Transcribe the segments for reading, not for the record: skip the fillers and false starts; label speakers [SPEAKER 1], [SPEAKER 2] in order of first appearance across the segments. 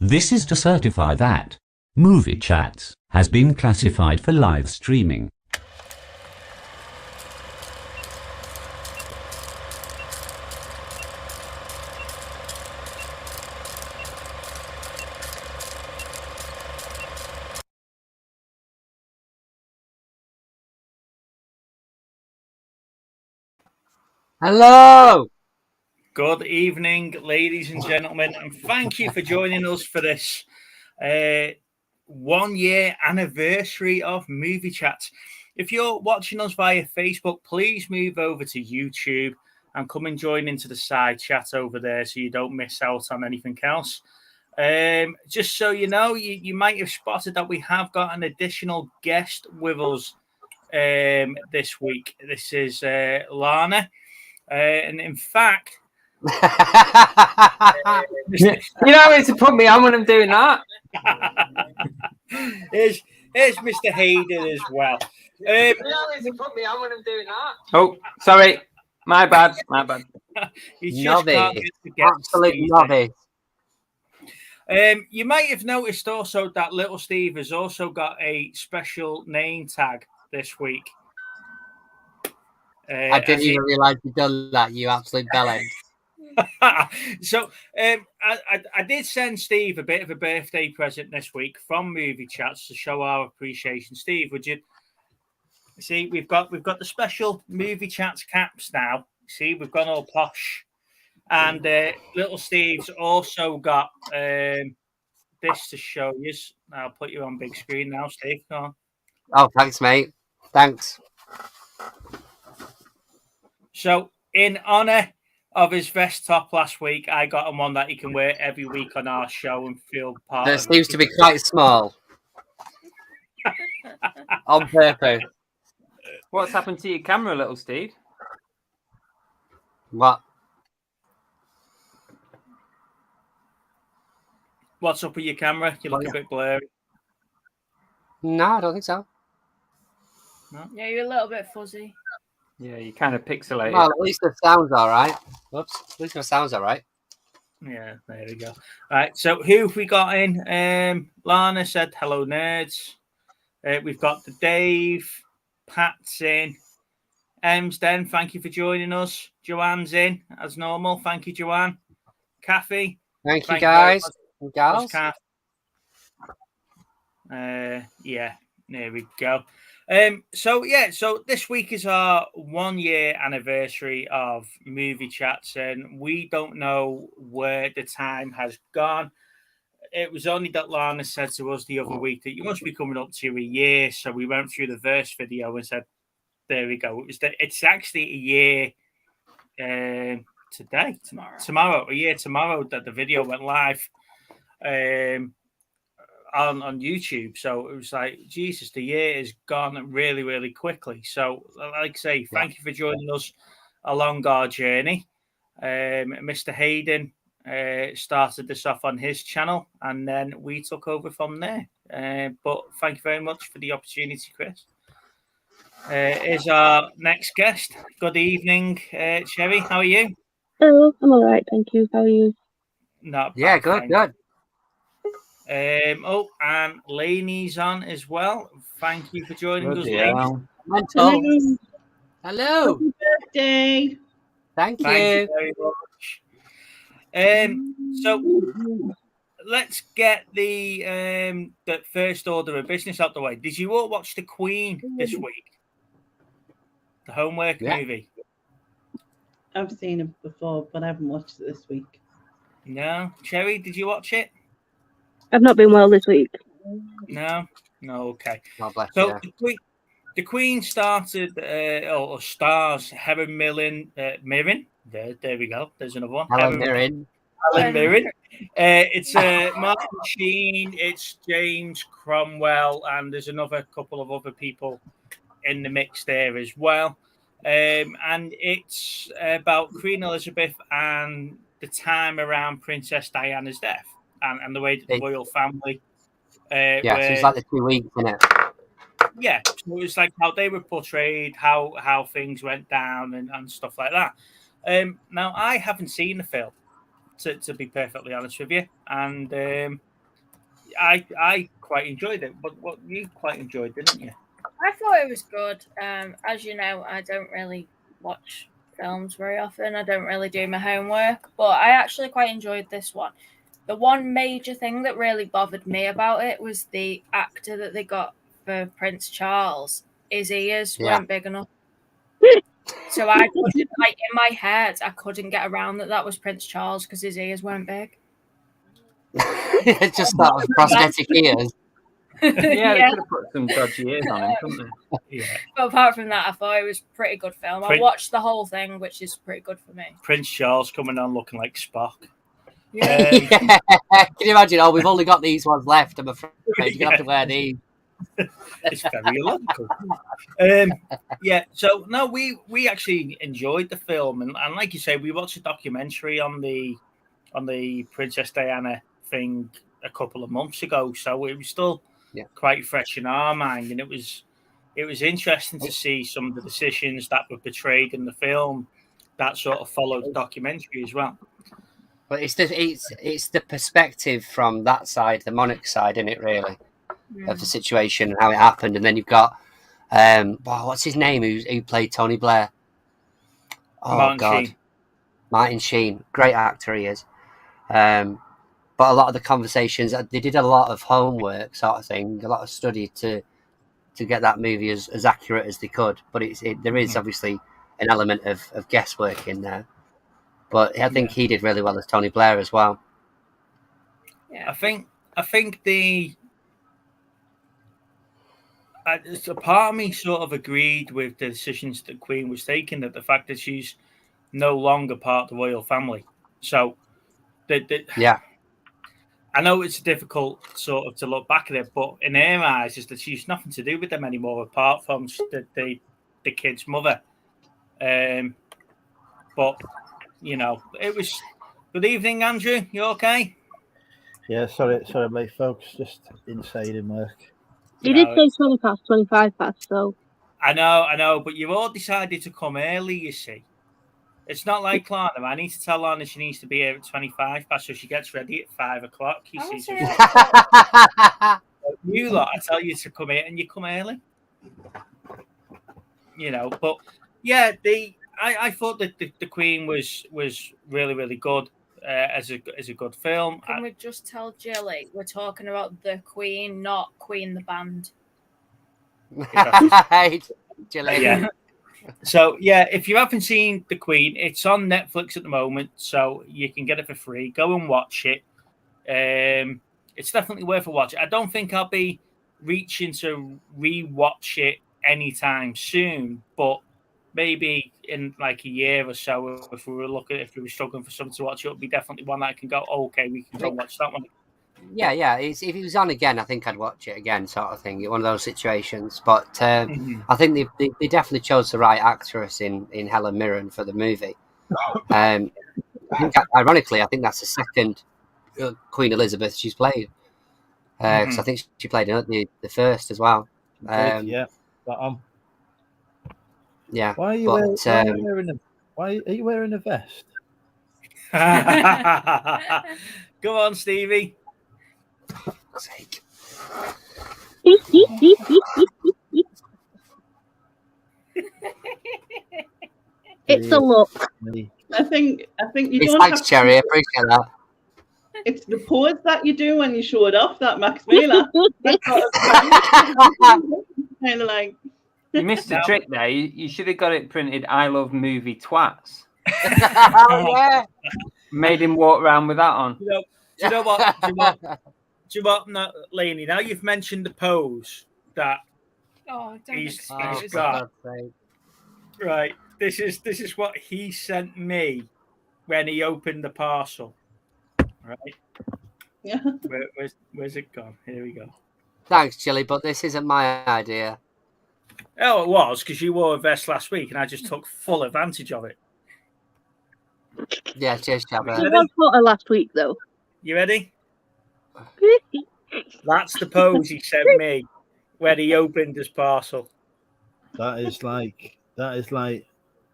[SPEAKER 1] This is to certify that Movie Chats has been classified for live streaming.
[SPEAKER 2] Hello!
[SPEAKER 3] Good evening, ladies and gentlemen, and thank you for joining us for this 1 year anniversary of Movie Chats. If you're watching us via Facebook, please move over to YouTube and come and join into the side chat over there so you don't miss out on anything else. Just so you know, you might have spotted that we have got an additional guest with us this week. This is Lana. And in fact,
[SPEAKER 2] You know it's to put me on when I'm doing that.
[SPEAKER 3] here's Mr. Hayden as well.
[SPEAKER 2] You know it's to put me on when I'm doing that. Oh, sorry. My bad.
[SPEAKER 3] You just can't get the guests
[SPEAKER 2] Absolute
[SPEAKER 3] these
[SPEAKER 2] novice.
[SPEAKER 3] days. You might have noticed also that Little Steve has also got a special name tag this week.
[SPEAKER 2] I didn't even realise you'd done that, you absolute bellend.
[SPEAKER 3] So I did send Steve a bit of a birthday present this week from Movie Chats to show our appreciation. Steve, would you see we've got the special Movie Chats caps now. See, we've gone all posh. And Little Steve's also got this to show you. I'll put you on big screen now, Steve. Go on.
[SPEAKER 2] Oh, thanks, mate. Thanks.
[SPEAKER 3] So, in honour of his vest top last week, I got him one that he can wear every week on our show and feel part
[SPEAKER 2] That
[SPEAKER 3] of
[SPEAKER 2] seems to be quite small. On purpose.
[SPEAKER 4] What's happened to your camera, Little Steve?
[SPEAKER 2] What?
[SPEAKER 3] What's up with your camera? You look a bit blurry.
[SPEAKER 2] No, I don't think so.
[SPEAKER 3] No?
[SPEAKER 5] Yeah, you're a little bit fuzzy.
[SPEAKER 4] Yeah, you kind of pixelated.
[SPEAKER 2] Well, at least the sound's all right. Whoops. At least the sound's all right.
[SPEAKER 3] Yeah, there we go. All right, so who have we got in? Lana said, hello, nerds. We've got the Dave. Pat's in. Emsden, thank you for joining us. Joanne's in, as normal. Thank you, Joanne. Kathy.
[SPEAKER 2] Thank you, guys.
[SPEAKER 3] And
[SPEAKER 2] Gals.
[SPEAKER 3] Yeah, there we go. So this week is our 1 year anniversary of Movie Chats, and we don't know where the time has gone. It was only that Lana said to us the other week that you must be coming up to a year. So we went through the verse video and said, there we go. It's actually a year tomorrow, a year tomorrow that the video went live on YouTube. So it was like, Jesus, the year has gone really, really quickly. So like I say, thank you for joining us along our journey. Mr. Hayden started this off on his channel, and then we took over from there. But thank you very much for the opportunity, Chris. Is our next guest. Good evening, Sherry. How are you?
[SPEAKER 6] Hello, I'm all right, thank you. How are you?
[SPEAKER 3] Not bad,
[SPEAKER 2] Yeah, good.
[SPEAKER 3] And Lainey's on as well. Thank you for joining us,
[SPEAKER 4] Yeah.
[SPEAKER 3] Lainey.
[SPEAKER 2] Mental. Hello.
[SPEAKER 6] Happy birthday.
[SPEAKER 2] Thank
[SPEAKER 3] Thank
[SPEAKER 2] you.
[SPEAKER 3] you very much. So let's get the first order of business out the way. Did you all watch The Queen this week? The homework movie?
[SPEAKER 7] I've seen it before, but I haven't watched it this week.
[SPEAKER 3] No. Cherry, did you watch it?
[SPEAKER 6] I've not been well this week.
[SPEAKER 3] No. Okay.
[SPEAKER 2] God bless
[SPEAKER 3] So
[SPEAKER 2] you.
[SPEAKER 3] the Queen started or stars Helen Mirren. There we go. There's another one.
[SPEAKER 2] Helen Mirren.
[SPEAKER 3] Helen Mirren. It's Martin Sheen. It's James Cromwell, and there's another couple of other people in the mix there as well. And it's about Queen Elizabeth and the time around Princess Diana's death, and the way that the royal family.
[SPEAKER 2] So it's like the 2 weeks, isn't it?
[SPEAKER 3] Yeah, so it was like how they were portrayed, how things went down, and stuff like that. Now, I haven't seen the film, to be perfectly honest with you, and I quite enjoyed it. But what you quite enjoyed, didn't you?
[SPEAKER 5] I thought it was good. As you know, I don't really watch films very often. I don't really do my homework, but I actually quite enjoyed this one. The one major thing that really bothered me about it was the actor that they got for Prince Charles. His ears weren't big enough. So I couldn't, like, in my head, I couldn't get around that was Prince Charles because his ears weren't big.
[SPEAKER 8] Just that was prosthetic ears.
[SPEAKER 4] Yeah, they could have put some dodgy ears on him, couldn't they?
[SPEAKER 3] Yeah.
[SPEAKER 5] But apart from that, I thought it was a pretty good film. I watched the whole thing, which is pretty good for me.
[SPEAKER 3] Prince Charles coming on looking like Spock.
[SPEAKER 8] Can you imagine? Oh, we've only got these ones left. I'm afraid you're gonna have to wear these.
[SPEAKER 3] It's very illogical. So no, we actually enjoyed the film, and like you say, we watched a documentary on the Princess Diana thing a couple of months ago, so it was still quite fresh in our mind, and it was interesting to see some of the decisions that were portrayed in the film that sort of followed the documentary as well.
[SPEAKER 8] But it's the perspective from that side, the monarch side, isn't it, really, of the situation and how it happened. And then you've got, what's his name, who played Tony Blair? Oh, Martin Sheen. Great actor he is. But a lot of the conversations, they did a lot of homework sort of thing, a lot of study to get that movie as accurate as they could. But there is obviously an element of guesswork in there. But I think he did really well as Tony Blair as well.
[SPEAKER 5] Yeah,
[SPEAKER 3] I think a part of me sort of agreed with the decisions that Queen was taking, that the fact that she's no longer part of the royal family. So, I know it's difficult sort of to look back at it, but in her eyes, is that she's nothing to do with them anymore apart from the kid's mother. But it was. Good evening, Andrew. You okay?
[SPEAKER 9] Yeah, sorry, mate, folks. Just inside in work.
[SPEAKER 6] You did say 20 past, 25 past, so.
[SPEAKER 3] I know, but you've all decided to come early, you see. It's not like Lana. I need to tell Lana she needs to be here at 25 past so she gets ready at 5 o'clock. You see, so you lot, I tell you to come here and you come early. But yeah, I thought that the Queen was really, really good as a good film.
[SPEAKER 5] Can we just tell Jilly we're talking about the Queen, not Queen the band?
[SPEAKER 8] Jilly.
[SPEAKER 3] Yeah. So if you haven't seen The Queen, it's on Netflix at the moment, so you can get it for free. Go and watch it. It's definitely worth a watch. I don't think I'll be reaching to rewatch it anytime soon, but maybe in like a year or so, if we were struggling for something to watch, it would be definitely one that I can go, okay, we can go watch that one.
[SPEAKER 8] Yeah. If it was on again, I think I'd watch it again, sort of thing. One of those situations. But I think they definitely chose the right actress in Helen Mirren for the movie. I think, ironically, I think that's the second Queen Elizabeth she's played. Because I think she played the first as well.
[SPEAKER 9] Yeah, that on.
[SPEAKER 8] Yeah.
[SPEAKER 9] Why are you wearing a vest?
[SPEAKER 3] Go on, Stevie.
[SPEAKER 8] Sake.
[SPEAKER 6] It's a look.
[SPEAKER 7] I think you
[SPEAKER 8] It's
[SPEAKER 7] don't
[SPEAKER 8] thanks,
[SPEAKER 7] have
[SPEAKER 8] Cherry. I appreciate that.
[SPEAKER 7] It's the pose that you do when you show it off that makes me laugh. Kind of like.
[SPEAKER 4] You missed a trick there. You should have got it printed "I love movie twats."
[SPEAKER 8] Oh, yeah.
[SPEAKER 4] Made him walk around with that on.
[SPEAKER 3] Do you know what? No, Lainey, now you've mentioned the pose that he's got. Right. This is what he sent me when he opened the parcel. Right.
[SPEAKER 7] Yeah.
[SPEAKER 3] Where's it gone? Here we go.
[SPEAKER 8] Thanks, Chilly, but this isn't my idea.
[SPEAKER 3] Oh, it was because you wore a vest last week, and I just took full advantage of it.
[SPEAKER 8] Yeah, cheers, Chabba.
[SPEAKER 6] It was photo last week, though.
[SPEAKER 3] You ready? That's the pose he sent me when he opened his parcel.
[SPEAKER 9] That is like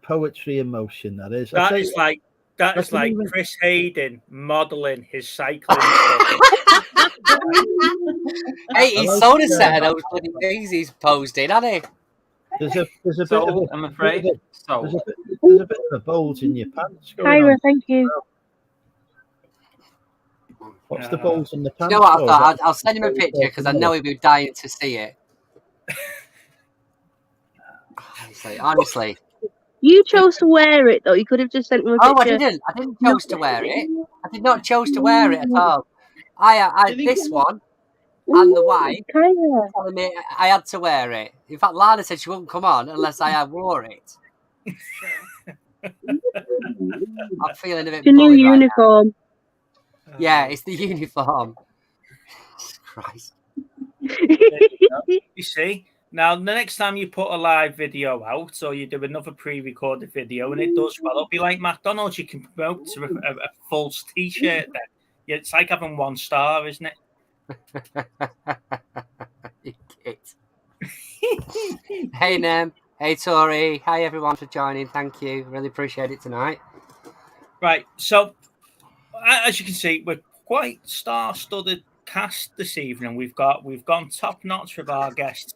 [SPEAKER 9] poetry in motion. That is.
[SPEAKER 3] That is like That's like Chris Hayden modelling his cycling stuff.
[SPEAKER 8] Hey, he's sold a set of those bloody things he's posted, hasn't he?
[SPEAKER 9] There's a bit of a,
[SPEAKER 4] I'm afraid.
[SPEAKER 9] there's a bit of a bulge in your pants going
[SPEAKER 6] Kyra,
[SPEAKER 9] on.
[SPEAKER 6] thank you.
[SPEAKER 9] What's the bulge in the pants?
[SPEAKER 8] You know what I
[SPEAKER 9] for?
[SPEAKER 8] thought? I'll send him a picture because I know he'd be dying to see it. Honestly.
[SPEAKER 6] You chose to wear it though. You could have just sent me a picture.
[SPEAKER 8] Oh, I didn't. I didn't choose to wear it. I did not choose to wear it at all. I had this one and the white telling me I had to wear it. In fact, Lana said she wouldn't come on unless I wore it. I'm feeling a bit.
[SPEAKER 6] The new
[SPEAKER 8] bullied
[SPEAKER 6] uniform.
[SPEAKER 8] Right now. Yeah, it's the uniform. Christ.
[SPEAKER 3] You see, now the next time you put a live video out or you do another pre-recorded video and it does well, it'll be like McDonald's. You can promote to a false T-shirt. Then yeah, it's like having 1 star, isn't it?
[SPEAKER 8] Hey Nem, hey Tori, hi everyone for joining. Thank you, really appreciate it tonight.
[SPEAKER 3] Right, so as you can see, we're quite star-studded cast this evening. We've gone top notch with our guests,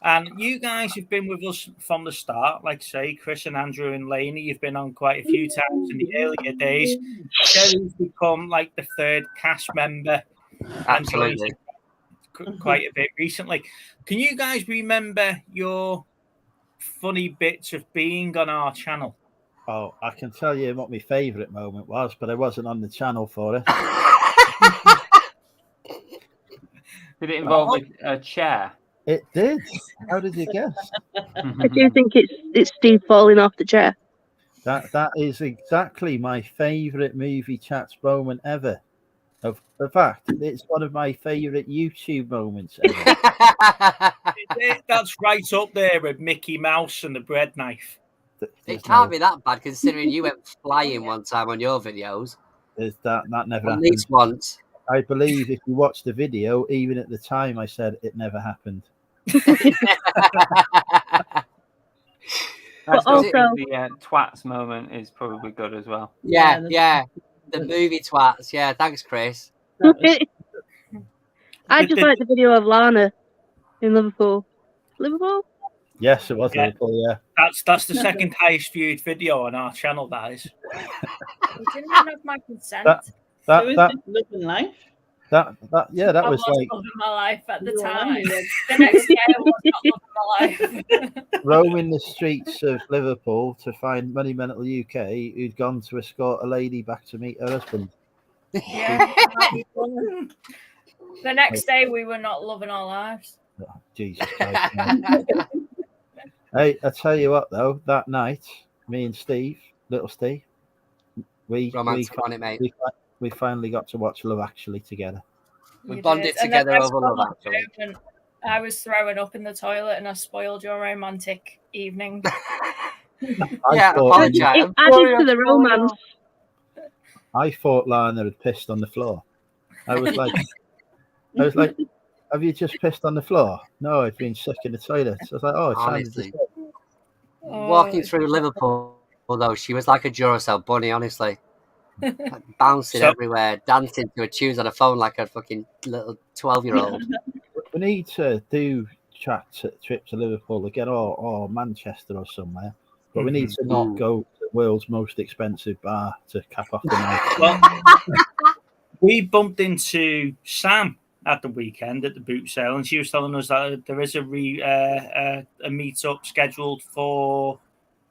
[SPEAKER 3] and you guys have been with us from the start. Like I say, Chris and Andrew and Lainey, you've been on quite a few times in the earlier days. Sherry's become like the 3rd cast member.
[SPEAKER 8] Absolutely.
[SPEAKER 3] Quite a bit recently. Can you guys remember your funny bits of being on our channel?
[SPEAKER 9] Oh, I can tell you what my favourite moment was, but I wasn't on the channel for it.
[SPEAKER 4] Did it involve a chair?
[SPEAKER 9] It did. How did you guess?
[SPEAKER 6] I do think it's Steve falling off the chair.
[SPEAKER 9] That is exactly my favourite movie chats moment ever. In fact, it's one of my favourite YouTube moments ever.
[SPEAKER 3] That's right up there with Mickey Mouse and the bread knife.
[SPEAKER 8] It can't be that bad considering you went flying one time on your videos.
[SPEAKER 9] That never
[SPEAKER 8] At
[SPEAKER 9] happened.
[SPEAKER 8] least once.
[SPEAKER 9] I believe if you watch the video, even at the time I said it never happened.
[SPEAKER 6] Also,
[SPEAKER 4] the twats moment is probably good as well.
[SPEAKER 8] Yeah. The movie twats. Yeah, thanks, Chris.
[SPEAKER 6] I just like the video of Lana in Liverpool. Liverpool?
[SPEAKER 9] Yes, it was Liverpool. Yeah,
[SPEAKER 3] that's the second highest viewed video on our channel. That is.
[SPEAKER 5] You didn't even have my consent.
[SPEAKER 9] that
[SPEAKER 7] Living life.
[SPEAKER 9] that was like
[SPEAKER 5] loving my life at the time. The next day, I was not loving my life.
[SPEAKER 9] roaming the streets of Liverpool to find Money Mental UK, who'd gone to escort a lady back to meet her husband.
[SPEAKER 5] Yeah. The next day, we were not loving our lives.
[SPEAKER 9] Oh, Jesus Christ! Hey, I tell you what, though, that night, me and Steve, little Steve, we finally got to watch Love Actually together.
[SPEAKER 8] We bonded together over Love Actually.
[SPEAKER 5] I was throwing up in the toilet and I spoiled your romantic evening.
[SPEAKER 8] I apologise.
[SPEAKER 6] It added to the romance.
[SPEAKER 9] I thought Lana had pissed on the floor. I was like, have you just pissed on the floor? No, I've been sick in the toilet. So I was like, oh, it sounded the same.
[SPEAKER 8] Walking through Liverpool, although she was like a Duracell bunny, honestly. Like bouncing everywhere, dancing to a tunes on a phone like a fucking little 12-year-old.
[SPEAKER 9] We need to do trip to Liverpool again or Manchester or somewhere. But we need to not go to the world's most expensive bar to cap off the night.
[SPEAKER 3] Well, we bumped into Sam at the weekend at the boot sale, and she was telling us that there is a meet-up scheduled for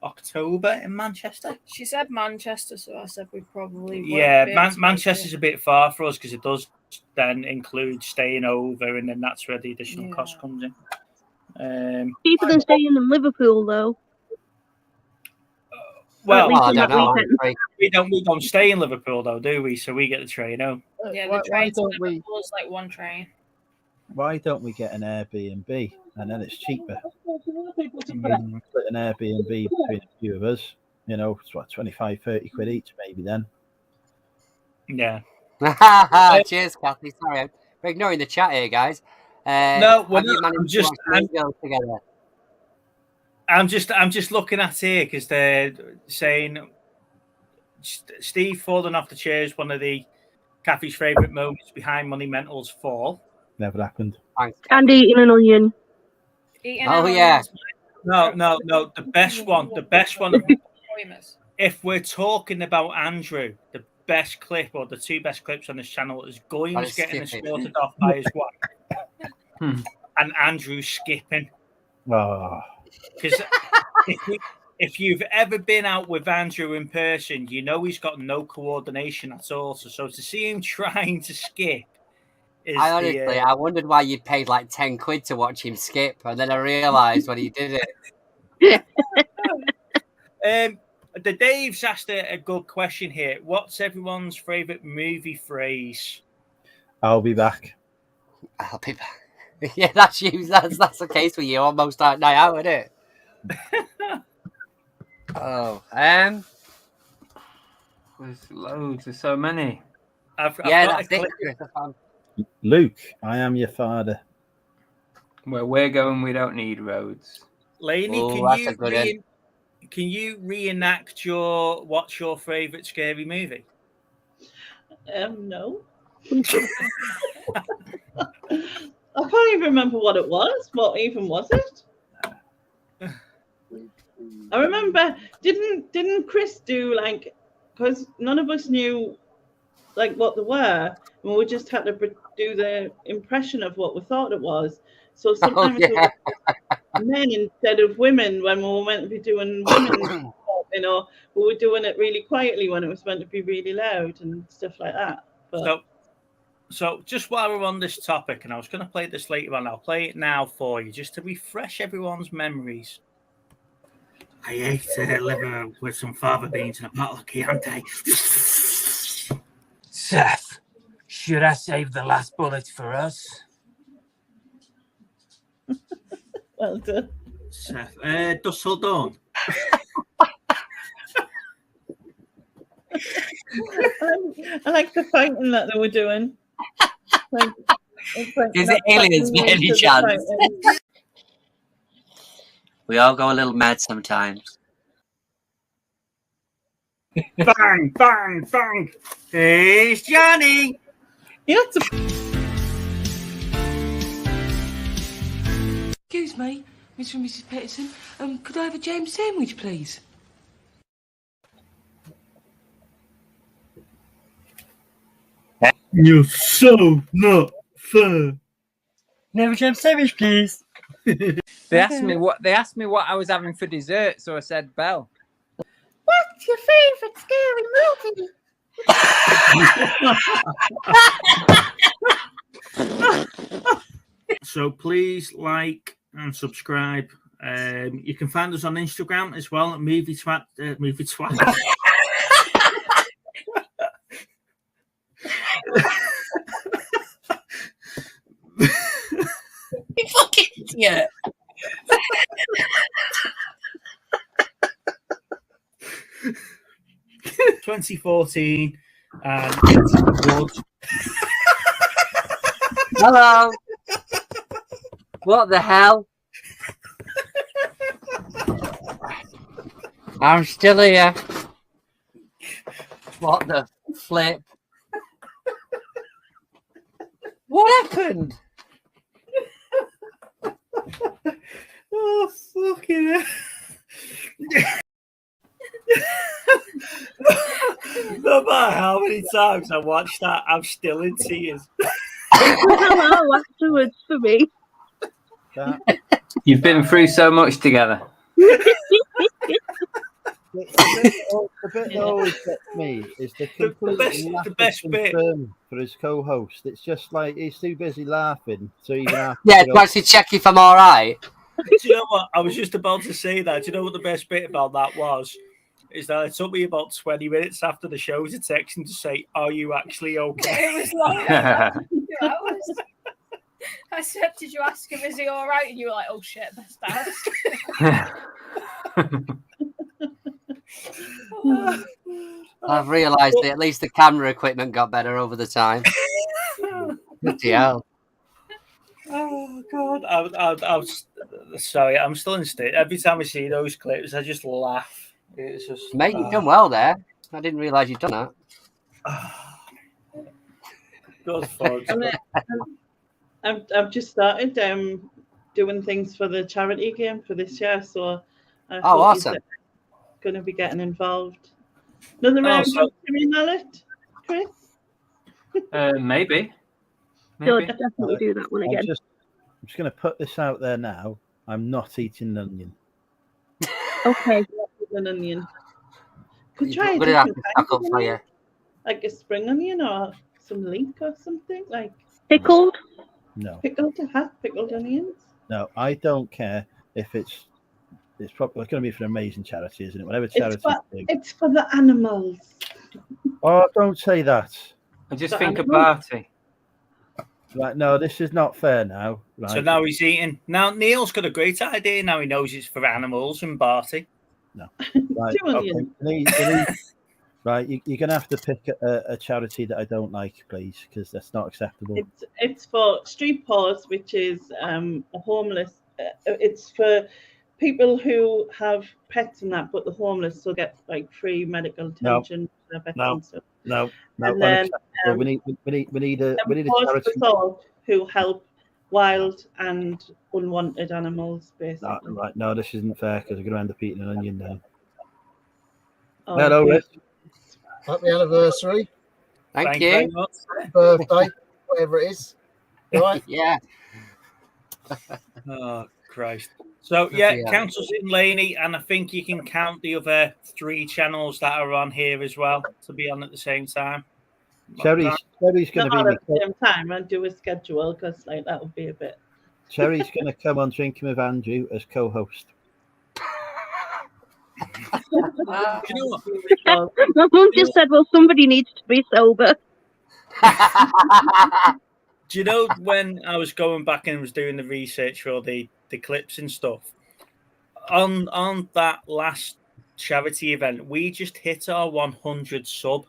[SPEAKER 3] October in Manchester.
[SPEAKER 5] She said Manchester, so I said we probably would.
[SPEAKER 3] Yeah, Manchester's a bit far for us because it does then include staying over, and then that's where the additional cost comes in.
[SPEAKER 6] Cheaper than staying in Liverpool, though.
[SPEAKER 3] Well,
[SPEAKER 8] I don't know.
[SPEAKER 3] We don't stay in Liverpool though, do we? So we get the train home.
[SPEAKER 5] Yeah, the train to Liverpool is like one train.
[SPEAKER 9] Why don't we get an Airbnb and then it's cheaper? Split an Airbnb between a few of us. You know, it's what, 25, 30 quid each, maybe then.
[SPEAKER 3] Yeah.
[SPEAKER 8] Cheers, Kathy. Sorry, we're ignoring the chat here, guys.
[SPEAKER 3] No, we're not. I'm just looking at here because they're saying Steve falling off the chair is one of the Kathy's favourite moments behind Monumental's fall.
[SPEAKER 9] Never happened.
[SPEAKER 6] And eating an onion.
[SPEAKER 8] Oh yeah.
[SPEAKER 3] No. The best one. If we're talking about Andrew, the best clip or the two best clips on this channel is Goins getting escorted off by his wife, and Andrew skipping.
[SPEAKER 9] Oh.
[SPEAKER 3] Because if you've ever been out with Andrew in person, you know he's got no coordination at all. So to see him trying to skip.
[SPEAKER 8] I wondered why you paid like 10 quid to watch him skip, and then I realised when he did it.
[SPEAKER 3] The Dave's asked a good question here. What's everyone's favourite movie phrase?
[SPEAKER 9] I'll be back.
[SPEAKER 8] I'll be back. Yeah, that's you. That's the case with you almost night out, isn't it?
[SPEAKER 4] Oh, there's loads. There's so many.
[SPEAKER 3] I've got
[SPEAKER 8] that's it.
[SPEAKER 9] Luke, I am your father.
[SPEAKER 4] Where we're going, we don't need roads.
[SPEAKER 3] Lainey, can you reenact what's your favourite scary movie?
[SPEAKER 7] No. I can't even remember what it was. What even was it? I remember. Didn't Chris do like? Because none of us knew like what they were, and we just had to do the impression of what we thought it was. So sometimes it was men instead of women when we were meant to be doing women. We were doing it really quietly when it was meant to be really loud and stuff like that. But...
[SPEAKER 3] So just while we're on this topic, and I was going to play this later on, I'll play it now for you, just to refresh everyone's memories. I ate liver with some fava beans and a bottle of Chianti.
[SPEAKER 10] Seth, should I save the last bullet for us?
[SPEAKER 7] Well done.
[SPEAKER 3] Seth, Dussel Dawn.
[SPEAKER 7] I like the fighting that they were doing.
[SPEAKER 8] Is it aliens by any chance? We all go a little mad sometimes.
[SPEAKER 3] Bang, bang, bang. Here's Johnny.
[SPEAKER 11] Excuse me, Mr. and Mrs. Peterson. Could I have a jam sandwich, please?
[SPEAKER 3] You're so not fair.
[SPEAKER 11] Never jam sandwich, please.
[SPEAKER 4] They asked me what I was having for dessert, so I said Bell.
[SPEAKER 11] What's your favourite scary movie?
[SPEAKER 3] So please like and subscribe. You can find us on Instagram as well at Movie Twat.
[SPEAKER 11] You fucking idiot.
[SPEAKER 3] 2014 and
[SPEAKER 8] Hello. What the hell? I'm still here. What the flip? What happened?
[SPEAKER 3] Oh, fucking hell. No matter how many times I watched that, I'm still in tears.
[SPEAKER 6] Hello afterwards for me.
[SPEAKER 4] You've been through so much together.
[SPEAKER 9] The bit that always gets me is the best bit for his co-host. It's just like he's too busy laughing, so you have
[SPEAKER 8] to actually check if I'm all right.
[SPEAKER 3] Do you know what? I was just about to say that. Do you know what the best bit about that was? Is that it took me about 20 minutes after the show to text him to say, "Are you actually okay?"
[SPEAKER 5] It was long. I said, "Did you ask him, is he all right?" And you were like, "Oh shit, that's that."
[SPEAKER 8] I've realised that at least the camera equipment got better over the time. Bloody hell.
[SPEAKER 3] Oh God! I was sorry. I'm still in state. Every time I see those clips, I just laugh. It's just
[SPEAKER 8] mate, you've done well there. I didn't realise you'd done that.
[SPEAKER 3] Good fudge.
[SPEAKER 7] I've just started doing things for the charity game for this year, so I
[SPEAKER 8] Oh,
[SPEAKER 7] hope
[SPEAKER 8] awesome.
[SPEAKER 7] you're going to be getting involved. Another round of Timmy Mallet, Chris?
[SPEAKER 4] Maybe.
[SPEAKER 6] So definitely do that one again.
[SPEAKER 9] I'm just going to put this out there now. I'm not eating an onion.
[SPEAKER 6] Okay.
[SPEAKER 7] An onion. Could try
[SPEAKER 8] I'm
[SPEAKER 7] a
[SPEAKER 8] gonna have
[SPEAKER 7] different
[SPEAKER 8] to
[SPEAKER 7] kind
[SPEAKER 8] stack up
[SPEAKER 7] of
[SPEAKER 8] for
[SPEAKER 7] onion,
[SPEAKER 8] you.
[SPEAKER 7] like a spring onion or some leek or something like
[SPEAKER 6] Pickled?
[SPEAKER 9] No.
[SPEAKER 7] Pickled onions.
[SPEAKER 9] No, I don't care if it's probably going to be for an amazing charity, isn't it? Whatever
[SPEAKER 7] It's
[SPEAKER 9] charity.
[SPEAKER 7] it's for the animals.
[SPEAKER 9] Oh, don't say that.
[SPEAKER 4] I just
[SPEAKER 7] The
[SPEAKER 4] think of
[SPEAKER 7] animals.
[SPEAKER 4] Barty.
[SPEAKER 9] Right, no, this is not fair now. Right.
[SPEAKER 3] So now he's eating. Now Neil's got a great idea. Now he knows it's for animals and Barty.
[SPEAKER 9] No. Right, okay. Right, you're going to have to pick a charity that I don't like, please, because that's not acceptable.
[SPEAKER 7] It's for Street Paws, which is a homeless. It's for people who have pets and that, but the homeless still get like free medical attention. For their pets and stuff.
[SPEAKER 9] No.
[SPEAKER 7] And then
[SPEAKER 9] we need a
[SPEAKER 7] Paws
[SPEAKER 9] charity.
[SPEAKER 7] for Salt, who help wild and unwanted animals, basically.
[SPEAKER 9] Right, no, this isn't fair because we're going to end up eating an onion now.
[SPEAKER 7] Oh,
[SPEAKER 9] Hello, Rich.
[SPEAKER 12] Happy anniversary.
[SPEAKER 8] Thank
[SPEAKER 3] you.
[SPEAKER 8] you.
[SPEAKER 3] Very much.
[SPEAKER 12] Birthday, whatever it is. Right?
[SPEAKER 8] Yeah.
[SPEAKER 3] Oh, Christ. So, yeah, count us in, Laney, and I think you can count the other 3 channels that are on here as well to be on at the same time.
[SPEAKER 9] Cherry's going to
[SPEAKER 7] Not
[SPEAKER 9] be
[SPEAKER 7] at the same time. I'll do a schedule because like that would be a bit.
[SPEAKER 9] Cherry's going to come on Drinking with Andrew as co-host.
[SPEAKER 3] You know what?
[SPEAKER 6] My mum just said, well, somebody needs to be sober.
[SPEAKER 3] Do you know when I was going back and was doing the research for all the clips and stuff, on that last charity event, we just hit our 100 sub.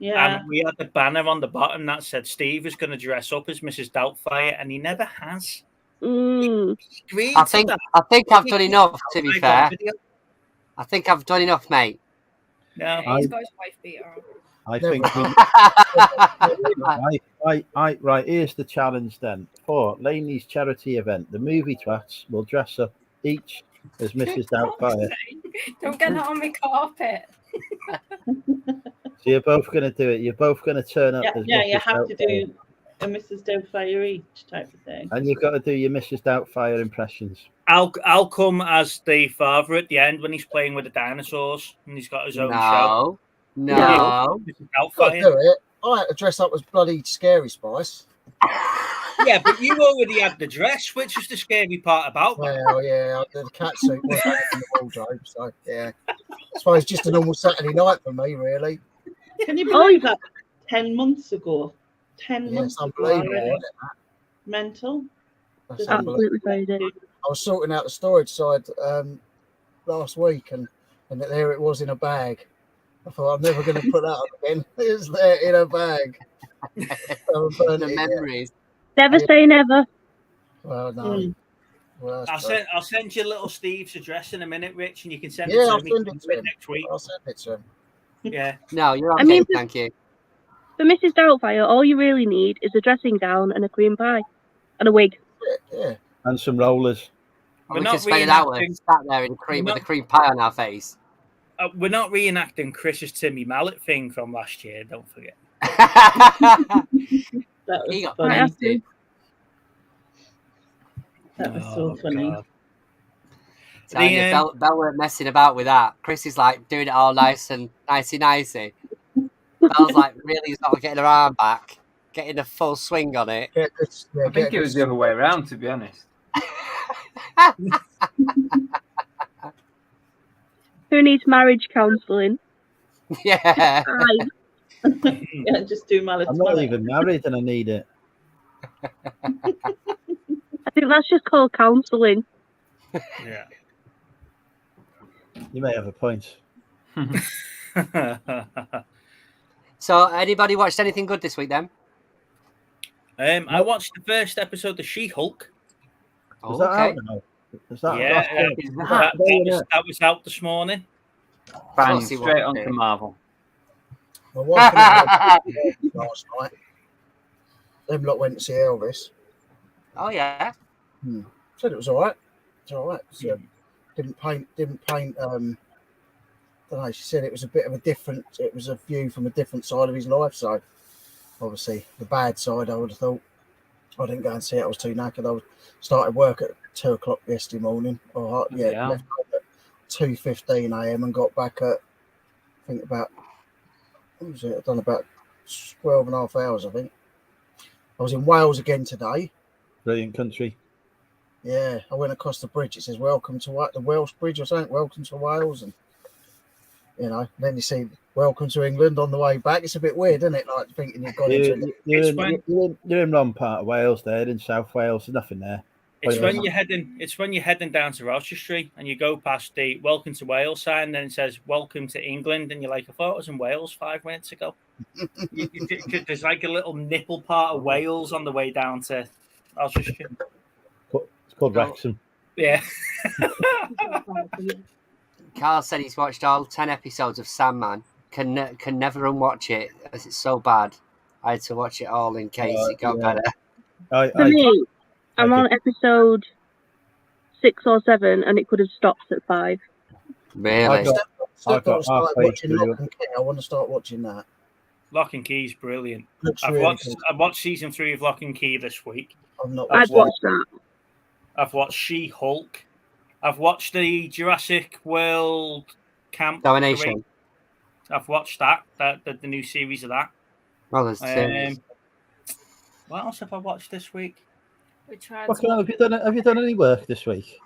[SPEAKER 7] Yeah.
[SPEAKER 3] And we had the banner on the bottom that said Steve was going to dress up as Mrs. Doubtfire, and he never has.
[SPEAKER 8] I think I've done enough, to be fair. I think I've done enough, mate.
[SPEAKER 3] No.
[SPEAKER 5] He's got his wife beater on.
[SPEAKER 9] I think. Right, here's the challenge then. For Laney's charity event, the movie twats will dress up each as Mrs. Doubtfire.
[SPEAKER 5] Don't get that on my carpet.
[SPEAKER 9] So you're both going to do it. You're both going to turn up as
[SPEAKER 7] Yeah,
[SPEAKER 9] Mrs.
[SPEAKER 7] you have to
[SPEAKER 9] Doubtfire.
[SPEAKER 7] do a Mrs. Doubtfire each type of thing.
[SPEAKER 9] And you've got to do your Mrs. Doubtfire impressions.
[SPEAKER 3] I'll come as the father at the end when he's playing with the dinosaurs and he's got his own show.
[SPEAKER 8] No.
[SPEAKER 12] Got to do it. I had to dress up as bloody Scary Spice.
[SPEAKER 3] Yeah, but you already had the dress, which was the scary part about that.
[SPEAKER 12] Well, yeah, the cat suit was in the wardrobe, so yeah. I suppose just a normal Saturday night for me, really.
[SPEAKER 7] Can you believe that? 10 months ago. 10 months
[SPEAKER 12] It's
[SPEAKER 7] ago.
[SPEAKER 12] unbelievable,
[SPEAKER 7] already.
[SPEAKER 12] isn't it?
[SPEAKER 7] Mental.
[SPEAKER 12] That's
[SPEAKER 6] Absolutely crazy.
[SPEAKER 12] I was sorting out the storage side last week, and there it was in a bag. I thought I'm never going to put that up again. It's there in a bag.
[SPEAKER 8] The memories.
[SPEAKER 6] Never say never.
[SPEAKER 12] Well, no. Well,
[SPEAKER 3] I'll send you little Steve's address in a minute, Rich, and you can send
[SPEAKER 12] Yeah,
[SPEAKER 3] it to
[SPEAKER 12] I'll
[SPEAKER 3] me
[SPEAKER 12] send it to him.
[SPEAKER 3] next week.
[SPEAKER 12] I'll send it to him.
[SPEAKER 3] Yeah.
[SPEAKER 8] No, you're okay.
[SPEAKER 6] I mean,
[SPEAKER 8] Thank you.
[SPEAKER 6] For Mrs. Doubtfire, all you really need is a dressing gown and a cream pie and a wig.
[SPEAKER 12] Yeah.
[SPEAKER 9] And some rollers.
[SPEAKER 8] We could spend an hour sat there in cream with a cream pie on our face.
[SPEAKER 3] We're not reenacting Chris's Timmy Mallet thing from last year, don't forget.
[SPEAKER 7] That was
[SPEAKER 8] He got
[SPEAKER 7] funny.
[SPEAKER 8] painted.
[SPEAKER 7] That was so funny.
[SPEAKER 3] God.
[SPEAKER 8] Telling you, Belle weren't messing about with that. Chris is like doing it all nice and nicey. Belle's like really sort of getting her arm back, getting a full swing on it.
[SPEAKER 4] I think it was the other way around, to be honest.
[SPEAKER 6] Who needs marriage counselling?
[SPEAKER 8] Yeah.
[SPEAKER 7] Yeah, just do Mallet's
[SPEAKER 9] I'm not
[SPEAKER 7] Mallet.
[SPEAKER 9] even married and I need it.
[SPEAKER 6] I think that's just called counselling.
[SPEAKER 3] Yeah.
[SPEAKER 9] You may have a point.
[SPEAKER 8] So, anybody watched anything good this week then?
[SPEAKER 3] I watched the first episode of She-Hulk.
[SPEAKER 9] Is that out now? Is that
[SPEAKER 3] Yeah, that was out this morning.
[SPEAKER 4] Bang,
[SPEAKER 8] Saucy
[SPEAKER 4] straight
[SPEAKER 8] one,
[SPEAKER 4] on to Marvel.
[SPEAKER 12] My wife and last night. Them lot went to see Elvis.
[SPEAKER 8] Oh yeah.
[SPEAKER 12] Said it was all right. It's all right. So, didn't paint. Don't know. She said it was a bit of a different. It was a view from a different side of his life. So, obviously, the bad side. I would have thought. I didn't go and see it. I was too knackered. I started work at 2:00 yesterday morning. Left home at 2:15 a.m. and got back at I think about. What was it? I've done about 12 and a half hours. I think. I was in Wales again today.
[SPEAKER 9] Brilliant country.
[SPEAKER 12] Yeah, I went across the bridge. It says "Welcome to the Welsh Bridge" or something. Welcome to Wales, and then you see "Welcome to England" on the way back. It's a bit weird, isn't it? Like thinking you've got into.
[SPEAKER 9] You're in wrong part of Wales. There in South Wales, there's nothing there.
[SPEAKER 3] It's when you're heading down to Rochester Street and you go past the "Welcome to Wales" sign, then it says "Welcome to England," and you're like, I thought I was in Wales 5 minutes ago. There's like a little nipple part of Wales on the way down to Rochester Street.
[SPEAKER 9] It's called Wrexham.
[SPEAKER 3] Yeah.
[SPEAKER 8] Carl said he's watched all 10 episodes of Sandman. Can never unwatch it as it's so bad. I had to watch it all in case it got better.
[SPEAKER 6] For me, I'm on episode 6 or 7, and it could have stopped at 5.
[SPEAKER 8] Really?
[SPEAKER 12] I want to start watching that.
[SPEAKER 3] Lock and Key's brilliant.
[SPEAKER 12] I've
[SPEAKER 3] watched season 3 of Lock and Key this week.
[SPEAKER 6] I've watched that.
[SPEAKER 3] I've watched She-Hulk. I've watched the Jurassic World Camp
[SPEAKER 8] Domination.
[SPEAKER 3] I've watched that. The new series of that.
[SPEAKER 8] Well, there's series.
[SPEAKER 3] What else have I watched this week?
[SPEAKER 9] Have you done any work this week?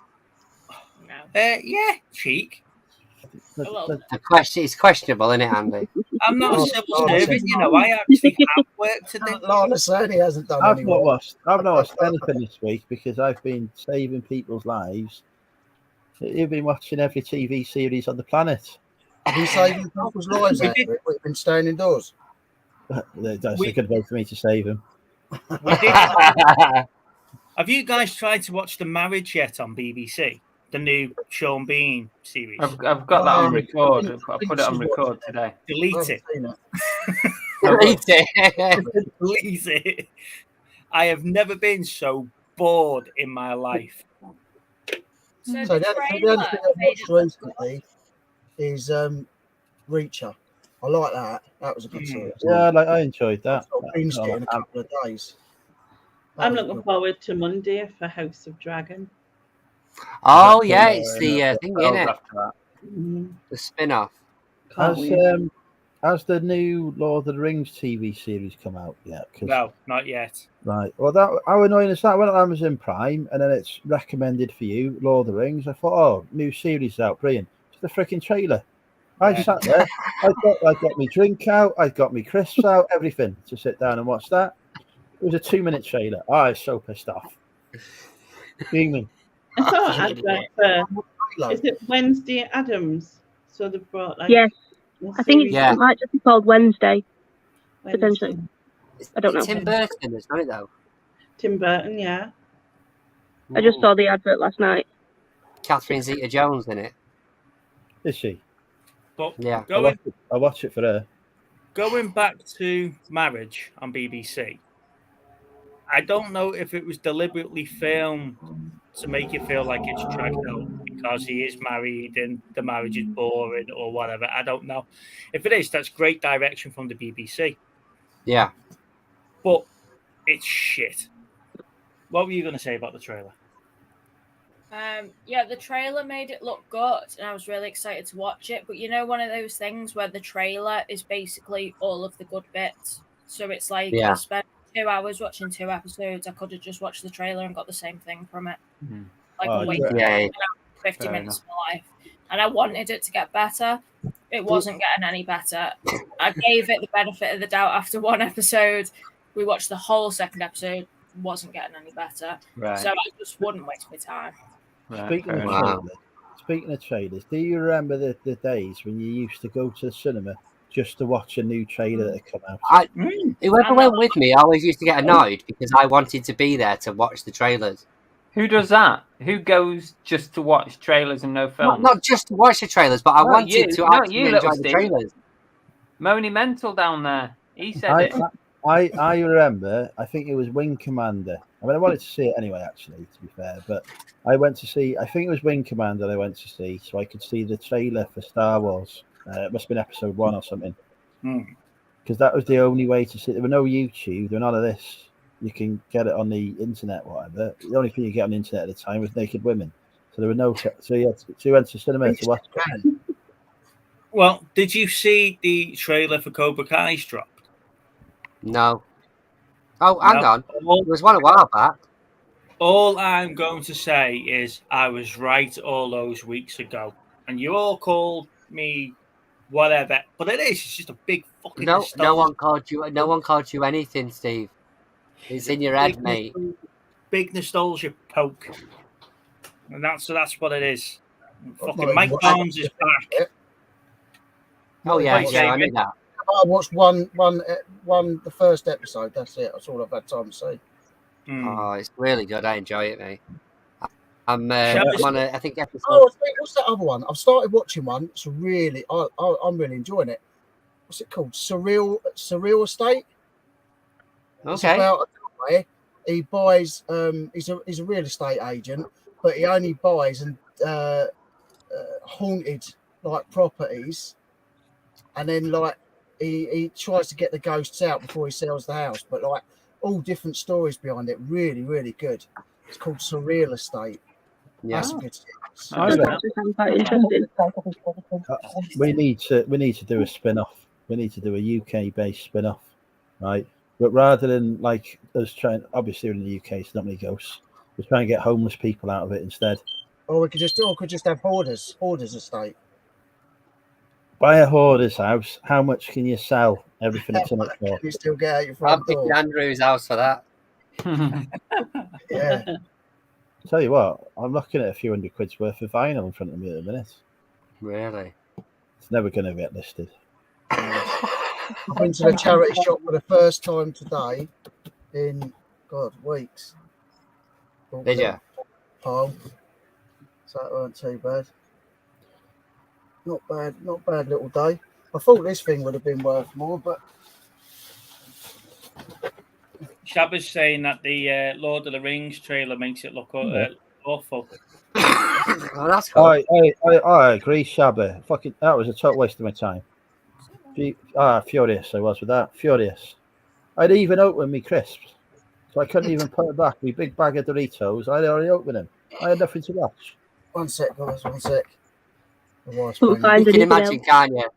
[SPEAKER 3] Yeah, cheek.
[SPEAKER 8] It's questionable, isn't it, Andy?
[SPEAKER 3] I'm not a civil servant, I actually have work to do.
[SPEAKER 12] Lana said he hasn't done
[SPEAKER 9] I've
[SPEAKER 12] any
[SPEAKER 9] not
[SPEAKER 12] work.
[SPEAKER 9] watched anything this week because I've been saving people's lives. You've been watching every TV series on the planet.
[SPEAKER 12] Have you saved people's lives out of it? We've been staying indoors.
[SPEAKER 9] That's a good way for me to save them.
[SPEAKER 3] Have you guys tried to watch The Marriage yet on BBC? The new Sean Bean series.
[SPEAKER 4] I've got that on record. I put it on record today.
[SPEAKER 3] Delete it.
[SPEAKER 8] Delete it.
[SPEAKER 3] Delete it. I have never been so bored in my life.
[SPEAKER 12] So the only thing I've watched recently is Reacher. I like that. That was a good series.
[SPEAKER 9] Yeah, I enjoyed that.
[SPEAKER 12] I've binged it in a couple of days.
[SPEAKER 7] I'm looking forward to Monday for House of Dragon.
[SPEAKER 8] Oh yeah, it's the thing, isn't it? The spin-off.
[SPEAKER 9] Has the new Lord of the Rings TV series come out yet?
[SPEAKER 3] No, not yet.
[SPEAKER 9] Right. Well, how annoying is that? I went on Amazon Prime and then it's recommended for you, Lord of the Rings. I thought, oh, new series out, brilliant. It's the freaking trailer. I sat there. I got my drink out. I got my crisps out. Everything to sit down and watch that. It was a 2-minute trailer. I was so pissed off. Beaming.
[SPEAKER 7] I saw an advert for, is it Wednesday Addams? So they brought
[SPEAKER 6] yes. I think it might just be called Wednesday. Potentially. I don't know.
[SPEAKER 8] Tim Burton, isn't it though?
[SPEAKER 7] Tim Burton, yeah.
[SPEAKER 6] I just saw the advert last night.
[SPEAKER 8] Catherine Zeta-Jones in it.
[SPEAKER 9] Is she?
[SPEAKER 3] But
[SPEAKER 8] yeah.
[SPEAKER 9] I'll watch it for her.
[SPEAKER 3] Going back to Marriage on BBC, I don't know if it was deliberately filmed to make it feel like it's dragged out because he is married and the marriage is boring or whatever. I don't know. If it is, that's great direction from the BBC.
[SPEAKER 8] Yeah.
[SPEAKER 3] But it's shit. What were you going to say about the trailer?
[SPEAKER 5] Yeah, the trailer made it look good and I was really excited to watch it. But one of those things where the trailer is basically all of the good bits. So it's like I spent 2 hours watching 2 episodes. I could have just watched the trailer and got the same thing from it. Like 50 minutes of my life. And I wanted it to get better. It wasn't getting any better. I gave it the benefit of the doubt after one episode. We watched the whole second episode. Wasn't getting any better. Right. So I just wouldn't waste my time.
[SPEAKER 9] Right. Speaking of trailers, do you remember the days when you used to go to the cinema just to watch a new trailer that had come out?
[SPEAKER 8] Whoever went with me always used to get annoyed because I wanted to be there to watch the trailers.
[SPEAKER 4] Who does that? Who goes just to watch trailers and no films?
[SPEAKER 8] Not just to watch the trailers, but I wanted to actually enjoy the trailers.
[SPEAKER 4] Mental down there. He said
[SPEAKER 9] I,
[SPEAKER 4] it.
[SPEAKER 9] I remember, I think it was Wing Commander. I mean, I wanted to see it anyway, actually, to be fair. But I went to see, I think it was Wing Commander I went to see, so I could see the trailer for Star Wars. It must have been episode 1 or something. Because that was the only way to see it. There were no YouTube, there were none of this. You can get it on the internet, whatever. The only thing you get on the internet at the time was naked women. So there were no, so you went to cinema to watch it.
[SPEAKER 3] Well, did you see the trailer for Cobra Kai's dropped?
[SPEAKER 8] No. Oh, hang
[SPEAKER 3] No.
[SPEAKER 8] on. There was one a while back.
[SPEAKER 3] All I'm going to say is I was right all those weeks ago, and you all called me whatever, but it's just a big fucking
[SPEAKER 8] No
[SPEAKER 3] nostalgia.
[SPEAKER 8] one called you. No one called you anything, Steve. It's in your head, mate.
[SPEAKER 3] Big nostalgia poke, and that's what it is. Fucking
[SPEAKER 12] not
[SPEAKER 3] Mike
[SPEAKER 12] even
[SPEAKER 3] Barnes is back.
[SPEAKER 8] Oh yeah,
[SPEAKER 3] Like,
[SPEAKER 8] I knew that.
[SPEAKER 12] I watched the first episode. That's it. That's all I've had time to see.
[SPEAKER 8] Oh, it's really good. I enjoy it, mate. I'm on I think episode.
[SPEAKER 12] Oh, what's that other one? I've started watching one. It's really, I'm really enjoying it. What's it called? Surreal Estate. It's
[SPEAKER 8] Okay.
[SPEAKER 12] about a guy. He buys. He's a real estate agent, but he only buys and haunted like properties, and then like he tries to get the ghosts out before he sells the house. But like all different stories behind it. Really, really good. It's called Surreal Estate.
[SPEAKER 8] Yeah.
[SPEAKER 12] That's a good.
[SPEAKER 6] Sounds quite interesting.
[SPEAKER 9] We need to do a spin-off. We need to do a UK-based spin-off, right? But rather than like us trying, obviously in the UK, it's not many ghosts. We're trying to get homeless people out of it instead.
[SPEAKER 12] Or we could just have Hoarders Estate.
[SPEAKER 9] Buy a hoarder's house. How much can you sell everything it's in it for?
[SPEAKER 12] You still get out your
[SPEAKER 8] I'm
[SPEAKER 12] front
[SPEAKER 8] picking
[SPEAKER 12] door.
[SPEAKER 8] Andrew's house for that.
[SPEAKER 12] Yeah.
[SPEAKER 9] Tell you what, I'm looking at a few hundred quid's worth of vinyl in front of me at the minute.
[SPEAKER 8] Really?
[SPEAKER 9] It's never going to get listed.
[SPEAKER 12] I've been to the charity shop for the first time today in weeks.
[SPEAKER 8] Did you?
[SPEAKER 12] Pile. So that weren't too bad. Not bad little day. I thought this thing would have been worth more, but
[SPEAKER 3] Shabba's saying that the Lord of the Rings trailer makes it look awful.
[SPEAKER 8] Oh, that's
[SPEAKER 9] cool. I agree, Shabba. Fucking, that was a total waste of my time. Furious I was with that. Furious. I'd even opened me crisps, so I couldn't even put it back. My big bag of Doritos, I'd already opened them. I had nothing to watch.
[SPEAKER 12] One sec, guys. One sec.
[SPEAKER 8] You can imagine, can't you?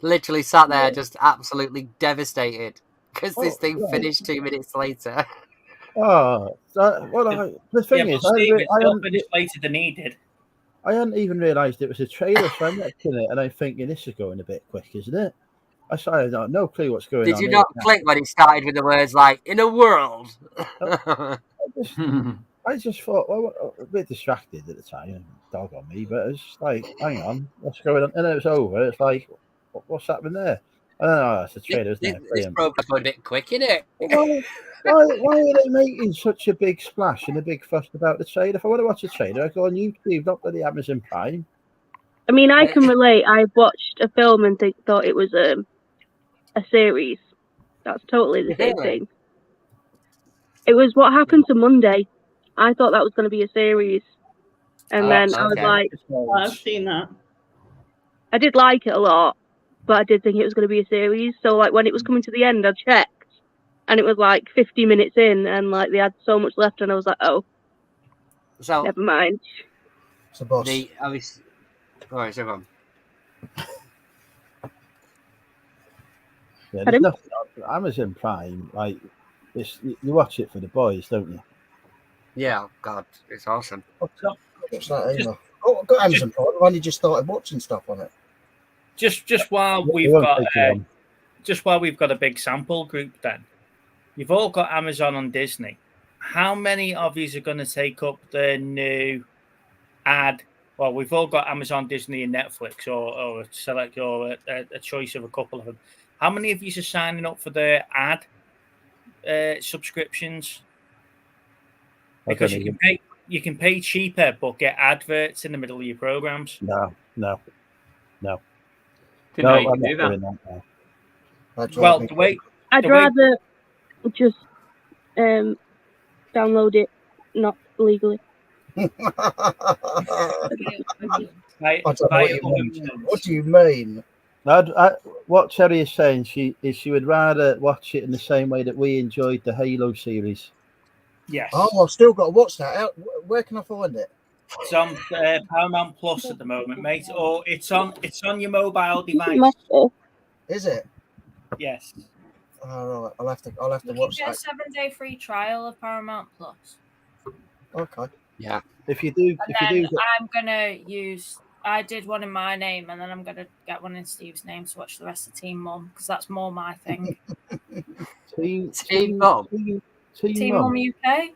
[SPEAKER 8] Literally sat there just absolutely devastated because this thing finished 2 minutes later.
[SPEAKER 9] Oh, the thing is,
[SPEAKER 3] Steve, still finished later than he did.
[SPEAKER 9] I hadn't even realised it was a trailer, so I'm watching it and I'm thinking this is going a bit quick, isn't it? I had no clue what's going on.
[SPEAKER 8] Did you not click when it started with the words like "in a world"?
[SPEAKER 9] I just thought, well, a bit distracted at the time, dog on me, but it's like, hang on, what's going on? And then it was over. It's like, what's happening there? I don't know, that's a trailer, isn't it?
[SPEAKER 8] This program's going a bit quick, isn't it?
[SPEAKER 9] Why are they making such a big splash and a big fuss about the trailer? If I want to watch a trailer, I go on YouTube, not bloody Amazon Prime.
[SPEAKER 6] I mean, I can relate. I watched a film and thought it was a series. That's totally the same thing. It was What Happened to Monday. I thought that was going to be a series. And then I was like...
[SPEAKER 7] I've seen that.
[SPEAKER 6] I did like it a lot, but I did think it was going to be a series. So, like, when it was coming to the end, I checked. And it was, like, 50 minutes in. And, like, they had so much left. And I was like, oh.
[SPEAKER 8] So,
[SPEAKER 6] never mind.
[SPEAKER 12] It's a boss.
[SPEAKER 8] Alright, so on.
[SPEAKER 9] Yeah, there's nothing on Amazon Prime, like, you watch it for the boys, don't you?
[SPEAKER 8] Yeah, God, it's awesome.
[SPEAKER 12] What's that either? I've got Amazon Prime. I've only just started watching stuff on it.
[SPEAKER 3] Just while we've got a big sample group, then you've all got Amazon on Disney. How many of you are going to take up the new ad? Well, we've all got Amazon, Disney, and Netflix, or a choice of a couple of them. How many of you are signing up for the ad subscriptions? Because you can pay cheaper, but get adverts in the middle of your programs.
[SPEAKER 9] No.
[SPEAKER 4] Didn't know you could do that.
[SPEAKER 3] Well, the way
[SPEAKER 6] I'd rather just download it not legally.
[SPEAKER 12] I don't know what you mean. What do you mean?
[SPEAKER 9] What Terry is saying, she would rather watch it in the same way that we enjoyed the Halo series.
[SPEAKER 3] Yes.
[SPEAKER 12] Oh, I've still got to watch that. Where can I find it?
[SPEAKER 3] It's on Paramount Plus at the moment, mate. Or it's on your mobile device.
[SPEAKER 12] Is it?
[SPEAKER 3] Yes.
[SPEAKER 12] All right. I'll have to
[SPEAKER 5] You
[SPEAKER 12] watch
[SPEAKER 5] can get
[SPEAKER 12] that.
[SPEAKER 5] a 7-day free trial of Paramount Plus.
[SPEAKER 12] Okay.
[SPEAKER 8] Yeah.
[SPEAKER 9] If you do,
[SPEAKER 5] I'm gonna use. I did one in my name, and then I'm gonna get one in Steve's name to watch the rest of Team Mum because that's more my thing.
[SPEAKER 8] Team Mum.
[SPEAKER 5] Team Mum UK.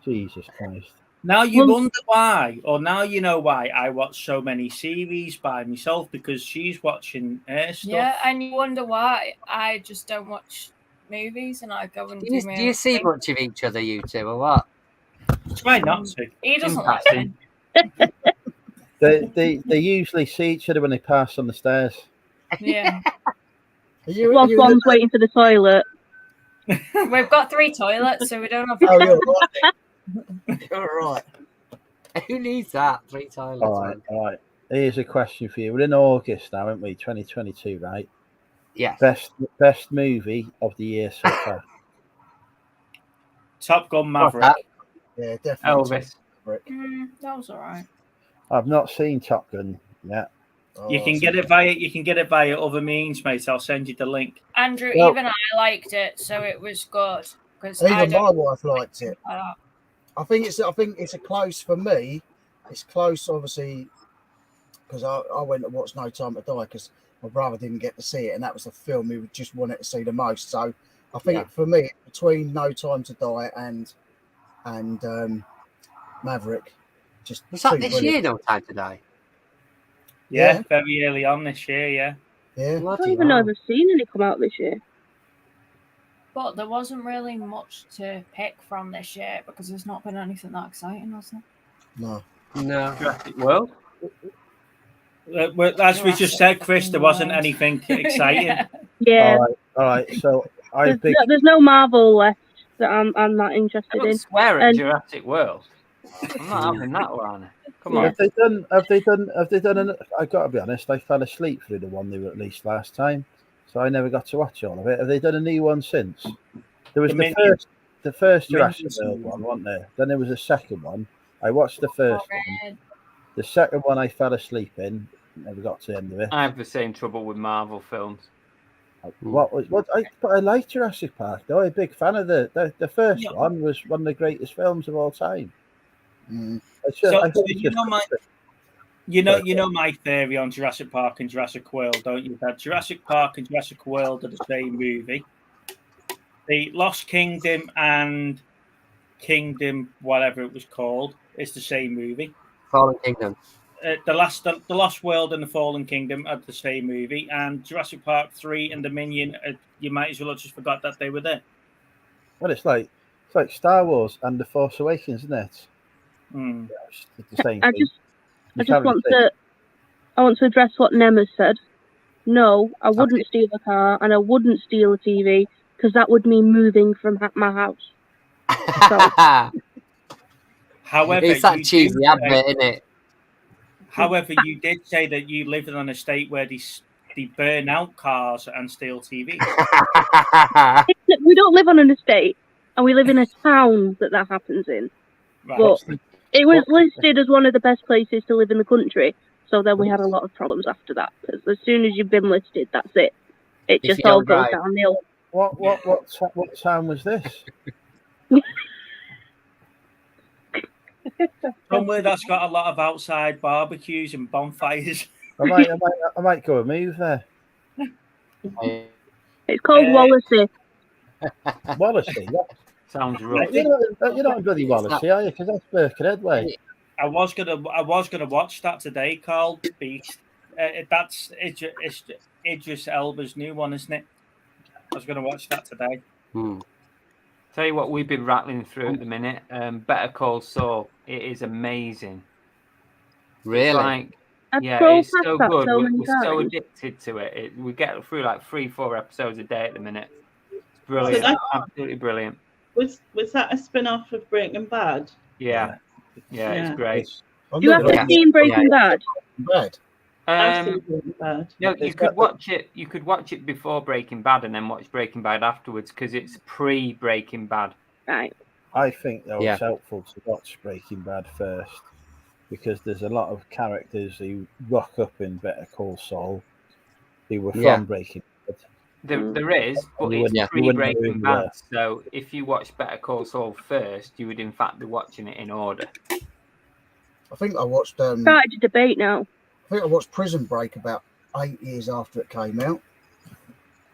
[SPEAKER 9] Jesus Christ.
[SPEAKER 3] Now you wonder why, or now you know why I watch so many series by myself, because she's watching her stuff.
[SPEAKER 5] Yeah, and you wonder why I just don't watch movies and I go and
[SPEAKER 8] Do you see much of each other, you two, or what?
[SPEAKER 3] Try not to.
[SPEAKER 5] He doesn't like me.
[SPEAKER 9] They usually see each other when they pass on the stairs.
[SPEAKER 5] Yeah.
[SPEAKER 6] Whilst one's waiting for the toilet.
[SPEAKER 5] We've got 3 toilets, so we don't have.
[SPEAKER 12] Oh, you're right. You're right.
[SPEAKER 8] Who needs that? 3 toilets.
[SPEAKER 9] All right. Here's a question for you. We're in August now, aren't we? 2022, right?
[SPEAKER 8] Yeah.
[SPEAKER 9] Best movie of the year so far.
[SPEAKER 3] Top Gun Maverick.
[SPEAKER 12] Yeah, definitely.
[SPEAKER 3] Elvis.
[SPEAKER 5] That was all right.
[SPEAKER 9] I've not seen Top Gun yet.
[SPEAKER 3] You can get it via other means, mate. I'll send you the link.
[SPEAKER 5] Andrew,
[SPEAKER 9] Well-
[SPEAKER 5] even I liked it, so it was good. Because
[SPEAKER 12] Even my wife liked it. I think it's a close for me. It's close, obviously, because I went to watch No Time to Die because my brother didn't get to see it, and that was the film we just wanted to see the most. So I think for me, between No Time to Die and Maverick, just
[SPEAKER 8] Was that
[SPEAKER 12] too
[SPEAKER 8] this
[SPEAKER 12] brilliant.
[SPEAKER 8] year, No Time to Die?
[SPEAKER 3] Yeah, very early on this year. Yeah.
[SPEAKER 12] Yeah.
[SPEAKER 6] I don't even know if I've seen any come out this year.
[SPEAKER 5] But there wasn't really much to pick from this year because there's not been anything that exciting, has there?
[SPEAKER 12] No.
[SPEAKER 3] Jurassic World. As we just said, Chris, there wasn't anything exciting.
[SPEAKER 6] Yeah.
[SPEAKER 9] All right. So
[SPEAKER 6] there's no Marvel left that I'm not interested in.
[SPEAKER 4] Swear at
[SPEAKER 6] And-
[SPEAKER 4] Jurassic World. I'm not having that one. Come on.
[SPEAKER 9] Have they done? I got to be honest. I fell asleep through the one they released last time, so I never got to watch all of it. Have they done a new one since? There was the first Jurassic World one, wasn't there? Then there was a second one. I watched the first one. The second one I fell asleep in. Never got to the end of it.
[SPEAKER 4] I have the same trouble with Marvel films.
[SPEAKER 9] But I like Jurassic Park though. I'm a big fan of the first one. Was one of the greatest films of all time.
[SPEAKER 3] You know my theory on Jurassic Park and Jurassic World, don't you? That Jurassic Park and Jurassic World are the same movie. The Lost Kingdom and Kingdom, whatever it was called, is the same movie.
[SPEAKER 8] Fallen Kingdom.
[SPEAKER 3] The Lost World and the Fallen Kingdom are the same movie, and Jurassic Park 3 and Dominion. You might as well have just forgot that they were there.
[SPEAKER 9] Well, it's like Star Wars and The Force Awakens, isn't it?
[SPEAKER 3] Mm.
[SPEAKER 9] It's the same
[SPEAKER 6] I
[SPEAKER 9] thing.
[SPEAKER 6] just want to address what Nem has said. No, I wouldn't steal a car and I wouldn't steal a TV because that would mean moving from my house.
[SPEAKER 3] However,
[SPEAKER 8] it's that cheesy advert, isn't it?
[SPEAKER 3] However, you did say that you lived in an estate where they burn out cars and steal TVs.
[SPEAKER 6] We don't live on an estate, and we live in a town that happens in.
[SPEAKER 3] Right.
[SPEAKER 6] But it was listed as one of the best places to live in the country. So then we had a lot of problems after that. Because as soon as you've been listed, that's it. It just all goes downhill.
[SPEAKER 9] What town was this?
[SPEAKER 3] Somewhere that's got a lot of outside barbecues and bonfires.
[SPEAKER 9] I might go and move there.
[SPEAKER 6] It's called Wallasey.
[SPEAKER 9] Wallasey?
[SPEAKER 4] Sounds rough.
[SPEAKER 9] You're not in bloody Wallasey, are you? Because that's Birkenhead way.
[SPEAKER 3] I was gonna watch that today, called Beast. That's Idris Elba's new one, isn't it? I was gonna watch that today.
[SPEAKER 4] Tell you what, we've been rattling through at the minute. Better Call Saul. It is amazing.
[SPEAKER 8] Really?
[SPEAKER 4] Like, Yeah,
[SPEAKER 6] scrolled
[SPEAKER 4] it's
[SPEAKER 6] past
[SPEAKER 4] so
[SPEAKER 6] that
[SPEAKER 4] good.
[SPEAKER 6] so
[SPEAKER 4] We're,
[SPEAKER 6] many
[SPEAKER 4] we're so
[SPEAKER 6] times.
[SPEAKER 4] addicted to it. We get through like 3-4 episodes a day at the minute. It's
[SPEAKER 7] So
[SPEAKER 4] brilliant.
[SPEAKER 7] that
[SPEAKER 4] Absolutely brilliant.
[SPEAKER 7] was that a spin-off of Breaking Bad?
[SPEAKER 4] Yeah, it's great.
[SPEAKER 6] Do you have to see Breaking Bad?
[SPEAKER 12] Bad.
[SPEAKER 7] Absolutely bad.
[SPEAKER 4] No, you could watch it. You could watch it before Breaking Bad and then watch Breaking Bad afterwards because it's pre-Breaking Bad.
[SPEAKER 6] Right.
[SPEAKER 9] I think though
[SPEAKER 4] Yeah.
[SPEAKER 9] it's helpful to watch Breaking Bad first because there's a lot of characters who rock up in Better Call Saul who were
[SPEAKER 8] Yeah.
[SPEAKER 9] from Breaking Bad.
[SPEAKER 4] There is, but
[SPEAKER 9] You
[SPEAKER 4] it's
[SPEAKER 9] wouldn't know
[SPEAKER 4] pre-Breaking
[SPEAKER 9] who
[SPEAKER 4] Bad.
[SPEAKER 9] were.
[SPEAKER 4] So if you watch Better Call Saul first, you would in fact be watching it in order.
[SPEAKER 12] I think I watched.
[SPEAKER 6] Started to debate now.
[SPEAKER 12] I think I watched Prison Break about 8 years after it came out.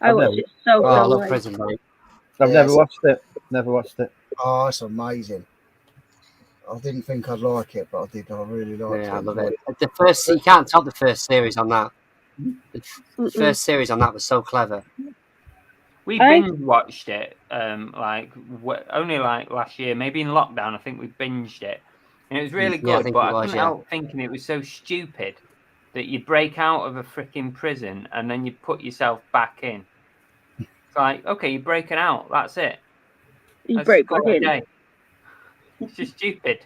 [SPEAKER 6] I watched it so
[SPEAKER 8] I love
[SPEAKER 6] late.
[SPEAKER 8] Prison Break.
[SPEAKER 9] I've
[SPEAKER 12] Yeah,
[SPEAKER 9] never
[SPEAKER 12] so-
[SPEAKER 9] watched it. Never watched it.
[SPEAKER 12] Oh, it's amazing. I didn't think I'd like it, but I did. I really liked it.
[SPEAKER 8] Yeah, I love it. The first, you can't top the first series on that. The first series on that was so clever.
[SPEAKER 4] We binge watched it only like last year, maybe in lockdown. I think we binged it, and it was really
[SPEAKER 8] Yeah, I
[SPEAKER 4] good.
[SPEAKER 8] think
[SPEAKER 4] But
[SPEAKER 8] it
[SPEAKER 4] I
[SPEAKER 8] was,
[SPEAKER 4] couldn't
[SPEAKER 8] yeah.
[SPEAKER 4] help thinking it was so stupid that you break out of a freaking prison and then you put yourself back in. It's like, okay, you're breaking out. That's it.
[SPEAKER 6] You
[SPEAKER 4] Let's
[SPEAKER 6] break
[SPEAKER 4] call
[SPEAKER 6] back
[SPEAKER 4] it a
[SPEAKER 6] in.
[SPEAKER 4] day. It's just stupid.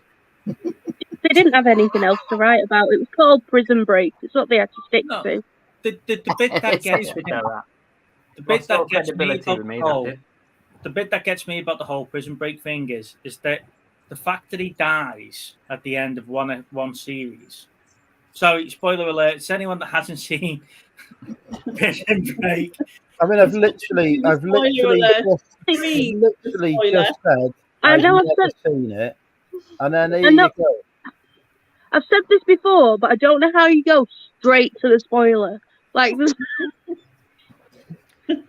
[SPEAKER 6] They didn't have anything else to write about. It was called Prison Break. It's what they had to stick to.
[SPEAKER 3] The bit that gets me, the bit
[SPEAKER 4] Lost all
[SPEAKER 3] that gets me
[SPEAKER 4] credibility
[SPEAKER 3] about
[SPEAKER 4] with me,
[SPEAKER 3] the
[SPEAKER 4] that
[SPEAKER 3] whole,
[SPEAKER 4] did.
[SPEAKER 3] the bit that gets me about the whole Prison Break thing is that the fact that he dies at the end of one series. So, spoiler alert: it's anyone that hasn't seen Prison Break.
[SPEAKER 9] I mean, I've literally just said I've never seen it, and then here you go.
[SPEAKER 6] I've said this before, but I don't know how you go straight to the spoiler. Like this.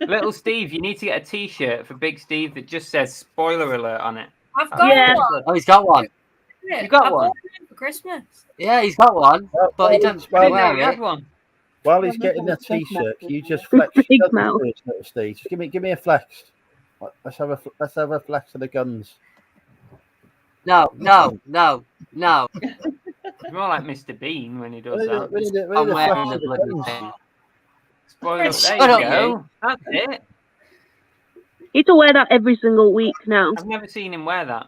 [SPEAKER 4] Little Steve, you need to get a T-shirt for Big Steve that just says "spoiler alert" on it.
[SPEAKER 5] I've got one.
[SPEAKER 8] Oh, he's got one.
[SPEAKER 5] You
[SPEAKER 8] got one?
[SPEAKER 5] for Christmas.
[SPEAKER 8] Yeah, he's got one, but he doesn't wear it.
[SPEAKER 9] While he's getting that T-shirt, can you just flex your guns for us, Little Steve? Just give me a flex. Let's have a flex of the guns.
[SPEAKER 8] No.
[SPEAKER 4] It's more like Mr. Bean when he does that.
[SPEAKER 8] I'm wearing the bloody thing.
[SPEAKER 4] Spoiler, there
[SPEAKER 8] Shut
[SPEAKER 4] you
[SPEAKER 8] up,
[SPEAKER 4] go. That's it.
[SPEAKER 6] You need to wear that every single week now.
[SPEAKER 4] I've never seen him wear that.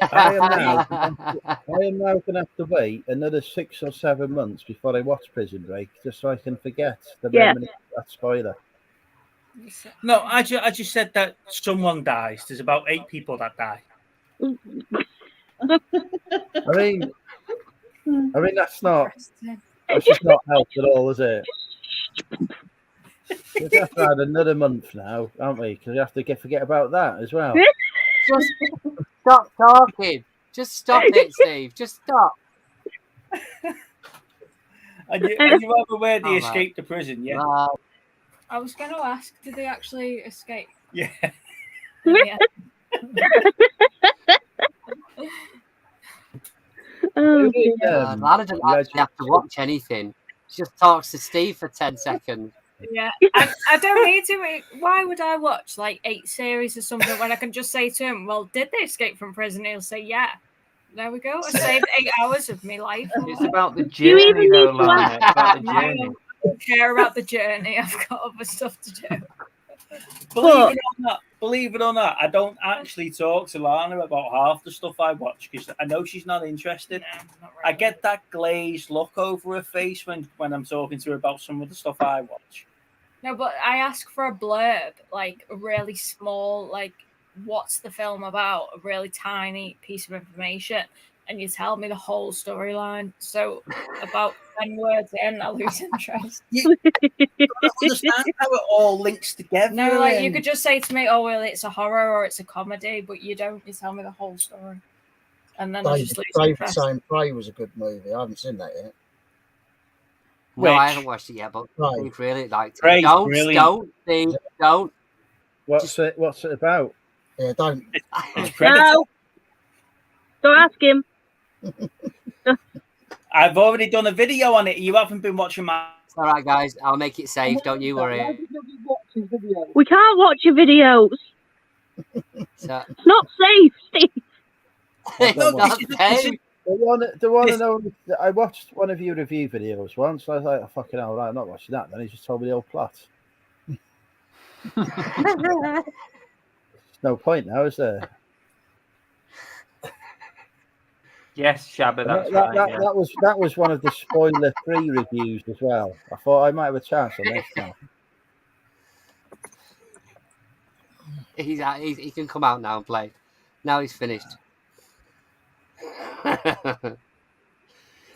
[SPEAKER 9] I am now going to have to wait another 6 or 7 months before I watch Prison Break, just so I can forget the memory of that spoiler.
[SPEAKER 3] No, I just said that someone dies. There's about 8 people that die.
[SPEAKER 9] I mean, that's just not help at all, is it? We have to add another month now, aren't we? Because we have to forget about that as well.
[SPEAKER 8] Just stop talking. Just stop it, Steve. Just stop.
[SPEAKER 3] And you ever wear the escape to prison? Yeah.
[SPEAKER 5] I was going to ask, did they actually escape?
[SPEAKER 3] Yeah.
[SPEAKER 5] Yeah.
[SPEAKER 8] Lana doesn't actually have to watch anything. She just talks to Steve for 10 seconds.
[SPEAKER 5] Yeah, I don't need to. Why would I watch like 8 series or something when I can just say to him, well, did they escape from prison? He'll say, yeah. There we go. I saved 8 hours of my life.
[SPEAKER 4] It's about the journey, though, Lana. It's about the journey.
[SPEAKER 5] I don't care about the journey. I've got other stuff to do.
[SPEAKER 3] Believe it or not, I don't actually talk to Lana about half the stuff I watch because I know she's not interested.
[SPEAKER 5] No, not really.
[SPEAKER 3] I get that glazed look over her face when I'm talking to her about some of the stuff I watch.
[SPEAKER 5] No, but I ask for a blurb, like a really small, like, what's the film about? A really tiny piece of information. And you tell me the whole storyline. So about 10 words in, I lose interest.
[SPEAKER 3] I don't understand how it all links together.
[SPEAKER 5] No, like you could just say to me, oh, well, it's a horror or it's a comedy, but you don't. You tell me the whole story. And then I just lose interest.
[SPEAKER 12] Saying Prey was a good movie. I haven't seen that yet.
[SPEAKER 8] No, I haven't watched it yet, but
[SPEAKER 12] Right.
[SPEAKER 8] Steve really liked it.
[SPEAKER 3] Prey's
[SPEAKER 8] Don't,
[SPEAKER 3] brilliant.
[SPEAKER 8] Steve, don't.
[SPEAKER 9] What's it about?
[SPEAKER 12] Yeah, don't.
[SPEAKER 3] It's Predator.
[SPEAKER 6] No. Don't ask him.
[SPEAKER 3] I've already done a video on it. You haven't been watching my.
[SPEAKER 8] It's all right, guys. I'll make it safe. Don't you worry.
[SPEAKER 6] We can't watch your videos.
[SPEAKER 8] So,
[SPEAKER 6] It's not safe, Steve.
[SPEAKER 8] it's
[SPEAKER 3] No,
[SPEAKER 8] not safe.
[SPEAKER 9] The one and only. I watched one of your review videos once. I was like, oh, fucking hell, right, I'm not watching that. Then he just told me the whole plot. There's no point now, is there?
[SPEAKER 4] Yes, Shabba, that's
[SPEAKER 9] that was one of the spoiler-free reviews as well. I thought I might have a chance on this now.
[SPEAKER 8] He can come out now and play. Now he's finished.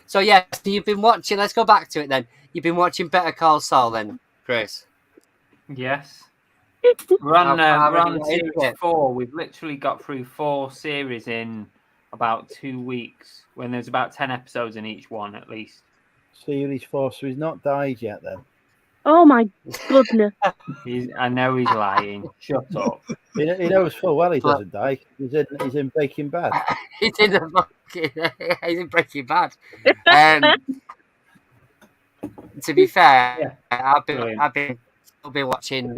[SPEAKER 8] So yes, you've been watching. Let's go back to it then. You've been watching Better Call Saul then, Chris.
[SPEAKER 4] Yes. We're on series 4. We've literally got through 4 series in about 2 weeks, when there's about 10 episodes in each one at least.
[SPEAKER 9] Series 4, so he's not died yet then.
[SPEAKER 6] Oh my goodness.
[SPEAKER 4] I know he's lying. Shut up.
[SPEAKER 9] He knows full well he doesn't die. He's in Breaking Bad.
[SPEAKER 8] He's in Breaking Bad. To be fair, I've been watching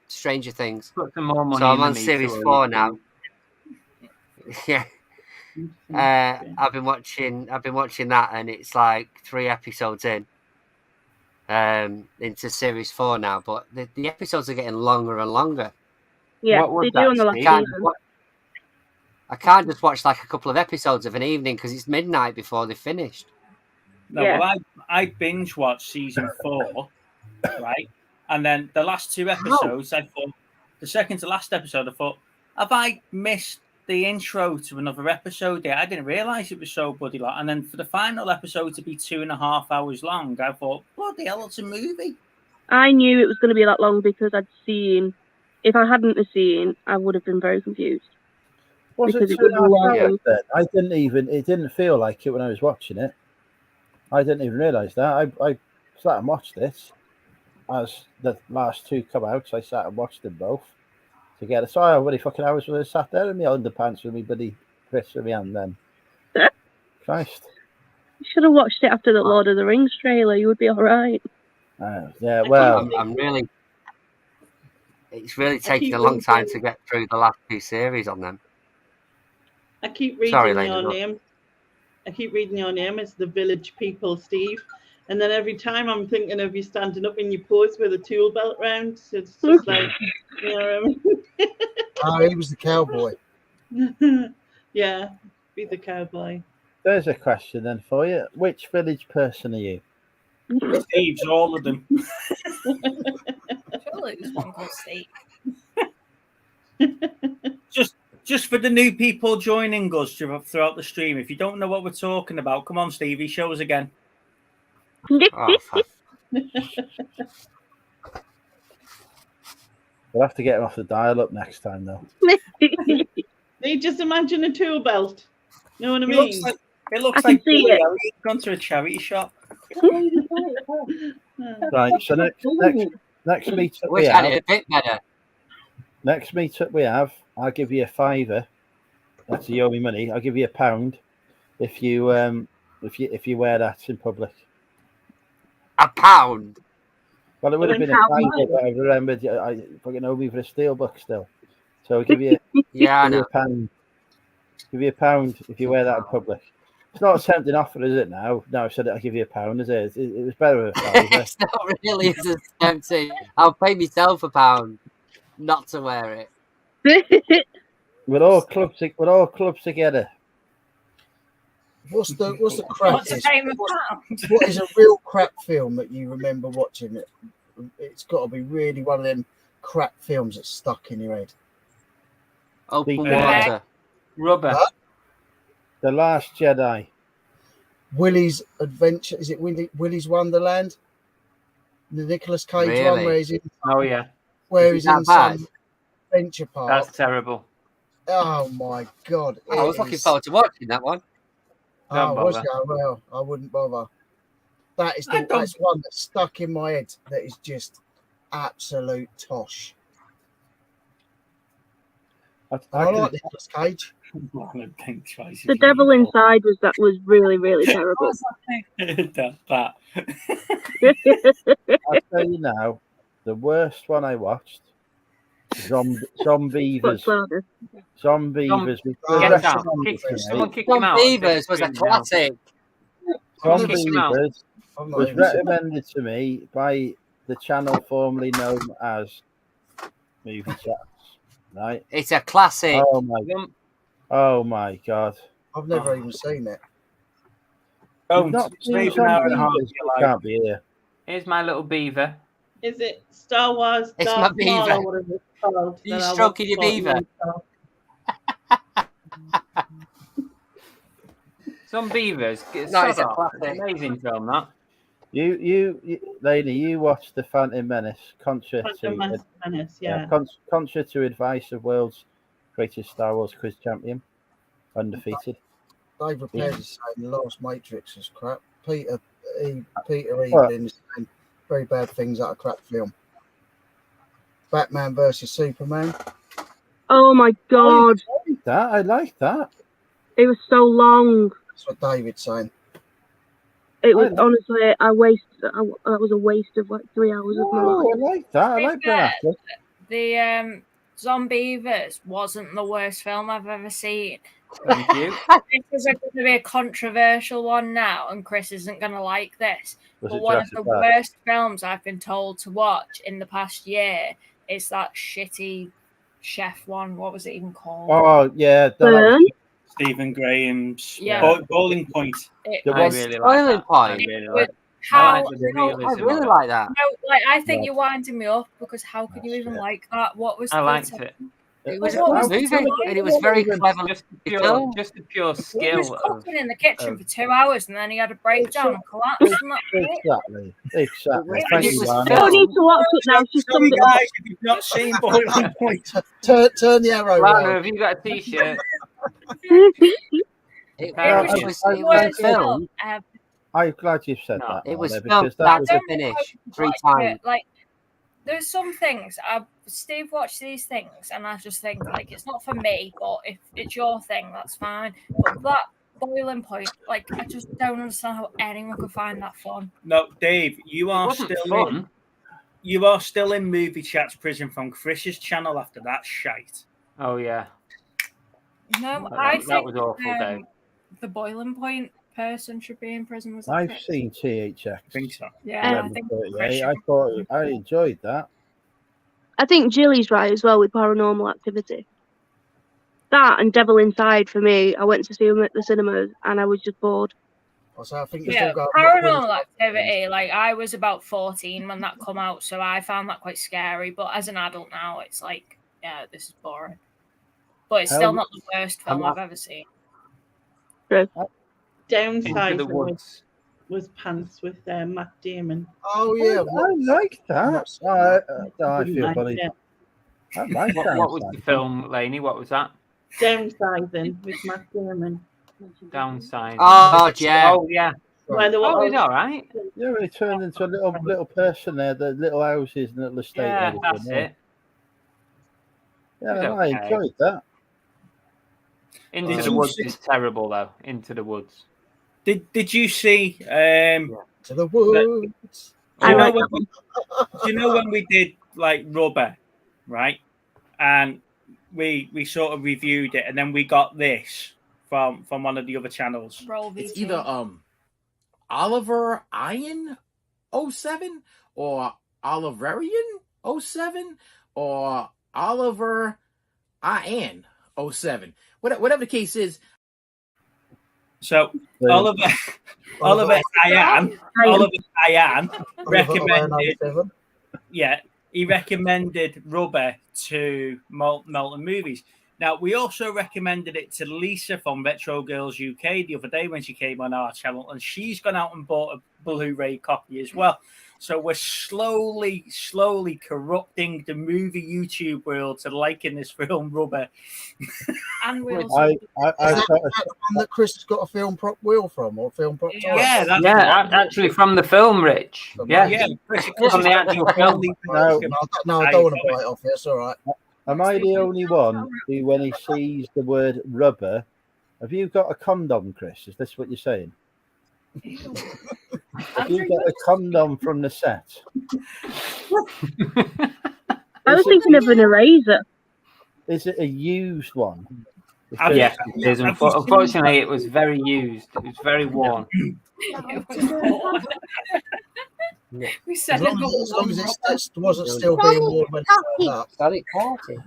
[SPEAKER 8] Stranger Things.
[SPEAKER 4] Put some more money
[SPEAKER 8] so I'm on series 4 now. Yeah. I've been watching that, and it's like 3 episodes into series 4 now, but the episodes are getting longer and longer.
[SPEAKER 6] Yeah, they do on the last season.
[SPEAKER 8] I can't just watch like a couple of episodes of an evening because it's midnight before they're finished.
[SPEAKER 3] No, well, I binge watched season 4, right? And then the last 2 episodes, I thought, the second to last episode, I thought, have I missed the intro to another episode there? I didn't realise it was so bloody long. And then for the final episode to be 2.5 hours long, I thought, bloody hell, it's a movie.
[SPEAKER 6] I knew it was going to be that long because I'd seen. If I hadn't seen, I would have been very confused.
[SPEAKER 9] Was it 2.5 hours then? I didn't even. It didn't feel like it when I was watching it. I didn't even realise that. I sat and watched this as the last 2 come out. So I sat and watched them both together. So how many fucking hours was I sat there in my underpants with me buddy Chris in my hand then? Christ.
[SPEAKER 6] You should have watched it after the Lord of the Rings trailer. You would be all right.
[SPEAKER 9] Yeah, well,
[SPEAKER 8] I'm really. It's really taking a long time to get through the last 2 series on them.
[SPEAKER 7] I keep reading your name. I keep reading your name as the Village People, Steve. And then every time I'm thinking of you standing up in your pose with a tool belt round. So it's just like, you know what I mean?
[SPEAKER 12] Oh, he was the cowboy.
[SPEAKER 7] Yeah, be the cowboy.
[SPEAKER 9] There's a question then for you. Which village person are you?
[SPEAKER 3] Steve's all of them.
[SPEAKER 5] Surely there's one called Steve.
[SPEAKER 3] Just for the new people joining us throughout the stream, if you don't know what we're talking about, come on, Stevie, show us again.
[SPEAKER 8] Oh,
[SPEAKER 9] We'll have to get him off the dial-up next time, though.
[SPEAKER 7] They just imagine a tool belt. You know what I mean?
[SPEAKER 3] It looks like Billy Elliot gone to a charity shop.
[SPEAKER 9] Right, so next meetup we have. A bit better. Next meetup we have, I'll give you a £5. That's you owe me money. I'll give you £1 if you wear that in public.
[SPEAKER 8] £1?
[SPEAKER 9] Well, it would have been a £5, but I remembered I fucking owe me for a steelbook still. So I'll give you £1. Give you £1 if you wear that in public. It's not a tempting offer, is it? Now I've said it, I'll give you £1, is it? It was better with £5.
[SPEAKER 8] It's not really as tempting. I'll pay myself £1 not to wear it.
[SPEAKER 9] We're all clubs together.
[SPEAKER 12] What's the crap? What is a real crap film that you remember watching? It's got to be really one of them crap films that's stuck in your head.
[SPEAKER 8] Open water.
[SPEAKER 4] Rubber.
[SPEAKER 12] Huh?
[SPEAKER 9] The Last Jedi.
[SPEAKER 12] Willy's Adventure. Is it Willy's Wonderland? The Nicolas Cage one where he's in.
[SPEAKER 4] Oh yeah.
[SPEAKER 12] Where he's in some adventure park.
[SPEAKER 4] That's terrible.
[SPEAKER 12] Oh my god!
[SPEAKER 8] I was looking forward to watching that one.
[SPEAKER 12] Well, I wouldn't bother. That's one that's stuck in my head. That is just absolute tosh. I like Nicolas Cage.
[SPEAKER 6] The Devil Inside was really, really terrible.
[SPEAKER 3] That.
[SPEAKER 9] I'll tell you now, the worst one I watched is Zombievers. Zombievers.
[SPEAKER 8] Someone kick him out. Zombievers was a classic.
[SPEAKER 9] Zombievers was recommended to me by the channel formerly known as Movie Chats. Right?
[SPEAKER 8] It's a classic.
[SPEAKER 9] Oh my god!
[SPEAKER 12] I've never even seen it.
[SPEAKER 3] Oh,
[SPEAKER 9] can't be here.
[SPEAKER 4] Here's my little beaver.
[SPEAKER 7] Is it Star Wars?
[SPEAKER 8] It's
[SPEAKER 7] Darth
[SPEAKER 8] my beaver.
[SPEAKER 7] Maul or whatever it's called?
[SPEAKER 8] You stroking your beaver?
[SPEAKER 4] Zombievers. It's
[SPEAKER 8] a classic.
[SPEAKER 4] Amazing film, that.
[SPEAKER 9] You, lady, you watched the Phantom Menace,
[SPEAKER 7] Phantom Menace, yeah.
[SPEAKER 9] Contra to advice of world's greatest Star Wars quiz champion, undefeated.
[SPEAKER 12] David Pears is saying the last Matrix is crap. Peter Evelyn is saying very bad things out of crap film. Batman versus Superman.
[SPEAKER 6] Oh my god!
[SPEAKER 9] I like that.
[SPEAKER 6] It was so long.
[SPEAKER 12] That's what David's saying.
[SPEAKER 6] It was honestly, that was a waste of like 3 hours of my life.
[SPEAKER 9] I like that. I like that.
[SPEAKER 5] The Zombievers wasn't the worst film I've ever seen.
[SPEAKER 4] Thank you.
[SPEAKER 5] This is going to be a controversial one now, and Chris isn't going to like this. But one of the worst films I've been told to watch in the past year is that shitty chef one. What was it even called?
[SPEAKER 9] Oh yeah,
[SPEAKER 3] Stephen Graham's Bowling Point.
[SPEAKER 8] I really like that. I really like that.
[SPEAKER 5] No, I think you're winding me up because how could you even like that? What was
[SPEAKER 4] I liked it.
[SPEAKER 8] It was a good movie, and it was very clever.
[SPEAKER 4] Just the pure skill.
[SPEAKER 5] He was cooking in the kitchen for 2 hours, and then he had a breakdown and collapsed.
[SPEAKER 9] Exactly. Thank you,
[SPEAKER 6] I don't need to watch it now. She's
[SPEAKER 3] Sorry, guys, if you've not seen Boiling Point,
[SPEAKER 12] turn the arrow.
[SPEAKER 4] Lana, have you got a T-shirt?
[SPEAKER 9] I'm glad you said that.
[SPEAKER 8] It was filmed start to finish 3 times.
[SPEAKER 5] Like, there's some things Steve watched these things, and I just think like it's not for me. But if it's your thing, that's fine. But that Boiling Point, like, I just don't understand how anyone could find that fun.
[SPEAKER 3] No, Dave, you are still in Movie Chat's prison from Chris's channel after that shite.
[SPEAKER 4] Oh yeah.
[SPEAKER 5] No,
[SPEAKER 4] that was awful, Dave.
[SPEAKER 5] The Boiling Point person should be in prison.
[SPEAKER 9] I've seen THX.
[SPEAKER 3] I think so.
[SPEAKER 5] Yeah,
[SPEAKER 9] I enjoyed that.
[SPEAKER 6] I think Jilly's right as well with Paranormal Activity. That and Devil Inside for me. I went to see them at the cinemas and I was just bored.
[SPEAKER 12] I think
[SPEAKER 5] Paranormal Activity. Like, I was about 14 when that come out, so I found that quite scary. But as an adult now, it's like, yeah, this is boring. But it's still not the worst film I've ever seen.
[SPEAKER 7] Downside was Pants with Matt Damon.
[SPEAKER 12] Oh yeah,
[SPEAKER 9] I like that. I feel funny.
[SPEAKER 4] What was the film, Lainey? What was that?
[SPEAKER 7] Downsizing with Matt Damon.
[SPEAKER 4] Downsizing.
[SPEAKER 8] Oh yeah.
[SPEAKER 4] Oh yeah.
[SPEAKER 7] Oh,
[SPEAKER 4] he's all right.
[SPEAKER 9] Yeah, he turned into a little person there. The little houses and little estate.
[SPEAKER 4] Yeah, that's it.
[SPEAKER 9] Yeah, I enjoyed that.
[SPEAKER 4] Into the Woods is terrible, though. Into the Woods.
[SPEAKER 3] Did you see?
[SPEAKER 12] To the Woods.
[SPEAKER 3] Do you know when we did like Rubber, right? And we sort of reviewed it, and then we got this from one of the other channels.
[SPEAKER 13] It's either Oliver Iron 07 or Oliverian 07 or Oliver Ian 07. Whatever the case is.
[SPEAKER 3] So Oliver Ian recommended. Yeah, he recommended Rubber to Molten Movies. Now, we also recommended it to Lisa from Retro Girls UK the other day when she came on our channel, and she's gone out and bought a Blu-ray copy as well. So we're slowly corrupting the movie YouTube world to liking this film Rubber.
[SPEAKER 5] And we
[SPEAKER 12] also is that the one that Chris has got a film prop wheel from, or film prop?
[SPEAKER 4] Actually from the film, Rich. From the actual film.
[SPEAKER 12] No, I don't want to bite off. It's all right.
[SPEAKER 9] Am I the only one who, when he sees the word rubber, have you got a condom, Chris? Is this what you're saying? Have you got a condom from the set?
[SPEAKER 6] I was thinking of an eraser.
[SPEAKER 9] Is it a used one?
[SPEAKER 4] Yeah, it is. Unfortunately, it was very used. It was very worn.
[SPEAKER 5] We said
[SPEAKER 12] as long as it wasn't still being worn when it turned up.
[SPEAKER 8] Sonic Party.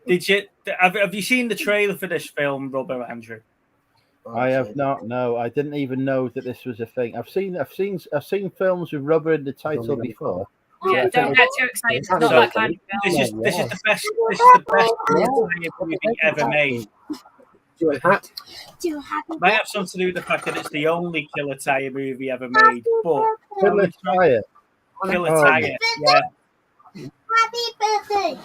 [SPEAKER 3] Did you have you seen the trailer for this film, Rubber, Andrew?
[SPEAKER 9] I have not. No, I didn't even know that this was a thing. I've seen films with rubber in the title before.
[SPEAKER 5] Yeah, don't get too excited. It's not that kind of film.
[SPEAKER 3] This is the best movie ever made.
[SPEAKER 12] Do you have
[SPEAKER 3] Might have something to do with the fact that it's the only Killer Tire movie ever made, but
[SPEAKER 9] Killer Tire.
[SPEAKER 3] Killer Tire, yeah.
[SPEAKER 5] Happy birthday!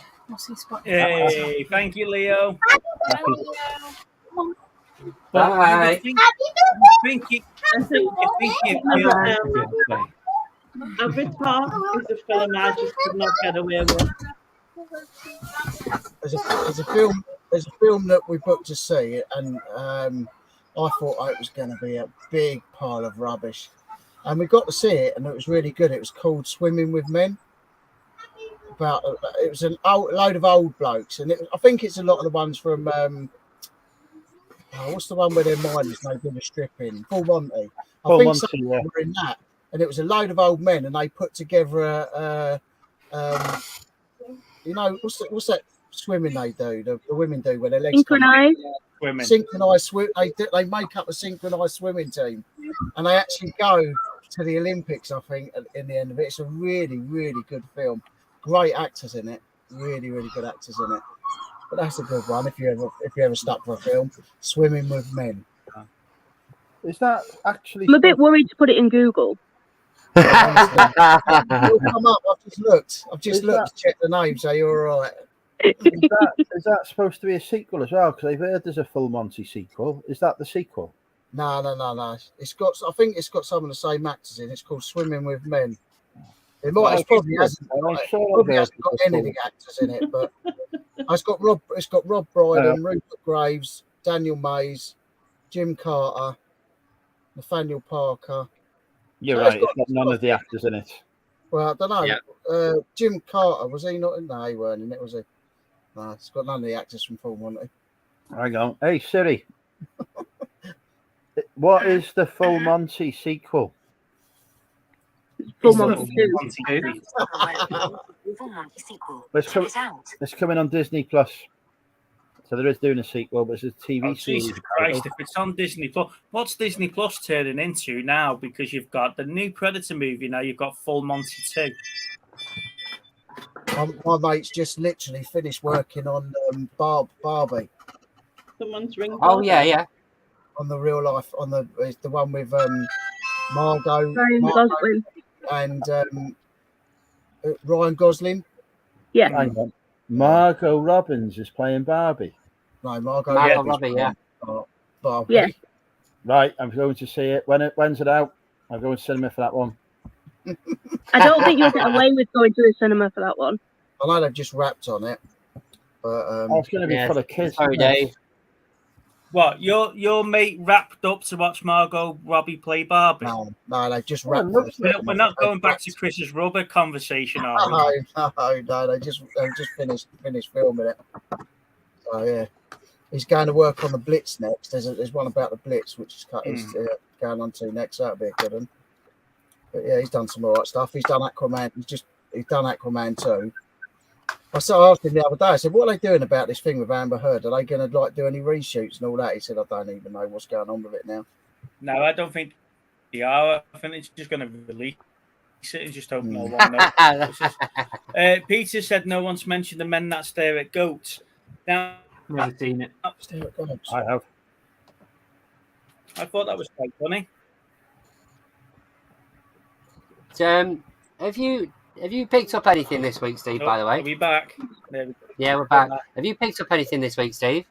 [SPEAKER 3] Hey, thank you, Leo.
[SPEAKER 8] Bye.
[SPEAKER 7] Avatar is a film I just could not get away with.
[SPEAKER 12] There's a film that we booked to see, and I thought it was going to be a big pile of rubbish, and we got to see it, and it was really good. It was called Swimming with Men. It was a load of old blokes, and I think it's a lot of the ones from what's the one where their miners no good at stripping? Full Monty. I think some were in that, and it was a load of old men, and they put together what's that swimming they do? The women do when their legs synchronized swim. They make up a synchronized swimming team, and they actually go to the Olympics. I think in the end of it, it's a really, really good film. Great actors in it, really, really good actors in it. But that's a good one if you ever stuck for a film. Swimming with Men.
[SPEAKER 9] Is that actually?
[SPEAKER 6] I'm a bit worried to put it in Google.
[SPEAKER 12] It'll come up. I've just looked to check the name, so you're all right.
[SPEAKER 9] Is that supposed to be a sequel as well? Because I've heard there's a Full Monty sequel. Is that the sequel?
[SPEAKER 12] No. I think it's got some of the same actors in. It's called Swimming with Men. It probably hasn't got any of the actors in it, but it's got Rob Brydon, Rupert Graves, Daniel Mays, Jim Carter, Nathaniel Parker.
[SPEAKER 9] You're right. It's got none of the actors in it.
[SPEAKER 12] Well, I don't know. Yeah. Jim Carter, was he not in? No, he weren't in it, was he? No, it's got none of the actors from Full Monty.
[SPEAKER 9] Hang on. Hey Siri, what is the Full Monty sequel?
[SPEAKER 6] Full Monty 2.
[SPEAKER 9] It's coming on Disney Plus. So there is doing a sequel, but it's a TV series.
[SPEAKER 3] Jesus Christ, if it's on Disney Plus, what's Disney Plus turning into now? Because you've got the new Predator movie, now you've got Full Monty 2.
[SPEAKER 12] My mate's just literally finished working on Barbie.
[SPEAKER 7] Someone's ringing.
[SPEAKER 8] Oh, yeah.
[SPEAKER 12] On the real life, on the one with Margot
[SPEAKER 6] Gosling.
[SPEAKER 12] And Ryan Gosling.
[SPEAKER 6] Yeah.
[SPEAKER 9] Hang on. Margot Robbins is playing Barbie.
[SPEAKER 12] No, Margot
[SPEAKER 8] Robbie, yeah.
[SPEAKER 12] Barbie.
[SPEAKER 6] Yeah.
[SPEAKER 9] Right, I'm going to see it. When's it out? I'm going to cinema for that one.
[SPEAKER 6] I don't think you'll get away with going to the cinema for that one.
[SPEAKER 12] I know they've just wrapped on it, but
[SPEAKER 9] it's going to be full of kids.
[SPEAKER 8] Sorry, Dave.
[SPEAKER 3] What, your mate wrapped up to watch Margot Robbie play Barbie?
[SPEAKER 12] No, they've just wrapped.
[SPEAKER 3] We're not going back to Chris's rubber conversation, are we?
[SPEAKER 12] No, they just finished filming it. So yeah, he's going to work on the Blitz next. There's one about the Blitz which is going on to next. That'll be a good one. But yeah, he's done some alright stuff. He's done Aquaman. He's done Aquaman too. I asked him the other day, I said, what are they doing about this thing with Amber Heard? Are they going to do any reshoots and all that? He said, I don't even know what's going on with it now.
[SPEAKER 3] No, I don't think they are. I think it's just going to release it and just hope no one knows. Peter said no one's mentioned the Men That Stare at Goats. Now,
[SPEAKER 4] never seen it.
[SPEAKER 12] Stare at Goats.
[SPEAKER 9] I have.
[SPEAKER 3] I thought that was quite funny.
[SPEAKER 8] Have you picked up anything this week, Steve, by the way?
[SPEAKER 3] Are we back?
[SPEAKER 8] Yeah, we're back. Have you picked up anything this week, Steve?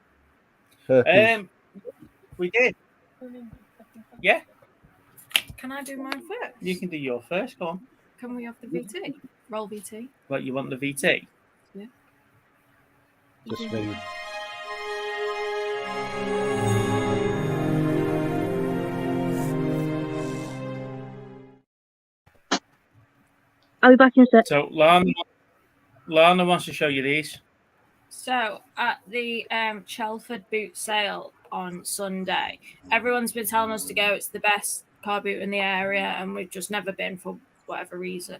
[SPEAKER 3] We did. Yeah.
[SPEAKER 5] Can I do mine first?
[SPEAKER 3] You can do your first, go on.
[SPEAKER 5] Can we have the VT? Roll VT.
[SPEAKER 3] What, you want the VT?
[SPEAKER 5] Yeah.
[SPEAKER 9] Just me.
[SPEAKER 6] I'll be back in a sec.
[SPEAKER 3] So Lana wants to show you these.
[SPEAKER 5] So at the Chelford boot sale on Sunday, everyone's been telling us to go. It's the best car boot in the area, and we've just never been for whatever reason.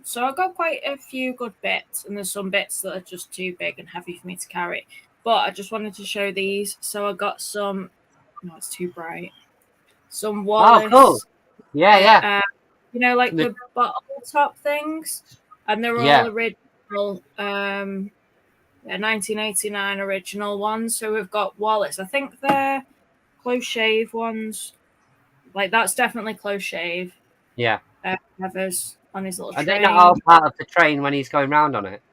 [SPEAKER 5] So I got quite a few good bits, and there's some bits that are just too big and heavy for me to carry. But I just wanted to show these. So I got some. No, it's too bright. Some Wallace.
[SPEAKER 8] Oh, cool. Yeah.
[SPEAKER 5] You know, like the bottle top things, and they're all original. 1989 original ones. So we've got Wallace. I think they're close shave ones. Like that's definitely close shave.
[SPEAKER 8] Yeah.
[SPEAKER 5] Evers on his little
[SPEAKER 8] Are
[SPEAKER 5] train.
[SPEAKER 8] they not all part of the train when he's going round on it?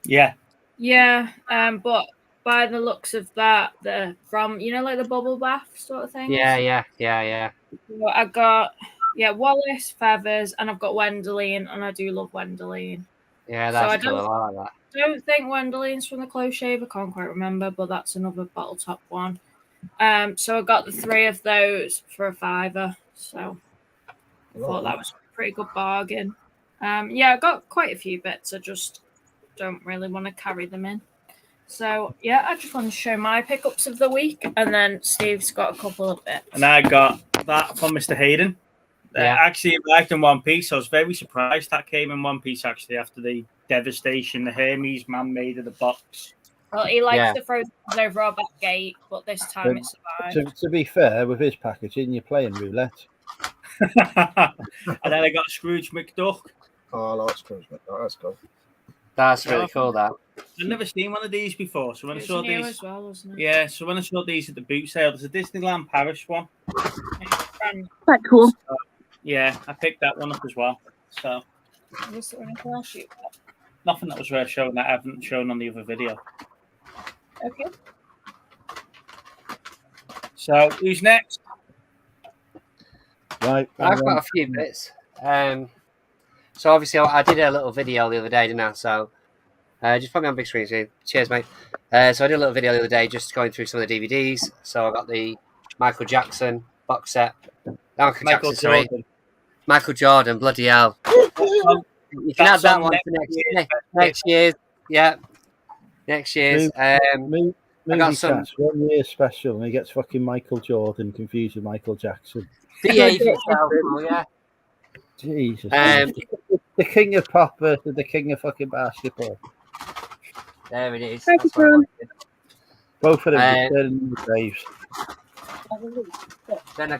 [SPEAKER 3] Yeah.
[SPEAKER 5] Yeah. But by the looks of that, they're from like the bubble bath sort of thing.
[SPEAKER 8] Yeah.
[SPEAKER 5] So I got Wallace, Feathers, and I've got Wendeline, and I do love Wendeline.
[SPEAKER 8] Yeah, that's cool. I like that.
[SPEAKER 5] Don't think Wendeline's from the close shave. I can't quite remember, but that's another bottle top one. So I got the 3 of those for a £5. So I thought that was a pretty good bargain. I got quite a few bits. I just don't really want to carry them in. So I just want to show my pickups of the week, and then Steve's got a couple of bits.
[SPEAKER 3] And I got that from Mr. Hayden. Actually, it arrived in one piece. I was very surprised that came in one piece, actually, after the devastation the Hermes man made of the box.
[SPEAKER 5] Well, he likes to throw things over our back gate, but this time it survived.
[SPEAKER 9] To be fair, with his packaging, you're playing roulette.
[SPEAKER 3] And then I got Scrooge McDuck.
[SPEAKER 12] Oh, I like Scrooge McDuck. That's cool.
[SPEAKER 8] That's really cool, that.
[SPEAKER 3] I've never seen one of these before. So when I saw these,
[SPEAKER 5] as well, wasn't it?
[SPEAKER 3] Yeah, so when I saw these at the boot sale, there's a Disneyland Paris one.
[SPEAKER 6] Quite cool.
[SPEAKER 3] So, yeah, I picked that one up as well. So nothing that was worth showing that I haven't shown on the other video.
[SPEAKER 5] Okay.
[SPEAKER 3] So who's next?
[SPEAKER 9] Right.
[SPEAKER 8] I've got a few bits. So obviously I did a little video the other day, didn't I? So just put me on big screen. Cheers, mate. So I did a little video the other day just going through some of the DVDs. So I got the Michael Jackson box set. Michael Jordan, bloody hell. You can add that one for next year's. Yeah. Next year's. I got some
[SPEAKER 9] 1 year special and he gets fucking Michael Jordan confused with Michael Jackson.
[SPEAKER 8] Behave yourself, yeah.
[SPEAKER 9] Jesus. The king of pop versus the king of fucking basketball.
[SPEAKER 8] There it is.
[SPEAKER 9] Both of them turning in the graves.
[SPEAKER 8] Then I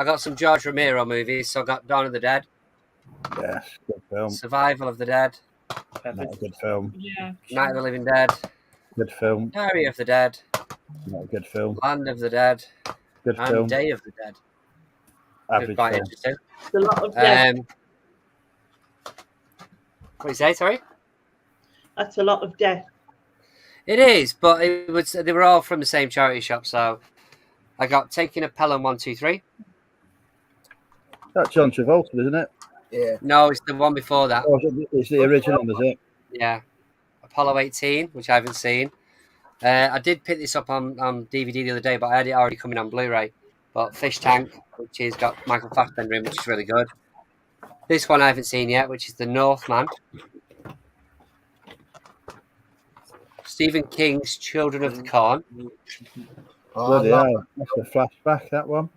[SPEAKER 8] got some George Romero movies. So I got Dawn of the Dead.
[SPEAKER 9] Yes, good film.
[SPEAKER 8] Survival of the Dead.
[SPEAKER 9] Not a good film.
[SPEAKER 5] Yeah.
[SPEAKER 8] Night of the Living Dead.
[SPEAKER 9] Good film.
[SPEAKER 8] Diary of the Dead.
[SPEAKER 9] Not a good film.
[SPEAKER 8] Land of the Dead.
[SPEAKER 9] Good
[SPEAKER 8] and
[SPEAKER 9] film.
[SPEAKER 8] Day of the Dead.
[SPEAKER 9] Average
[SPEAKER 8] quite
[SPEAKER 9] film.
[SPEAKER 8] interesting.
[SPEAKER 7] It's a lot of death.
[SPEAKER 8] What do you say? Sorry.
[SPEAKER 7] That's a lot of death.
[SPEAKER 8] It is, but they were all from the same charity shop. So I got Taking a Pelham 1, 2, 3.
[SPEAKER 9] That's John Travolta, isn't it?
[SPEAKER 12] Yeah.
[SPEAKER 8] No, it's the one before that.
[SPEAKER 9] Oh, it's the original, is it?
[SPEAKER 8] Yeah. Apollo 18, which I haven't seen. I did pick this up on DVD the other day, but I had it already coming on Blu-ray. But Fish Tank, which has got Michael Fassbender in, which is really good. This one I haven't seen yet, which is The Northman. Stephen King's Children of the Corn.
[SPEAKER 9] Bloody hell. That's a flashback, that one.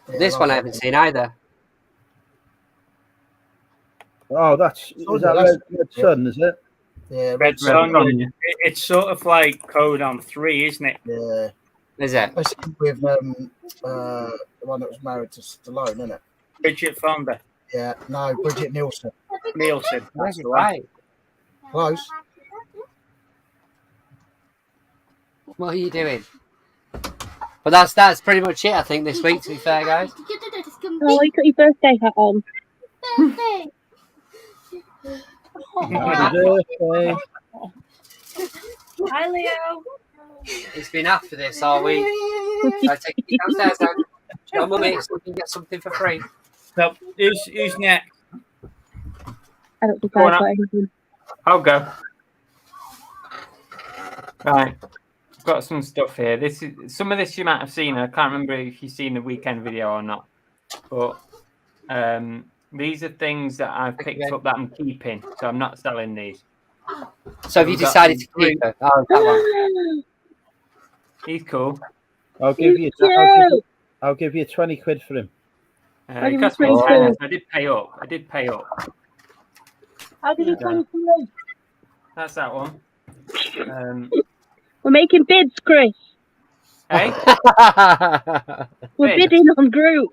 [SPEAKER 8] This one I haven't seen either.
[SPEAKER 9] Oh, is that Red Sun, is it?
[SPEAKER 12] Yeah,
[SPEAKER 3] Red Sun. It's sort of like Code on 3, isn't it?
[SPEAKER 12] Yeah.
[SPEAKER 8] Is it?
[SPEAKER 12] I see with the one that was married to Stallone, isn't it?
[SPEAKER 3] Bridget Fonda.
[SPEAKER 12] Yeah, no, Bridget Nielsen.
[SPEAKER 3] That's the
[SPEAKER 8] right.
[SPEAKER 12] Close.
[SPEAKER 8] What are you doing? But that's pretty much it, I think, this week, to be fair, guys.
[SPEAKER 6] Oh, you got your birthday hat on.
[SPEAKER 9] Happy birthday.
[SPEAKER 5] Hi, Leo.
[SPEAKER 8] It's been after this all week. I take you downstairs then. Show mummy so we can get something for free.
[SPEAKER 3] So, who's next?
[SPEAKER 6] I don't think I've got anything.
[SPEAKER 4] I'll go. Right. I've got some stuff here. Some of this you might have seen. I can't remember if you've seen the weekend video or not. But These are things that I've picked up that I'm keeping, so I'm not selling these.
[SPEAKER 8] So have you decided to keep her? Oh, that one.
[SPEAKER 4] He's cool.
[SPEAKER 9] I'll give you 20 quid for him.
[SPEAKER 4] It cost me 10. I did pay up.
[SPEAKER 6] How did you 20 quid?
[SPEAKER 4] That's that one.
[SPEAKER 6] We're making bids, Chris.
[SPEAKER 4] Hey?
[SPEAKER 6] We're bidding on Groot.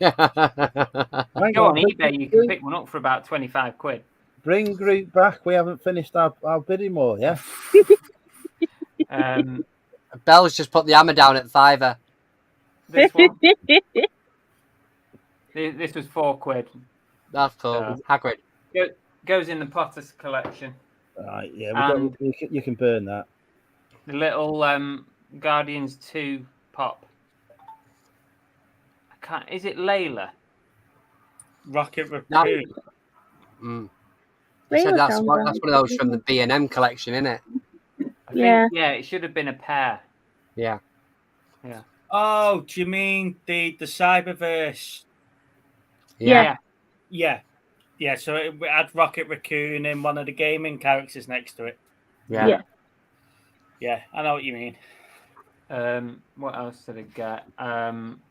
[SPEAKER 4] Go on eBay, you can pick one up for about 25 quid.
[SPEAKER 9] Bring Groot back. We haven't finished our bidding more, yeah?
[SPEAKER 8] Bell's just put the hammer down at £5.
[SPEAKER 4] This one. This was 4 quid.
[SPEAKER 8] That's cool. Hagrid.
[SPEAKER 4] Goes in the Potter's collection.
[SPEAKER 9] Right, yeah, you can burn that.
[SPEAKER 4] The little Guardians 2 pop. Is it Layla?
[SPEAKER 3] Rocket Raccoon.
[SPEAKER 8] So that's one of those from the B&M collection, isn't it?
[SPEAKER 4] I think, it should have been a pair.
[SPEAKER 8] Yeah.
[SPEAKER 3] Oh, do you mean the Cyberverse?
[SPEAKER 8] Yeah.
[SPEAKER 3] So it had Rocket Raccoon and one of the gaming characters next to it.
[SPEAKER 8] Yeah,
[SPEAKER 3] I know what you mean.
[SPEAKER 4] What else did I get?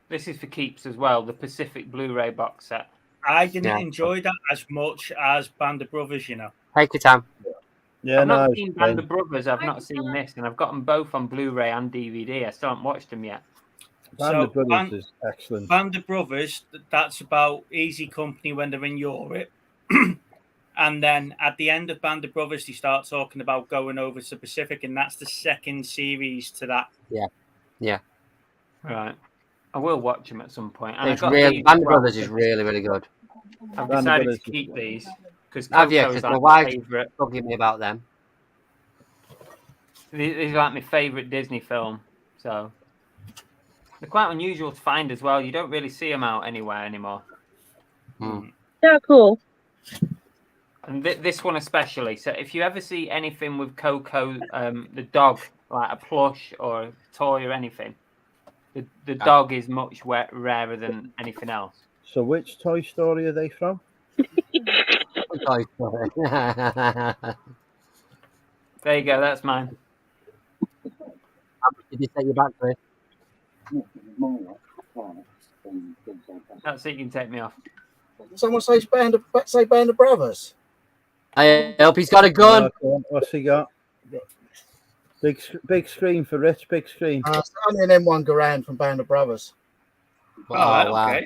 [SPEAKER 4] This is for keeps as well, the Pacific Blu-ray box set.
[SPEAKER 3] I didn't enjoy that as much as Band of Brothers, you know.
[SPEAKER 8] Take your time.
[SPEAKER 4] I've not seen Band of Brothers, I've not seen this, and I've got them both on Blu-ray and DVD. I still haven't watched them yet.
[SPEAKER 9] Band of Brothers is excellent.
[SPEAKER 3] Band of Brothers, that's about Easy Company when they're in Europe. And then at the end of Band of Brothers, they start talking about going over to the Pacific, and that's the second series to that.
[SPEAKER 8] Yeah.
[SPEAKER 4] Right. I will watch them at some point. And
[SPEAKER 8] It's really, Band of Brothers is really, really good.
[SPEAKER 4] I've decided to keep these because
[SPEAKER 8] because my wife talking to me about them.
[SPEAKER 4] These are like my favourite Disney film, so they're quite unusual to find as well. You don't really see them out anywhere anymore.
[SPEAKER 6] They're cool.
[SPEAKER 4] And this one especially. So if you ever see anything with Coco, the dog, like a plush or a toy or anything, the dog is much rarer than anything else.
[SPEAKER 9] So which Toy Story are they from?
[SPEAKER 8] Toy Story.
[SPEAKER 4] There you go. That's mine.
[SPEAKER 8] Did you take your back, Chris?
[SPEAKER 4] That's it. You can take me off.
[SPEAKER 12] Someone say Band of Brothers.
[SPEAKER 8] I hope he's got a gun.
[SPEAKER 9] What's he got? Big screen for Rich. Big screen.
[SPEAKER 12] It's only an M1 Garand from Band of Brothers.
[SPEAKER 8] Wow.
[SPEAKER 3] Okay.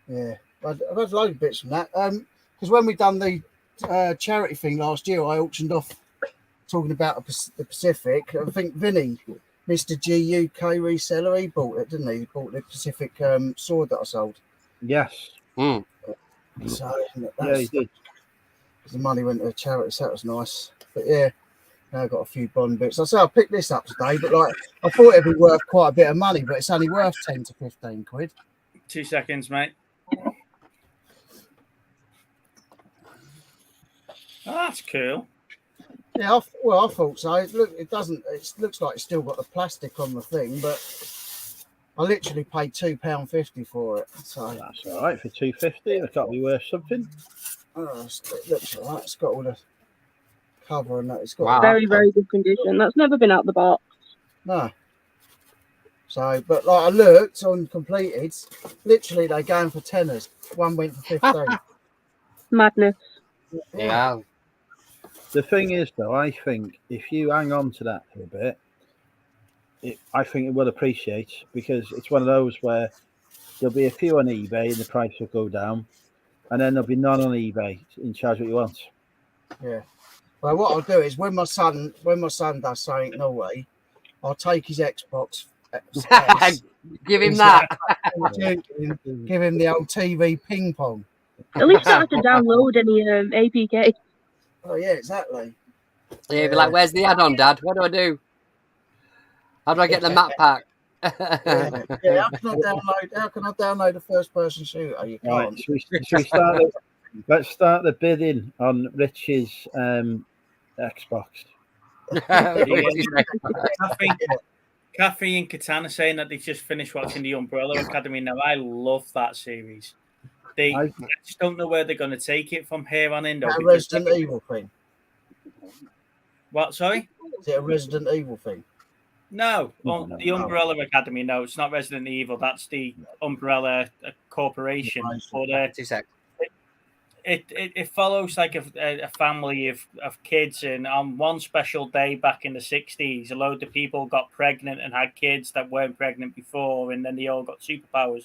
[SPEAKER 12] Yeah, I've had loads of bits from that. Because when we done the charity thing last year, I auctioned off talking about the Pacific. I think Vinny, Mr. G UK reseller, he bought it, didn't he? He bought the Pacific sword that I sold.
[SPEAKER 9] Yes.
[SPEAKER 12] So
[SPEAKER 9] he did.
[SPEAKER 12] The money went to charity, so that was nice. But yeah, now I've got a few Bond bits. I say I picked this up today, but like I thought it'd be worth quite a bit of money, but it's only worth 10 to 15 quid.
[SPEAKER 3] 2 seconds, mate. Oh, that's cool.
[SPEAKER 12] Yeah, I thought so. It doesn't. It looks like it's still got the plastic on the thing, but I literally paid £2.50 for it. So
[SPEAKER 9] that's all right for £2.50. It's got to be worth something.
[SPEAKER 12] It looks all right. It's got all the cover and that. It's got
[SPEAKER 6] very, very good condition. That's never been out the box.
[SPEAKER 12] No. So, but like I looked on completed, literally they're going for tenors. One went for 15.
[SPEAKER 6] Madness.
[SPEAKER 8] Yeah.
[SPEAKER 9] The thing is, though, I think if you hang on to that for a bit, I think it will appreciate, because it's one of those where there'll be a few on eBay and the price will go down, and then there'll be none on eBay and charge what you want.
[SPEAKER 12] Yeah. Well, what I'll do is when my son does something naughty, I'll take his Xbox.
[SPEAKER 8] Give him that.
[SPEAKER 12] Give him the old TV ping pong.
[SPEAKER 6] At least I don't have to download any APK.
[SPEAKER 12] Oh yeah, exactly.
[SPEAKER 8] Yeah, be like, where's the add-on, Dad? What do I do? How do I get the map pack?
[SPEAKER 12] Yeah, how can I download a first-person shooter? You can't.
[SPEAKER 9] Right, should we start let's start the bidding on Rich's Xbox.
[SPEAKER 3] I think Catherine and Katana saying that they just finished watching The Umbrella Academy. Now, I love that series. I just don't know where they're going to take it from here on in. Though,
[SPEAKER 12] a Resident Evil thing.
[SPEAKER 3] What? Sorry?
[SPEAKER 12] Is it a Resident Evil thing?
[SPEAKER 3] No, the Umbrella Academy. No, it's not Resident Evil. That's the Umbrella Corporation. But it follows like a family of kids, and on one special day back in the 60s, a load of people got pregnant and had kids that weren't pregnant before, and then they all got superpowers.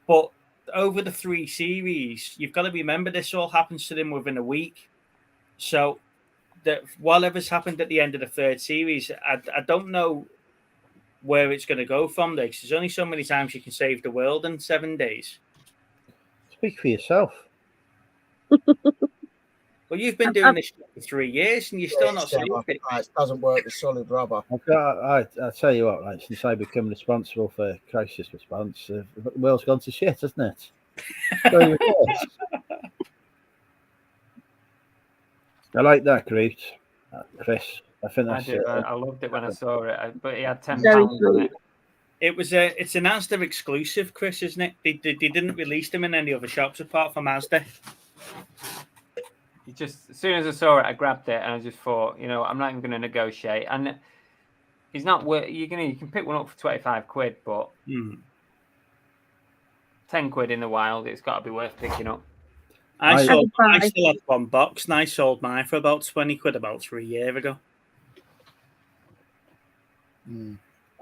[SPEAKER 3] But over the 3 series, you've got to remember this all happens to them within a week. So whatever's happened at the end of the 3rd series, I don't know where it's going to go from there, because there's only so many times you can save the world in 7 days.
[SPEAKER 9] Speak for yourself.
[SPEAKER 3] Well, you've been doing this for 3 years and you're still not sleeping.
[SPEAKER 12] It doesn't work with solid rubber.
[SPEAKER 9] I tell you what, right, since I become responsible for crisis response, the world's gone to shit, hasn't it? So, I like that, Groot. Chris. I think that's it.
[SPEAKER 4] I loved it when I saw it, but he had 10 pounds on it.
[SPEAKER 3] It's an Asda exclusive, Chris, isn't it? They didn't release them in any other shops apart from Asda.
[SPEAKER 4] As soon as I saw it, I grabbed it and I just thought, I'm not even going to negotiate. And he's not worth. You can pick one up for 25 quid, but 10 quid in the wild, it's got to be worth picking up.
[SPEAKER 3] I still have one box, and I sold mine for about 20 quid about 3 years ago.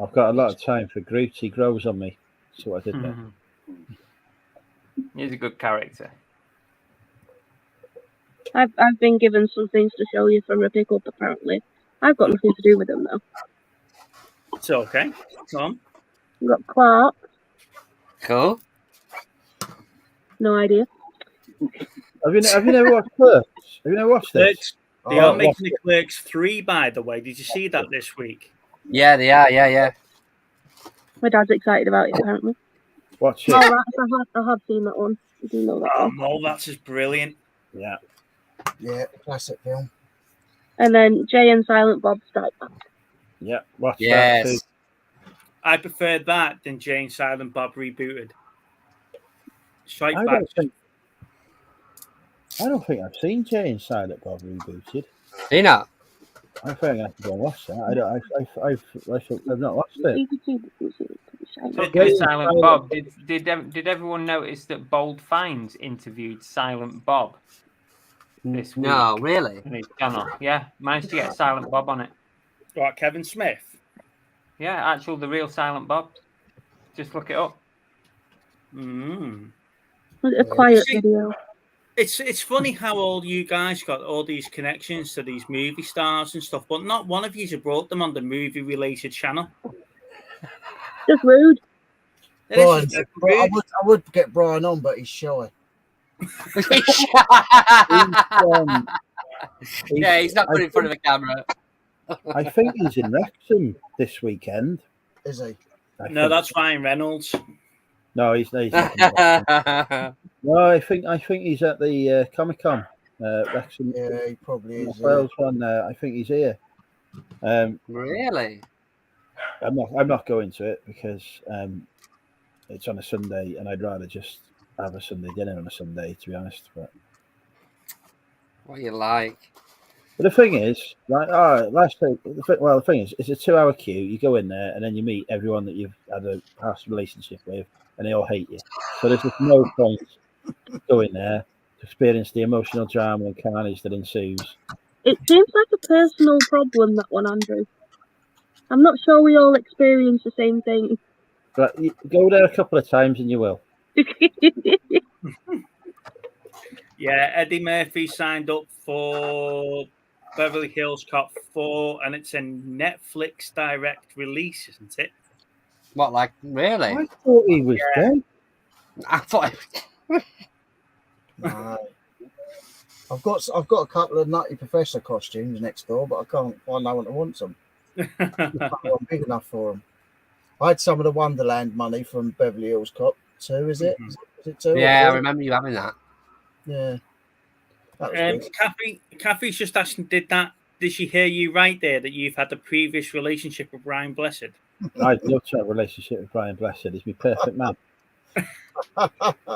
[SPEAKER 9] I've got a lot of time for Groot. He grows on me. That's what I did there.
[SPEAKER 4] He's a good character.
[SPEAKER 6] I've been given some things to show you from a pickup, apparently. I've got nothing to do with them, though.
[SPEAKER 3] It's okay. Come on.
[SPEAKER 6] We've got Clark.
[SPEAKER 8] Cool.
[SPEAKER 6] No idea.
[SPEAKER 9] Have you never watched Clerks? Have you never watched this?
[SPEAKER 3] They are making the Clerks 3, by the way. Did you see that this week?
[SPEAKER 8] Yeah, they are. Yeah.
[SPEAKER 6] My dad's excited about it, apparently.
[SPEAKER 9] Watch it.
[SPEAKER 6] I have seen that one. I do know that one.
[SPEAKER 3] Mallrats is brilliant.
[SPEAKER 9] Yeah.
[SPEAKER 12] Yeah, classic film.
[SPEAKER 6] And then Jay and Silent Bob Strike Back.
[SPEAKER 9] Yeah, watch that too.
[SPEAKER 3] I prefer that than Jay and Silent Bob rebooted. Strike Back.
[SPEAKER 9] I don't think I've seen Jay and Silent Bob rebooted.
[SPEAKER 8] You know?
[SPEAKER 9] I think I have to go and watch that. I've not watched it.
[SPEAKER 4] Silent Bob. Did everyone notice that Bold Finds interviewed Silent Bob this week?
[SPEAKER 8] No, really?
[SPEAKER 4] On his channel. Yeah, managed to get Silent Bob on it.
[SPEAKER 3] What, Kevin Smith?
[SPEAKER 4] Yeah, the real Silent Bob. Just look it up.
[SPEAKER 6] A quiet video.
[SPEAKER 3] It's funny how all you guys got all these connections to these movie stars and stuff, but not one of you have brought them on the movie-related channel.
[SPEAKER 6] Just rude.
[SPEAKER 12] Brian, I would get Brian on, but he's shy.
[SPEAKER 8] He's not good in front of the camera.
[SPEAKER 9] I think he's in Wrexham this weekend.
[SPEAKER 12] Is he?
[SPEAKER 3] No, that's Ryan Reynolds.
[SPEAKER 9] No, he's not. No, I think he's at the Comic Con. Wrexham.
[SPEAKER 12] Yeah, he probably is.
[SPEAKER 9] Wales one. I think he's here.
[SPEAKER 8] Really?
[SPEAKER 9] I'm not going to it because it's on a Sunday, and I'd rather just have a Sunday dinner on a Sunday, to be honest. But
[SPEAKER 8] what you like?
[SPEAKER 9] But the thing is, the thing is, it's a 2-hour queue. You go in there, and then you meet everyone that you've had a past relationship with, and they all hate you. So there's just no point going there to experience the emotional drama and carnage that ensues.
[SPEAKER 6] It seems like a personal problem, that one, Andrew. I'm not sure we all experience the same thing.
[SPEAKER 9] But you go there a couple of times, and you will.
[SPEAKER 3] Yeah, Eddie Murphy signed up for Beverly Hills Cop 4, and it's a Netflix direct release, isn't it?
[SPEAKER 8] What, like, really?
[SPEAKER 9] I thought he was dead.
[SPEAKER 8] I thought.
[SPEAKER 12] I've got a couple of Nutty Professor costumes next door, but I can't find no one that wants them. I'm big enough for them. I had some of the Wonderland money from Beverly Hills Cop 2. Is it? Is it 2?
[SPEAKER 8] Yeah, I remember you having that.
[SPEAKER 12] Yeah.
[SPEAKER 3] Kathy's just asking, did that did she hear you right there that you've had a previous relationship with Brian Blessed?
[SPEAKER 9] I'd love to have a relationship with Brian Blessed. He's my perfect man.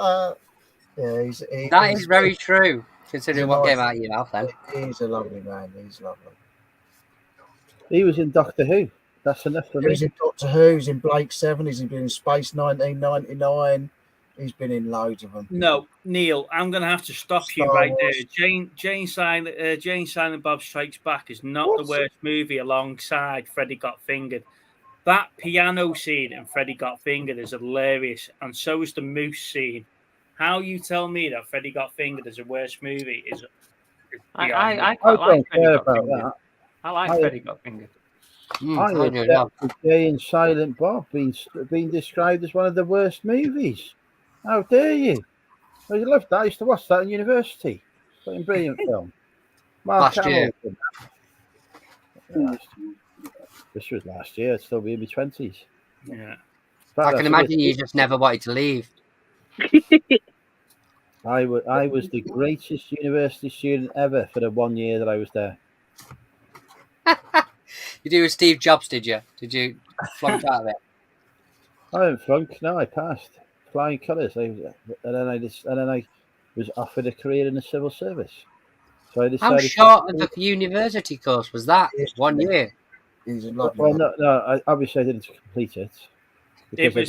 [SPEAKER 12] Yeah,
[SPEAKER 8] that is very true, considering what came out of your mouth then.
[SPEAKER 12] He's a lovely man. He's lovely.
[SPEAKER 9] He was in Doctor Who. That's enough for me.
[SPEAKER 12] He's in Doctor Who. He's in Blake 7. He's been in Space 1999. He's been in loads of them.
[SPEAKER 3] No, Neil, I'm going to have to stop you
[SPEAKER 12] Star
[SPEAKER 3] right
[SPEAKER 12] Wars.
[SPEAKER 3] there. Jane Silent Bob Strikes Back is not the worst movie alongside Freddy Got Fingered. That piano scene in Freddy Got Fingered is hilarious, and so is the moose scene. How you tell me that Freddy Got Fingered is a worst movie is
[SPEAKER 4] I quite like Freddy Got
[SPEAKER 9] about
[SPEAKER 4] Fingered.
[SPEAKER 9] that.
[SPEAKER 4] I like Freddy Got Fingered.
[SPEAKER 9] I would say Jay and Silent Bob being described as one of the worst movies. How dare you? I loved that. I used to watch that in university. Fucking brilliant film. Mark
[SPEAKER 8] Last year.
[SPEAKER 9] This was last year. I'd still be in my 20s.
[SPEAKER 3] Yeah.
[SPEAKER 8] I can imagine you just never wanted to leave.
[SPEAKER 9] I was the greatest university student ever for the 1 year that I was there.
[SPEAKER 8] You do with Steve Jobs, did you? Did you flunk out of it?
[SPEAKER 9] I didn't flunk. No, I passed. Flying colours. And then I was offered a career in the civil service. So I decided.
[SPEAKER 8] How short of a university course was that? 1 year.
[SPEAKER 9] Well, no. Obviously, I didn't complete it.
[SPEAKER 3] It was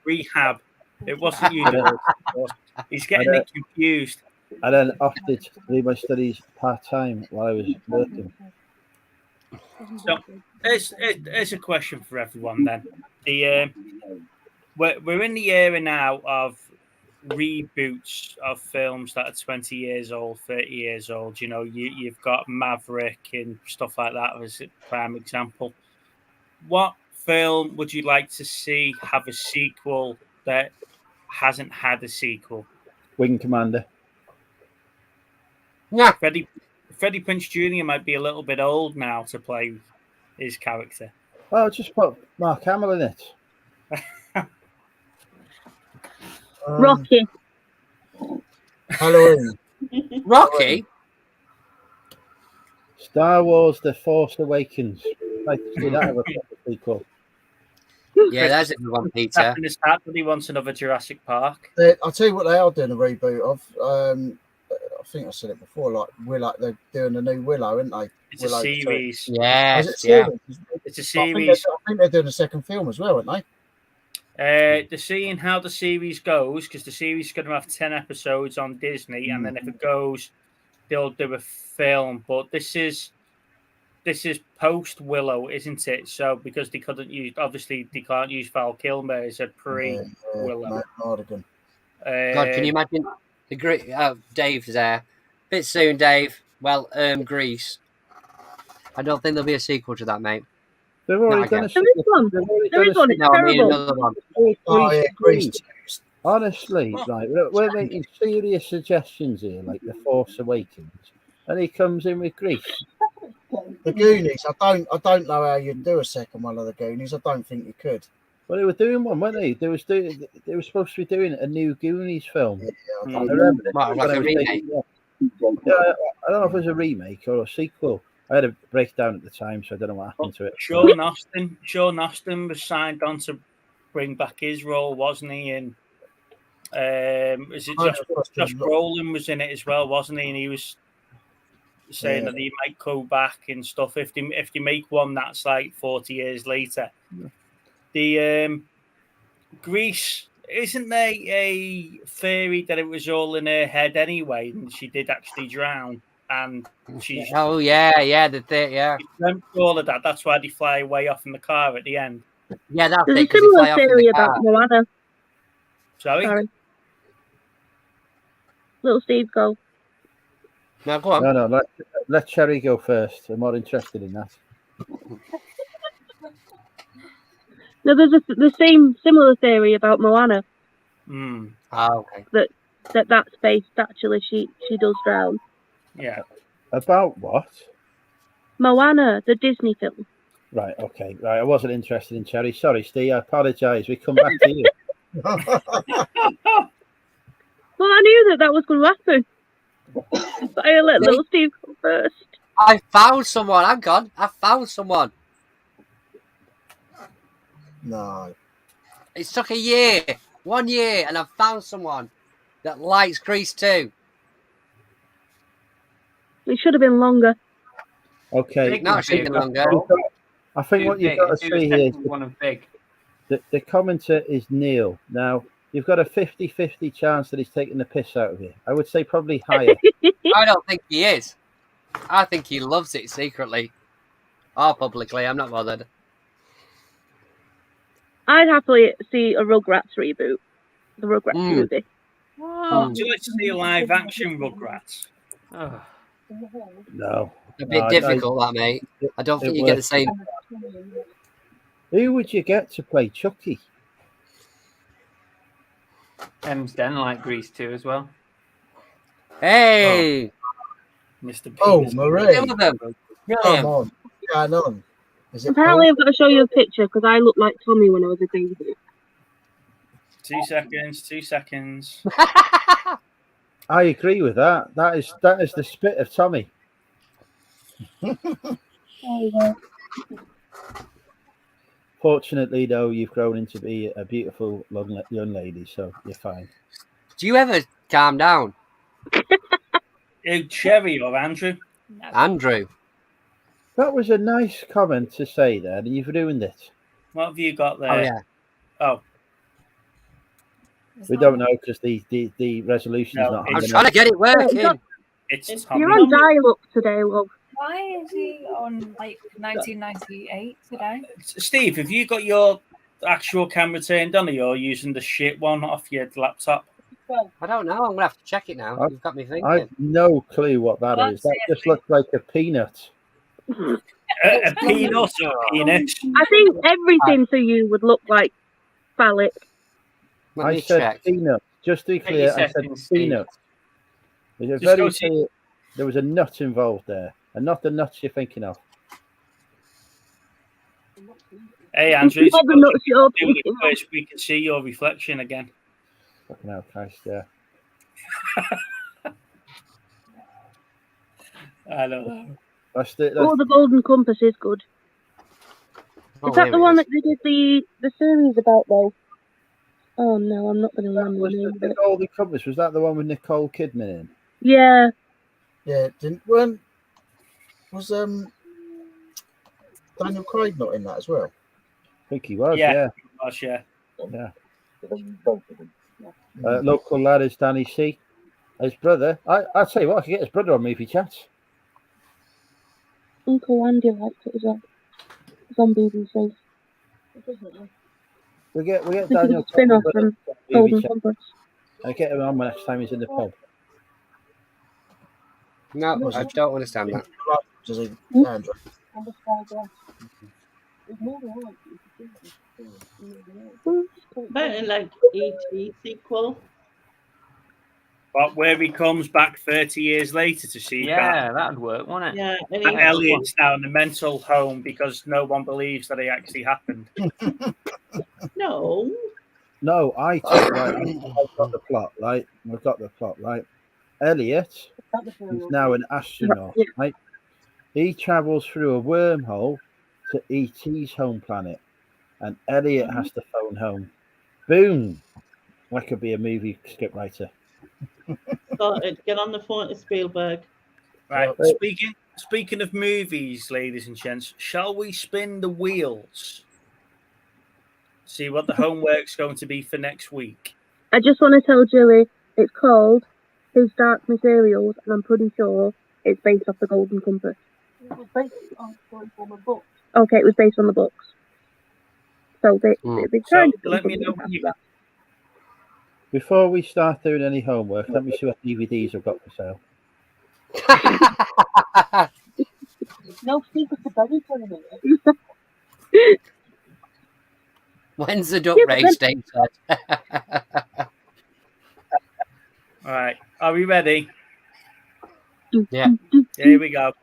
[SPEAKER 3] rehab. It wasn't university. He's getting it confused.
[SPEAKER 9] I then opted to do my studies part-time while I was working.
[SPEAKER 3] So, there's a question for everyone then. We're in the era now of reboots of films that are 20 years old, 30 years old. You know, you've got Maverick and stuff like that as a prime example. What film would you like to see have a sequel that hasn't had a sequel?
[SPEAKER 9] Wing Commander.
[SPEAKER 8] Yeah.
[SPEAKER 3] Freddie Prinze Jr. might be a little bit old now to play his character.
[SPEAKER 9] Oh, just put Mark Hamill in it.
[SPEAKER 6] Rocky.
[SPEAKER 12] Halloween.
[SPEAKER 8] Rocky?
[SPEAKER 9] Star Wars The Force Awakens. I'd like to see that have a proper sequel.
[SPEAKER 8] Yeah, that's a good one, Peter.
[SPEAKER 3] His hat that he wants another Jurassic Park.
[SPEAKER 12] I'll tell you what they are doing a reboot of. I think I said it before. Like Willow, they're doing a new Willow, aren't they?
[SPEAKER 3] It's a series.
[SPEAKER 8] Yes,
[SPEAKER 12] Is it
[SPEAKER 3] It's a
[SPEAKER 12] I
[SPEAKER 3] series.
[SPEAKER 12] think they're doing a second film as well, aren't they?
[SPEAKER 3] They're seeing how the series goes because the series is going to have 10 episodes on Disney, and then if it goes, they'll do a film. But this is post Willow, isn't it? So because they can't use Val Kilmer as a pre Willow.
[SPEAKER 8] God, can you imagine the great Dave's there? Bit soon, Dave. Well, Grease. I don't think there'll be a sequel to that, mate.
[SPEAKER 9] They've already done a
[SPEAKER 6] There is one. There is one. It's
[SPEAKER 8] No, I mean
[SPEAKER 6] terrible.
[SPEAKER 8] another one.
[SPEAKER 12] Oh, yeah, Grease.
[SPEAKER 9] Honestly, like we're making serious suggestions here, like The Force Awakens, and he comes in with Grease.
[SPEAKER 12] The Goonies. I don't know how you'd do a second one of the Goonies. I don't think you could.
[SPEAKER 9] Well, they were doing one, weren't they? They were supposed to be doing a new Goonies film.
[SPEAKER 12] Yeah,
[SPEAKER 9] I remember it.
[SPEAKER 8] Like a remake.
[SPEAKER 9] Yeah, I don't know if it was a remake or a sequel. I had a breakdown at the time, so I don't know what happened to it.
[SPEAKER 3] Sean Austin was signed on to bring back his role, wasn't he? And is it Josh Brolin was in it as well, wasn't he? And he was saying that he might go back and stuff if they make one that's like 40 years later. The Grease, isn't there a theory that it was all in her head anyway, and she did actually drown? And she's
[SPEAKER 8] yeah.
[SPEAKER 3] She dreamt all of that. That's why they fly away off in the car at the end.
[SPEAKER 8] Yeah, that's
[SPEAKER 6] There's
[SPEAKER 8] it.
[SPEAKER 6] a
[SPEAKER 8] 'Cause they fly
[SPEAKER 6] similar
[SPEAKER 8] off in
[SPEAKER 6] theory
[SPEAKER 8] the car.
[SPEAKER 6] about Moana.
[SPEAKER 3] Sorry?
[SPEAKER 6] Little Steve, go.
[SPEAKER 8] No, go on.
[SPEAKER 9] No, let Cherry go first. I'm more interested in that.
[SPEAKER 6] No, there's the same similar theory about Moana.
[SPEAKER 8] Okay.
[SPEAKER 6] That's based actually. She does drown.
[SPEAKER 3] Yeah.
[SPEAKER 9] About what?
[SPEAKER 6] Moana, the Disney film.
[SPEAKER 9] Right, okay. Right, I wasn't interested in Cherry. Sorry, Steve. I apologise. We come back to you.
[SPEAKER 6] Well, I knew that was going to happen. But I let little Steve go first.
[SPEAKER 8] I found someone. Hang on. I found someone.
[SPEAKER 12] No.
[SPEAKER 8] It took a year. 1 year, and I found someone that likes Grease too.
[SPEAKER 6] It should have been longer.
[SPEAKER 9] Okay.
[SPEAKER 8] No, it should have been longer.
[SPEAKER 9] I think what you've got to see here is
[SPEAKER 4] one of big.
[SPEAKER 9] the commenter is Neil. Now, you've got a 50-50 chance that he's taking the piss out of you. I would say probably higher.
[SPEAKER 8] I don't think he is. I think he loves it secretly. Or publicly. I'm not bothered.
[SPEAKER 6] I'd happily see a Rugrats reboot. The Rugrats movie.
[SPEAKER 3] Would you like to see a live action Rugrats?
[SPEAKER 4] Oh.
[SPEAKER 9] No.
[SPEAKER 8] A bit difficult, that, mate. I don't think you get the same.
[SPEAKER 9] Who would you get to play Chucky?
[SPEAKER 4] M's Den like Grease too as well.
[SPEAKER 8] Hey!
[SPEAKER 3] Mr.
[SPEAKER 12] Oh, Marie.
[SPEAKER 8] Some of them.
[SPEAKER 12] Come on. What's going on? Is it
[SPEAKER 6] Apparently,
[SPEAKER 12] Paul?
[SPEAKER 6] I've got to show you a picture because I looked like Tommy when I was a baby.
[SPEAKER 3] 2 seconds. 2 seconds.
[SPEAKER 9] I agree with that. That is the spit of Tommy. Fortunately, though, you've grown into be a beautiful young lady, so you're fine.
[SPEAKER 8] Do you ever calm down?
[SPEAKER 3] Cherry or Andrew?
[SPEAKER 8] Andrew.
[SPEAKER 9] That was a nice comment to say there, and you've ruined it.
[SPEAKER 3] What have you got there?
[SPEAKER 8] Oh, yeah.
[SPEAKER 3] Oh.
[SPEAKER 9] We don't know because the resolution's not.
[SPEAKER 8] I'm trying to get it working.
[SPEAKER 3] It's
[SPEAKER 6] You're on dial-up today, love.
[SPEAKER 5] Why is he on like 1998 today?
[SPEAKER 3] Steve, have you got your actual camera turned on, or you're using the shit one off your laptop?
[SPEAKER 8] I don't know. I'm gonna have to check it now. You've got me thinking.
[SPEAKER 9] I've no clue what that is. That just looks like a peanut.
[SPEAKER 3] A peanut or a peanut?
[SPEAKER 6] I think everything to you would look like phallic.
[SPEAKER 8] Let me
[SPEAKER 9] I said
[SPEAKER 8] check.
[SPEAKER 9] peanut. Just to be clear, I said peanut. There's a very clear, there was a nut involved there, and not the nuts you're thinking of.
[SPEAKER 3] Hey, Andrew,
[SPEAKER 6] Not the nuts you're thinking of.
[SPEAKER 3] we can see your reflection again.
[SPEAKER 9] Fucking hell, Christ, yeah.
[SPEAKER 3] I don't know.
[SPEAKER 6] Oh, the Golden Compass is good. Is that the one that they did the series about, though? Oh, no, I'm not going to remember the name of
[SPEAKER 9] The
[SPEAKER 6] it.
[SPEAKER 9] Golden Compass, was that the one with Nicole Kidman in?
[SPEAKER 6] Yeah.
[SPEAKER 12] Yeah, was Daniel Craig not in that as well?
[SPEAKER 9] I think he was,
[SPEAKER 3] Yeah,
[SPEAKER 9] yeah.
[SPEAKER 3] he was, yeah.
[SPEAKER 9] Local lad is Danny C. His brother. I'd say what, I could get his brother on Movie Chats.
[SPEAKER 6] Uncle Andy liked it as well. It's on BBC.
[SPEAKER 9] We get
[SPEAKER 6] This is
[SPEAKER 9] Daniel
[SPEAKER 6] a spin-off from Golden
[SPEAKER 9] Movie Chats.
[SPEAKER 6] Compass.
[SPEAKER 9] I get him on next time he's in the pub.
[SPEAKER 8] No, I don't understand that.
[SPEAKER 12] Andrew.
[SPEAKER 7] Better like E.T. sequel.
[SPEAKER 3] But where he comes back 30 years later to see
[SPEAKER 4] Yeah, that'd work, wouldn't it?
[SPEAKER 7] Yeah,
[SPEAKER 3] and Elliot's now in a mental home because no one believes that it actually happened.
[SPEAKER 7] No.
[SPEAKER 9] No, I've got the plot, right? We've got the plot, right? Elliot is now an astronaut, right? He travels through a wormhole to E.T.'s home planet, and Elliot has to phone home. Boom! That could be a movie script writer.
[SPEAKER 7] Sorted. Get on the phone to Spielberg.
[SPEAKER 3] Right. Speaking of movies, ladies and gents, shall we spin the wheels? See what the homework's going to be for next week.
[SPEAKER 6] I just want to tell Joey it's called His Dark Materials, and I'm pretty sure it's based off the Golden Compass. It was based on the books. Okay, it was based on the books. So they kind of
[SPEAKER 3] let me know when you got.
[SPEAKER 9] Before we start doing any homework, let me see what DVDs I've got for sale.
[SPEAKER 6] No secret to Betty for a minute.
[SPEAKER 8] When's the duck race day?
[SPEAKER 3] All right. Are we ready?
[SPEAKER 8] Yeah.
[SPEAKER 3] Here we go.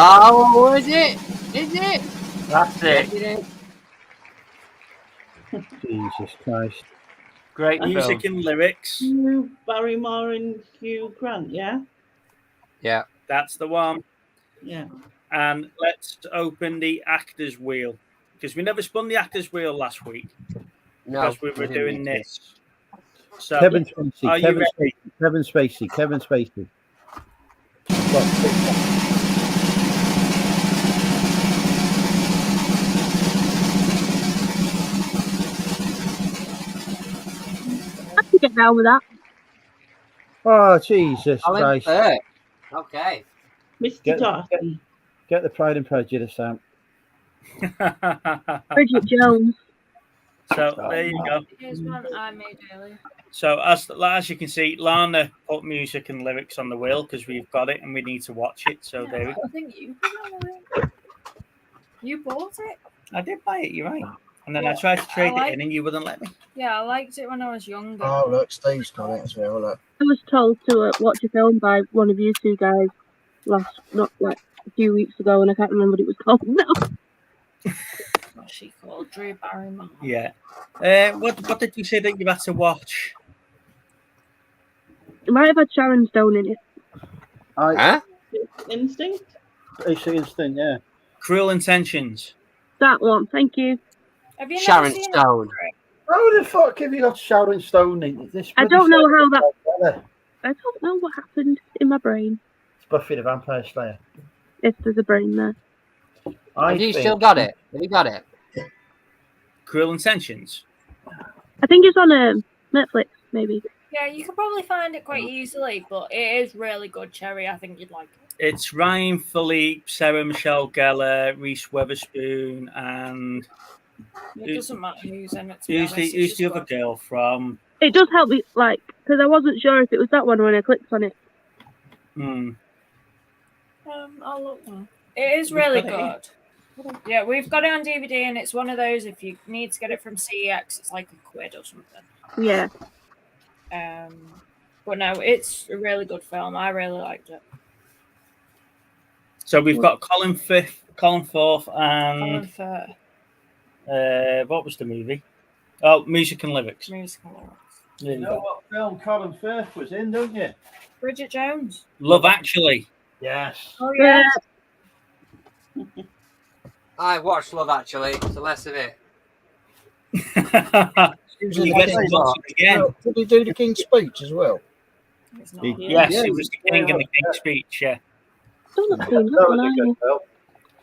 [SPEAKER 8] Oh, is it? Is it?
[SPEAKER 4] That's it.
[SPEAKER 9] Jesus Christ.
[SPEAKER 4] Great
[SPEAKER 3] Music
[SPEAKER 4] film.
[SPEAKER 3] and lyrics.
[SPEAKER 7] Hugh Barrymore and Hugh Grant, yeah?
[SPEAKER 8] Yeah.
[SPEAKER 3] That's the one.
[SPEAKER 7] Yeah.
[SPEAKER 3] And let's open the actors wheel because we never spun the actors wheel last week
[SPEAKER 8] No,
[SPEAKER 3] because we
[SPEAKER 8] we
[SPEAKER 3] were
[SPEAKER 8] didn't
[SPEAKER 3] doing
[SPEAKER 8] need to.
[SPEAKER 3] this. So,
[SPEAKER 9] Kevin Spacey.
[SPEAKER 3] are you
[SPEAKER 9] Kevin
[SPEAKER 3] ready?
[SPEAKER 9] Spacey. Kevin Spacey. Kevin Spacey.
[SPEAKER 6] I can get down with that.
[SPEAKER 9] Oh, Jesus
[SPEAKER 8] Colin
[SPEAKER 9] Christ.
[SPEAKER 8] Firth. Okay.
[SPEAKER 7] Mr. Darcy.
[SPEAKER 9] Get the Pride and Prejudice out.
[SPEAKER 6] Bridget Jones.
[SPEAKER 3] So there you go.
[SPEAKER 5] Here's one I made earlier.
[SPEAKER 3] So as you can see, Lana put music and lyrics on the wheel because we've got it and we need to watch it. So there we go.
[SPEAKER 5] I think you put it on the wheel. You bought it?
[SPEAKER 3] I did buy it. You're right. And then I tried to trade it in and you wouldn't let me.
[SPEAKER 5] Yeah, I liked it when I was younger.
[SPEAKER 12] Oh, look, Steve's got it as well. Look.
[SPEAKER 6] I was told to watch a film by one of you two guys not like a few weeks ago, and I can't remember what it was called now.
[SPEAKER 5] What's she called? Drew Barrymore.
[SPEAKER 3] Yeah. What did you say that you had to watch?
[SPEAKER 6] It might have had Sharon Stone in it.
[SPEAKER 8] Huh?
[SPEAKER 7] Instinct?
[SPEAKER 9] Basic Instinct, yeah.
[SPEAKER 3] Cruel Intentions.
[SPEAKER 6] That one, thank you.
[SPEAKER 5] Have you
[SPEAKER 8] Sharon
[SPEAKER 5] never seen
[SPEAKER 8] Stone.
[SPEAKER 5] it?
[SPEAKER 9] How the fuck have you got Sharon Stone in this?
[SPEAKER 6] I don't know how that.
[SPEAKER 9] Fella?
[SPEAKER 6] I don't know what happened in my brain.
[SPEAKER 9] It's Buffy the Vampire Slayer.
[SPEAKER 6] If there's a brain there.
[SPEAKER 8] Have you still got it? Have you got it?
[SPEAKER 3] Cruel Intentions.
[SPEAKER 6] I think it's on Netflix, maybe.
[SPEAKER 5] Yeah, you can probably find it quite easily, but it is really good, Cherry. I think you'd like it.
[SPEAKER 3] It's Ryan Philippe, Sarah Michelle Gellar, Reese Witherspoon, and
[SPEAKER 5] It doesn't matter who's in it.
[SPEAKER 3] who's the other girl from?
[SPEAKER 6] It does help me, like, because I wasn't sure if it was that one when I clicked on it.
[SPEAKER 5] I'll look now. It is really good. Yeah, we've got it on DVD, and it's one of those. If you need to get it from CEX, it's like £1 or something.
[SPEAKER 6] Yeah.
[SPEAKER 5] But no, it's a really good film. I really liked it.
[SPEAKER 3] So we've got Colin Firth, and
[SPEAKER 5] Colin Firth.
[SPEAKER 3] what was the movie? Oh, Music and Lyrics.
[SPEAKER 5] Music and Lyrics.
[SPEAKER 3] There
[SPEAKER 9] You know what film Colin Firth was in, don't you?
[SPEAKER 5] Bridget Jones.
[SPEAKER 3] Love Actually.
[SPEAKER 9] Yes.
[SPEAKER 5] Oh yeah.
[SPEAKER 8] I watched Love Actually, so less of it.
[SPEAKER 12] He was in the King's
[SPEAKER 3] again.
[SPEAKER 12] Did he do the King's Speech as well?
[SPEAKER 3] Yes, it was the King and the King's Speech. Yeah.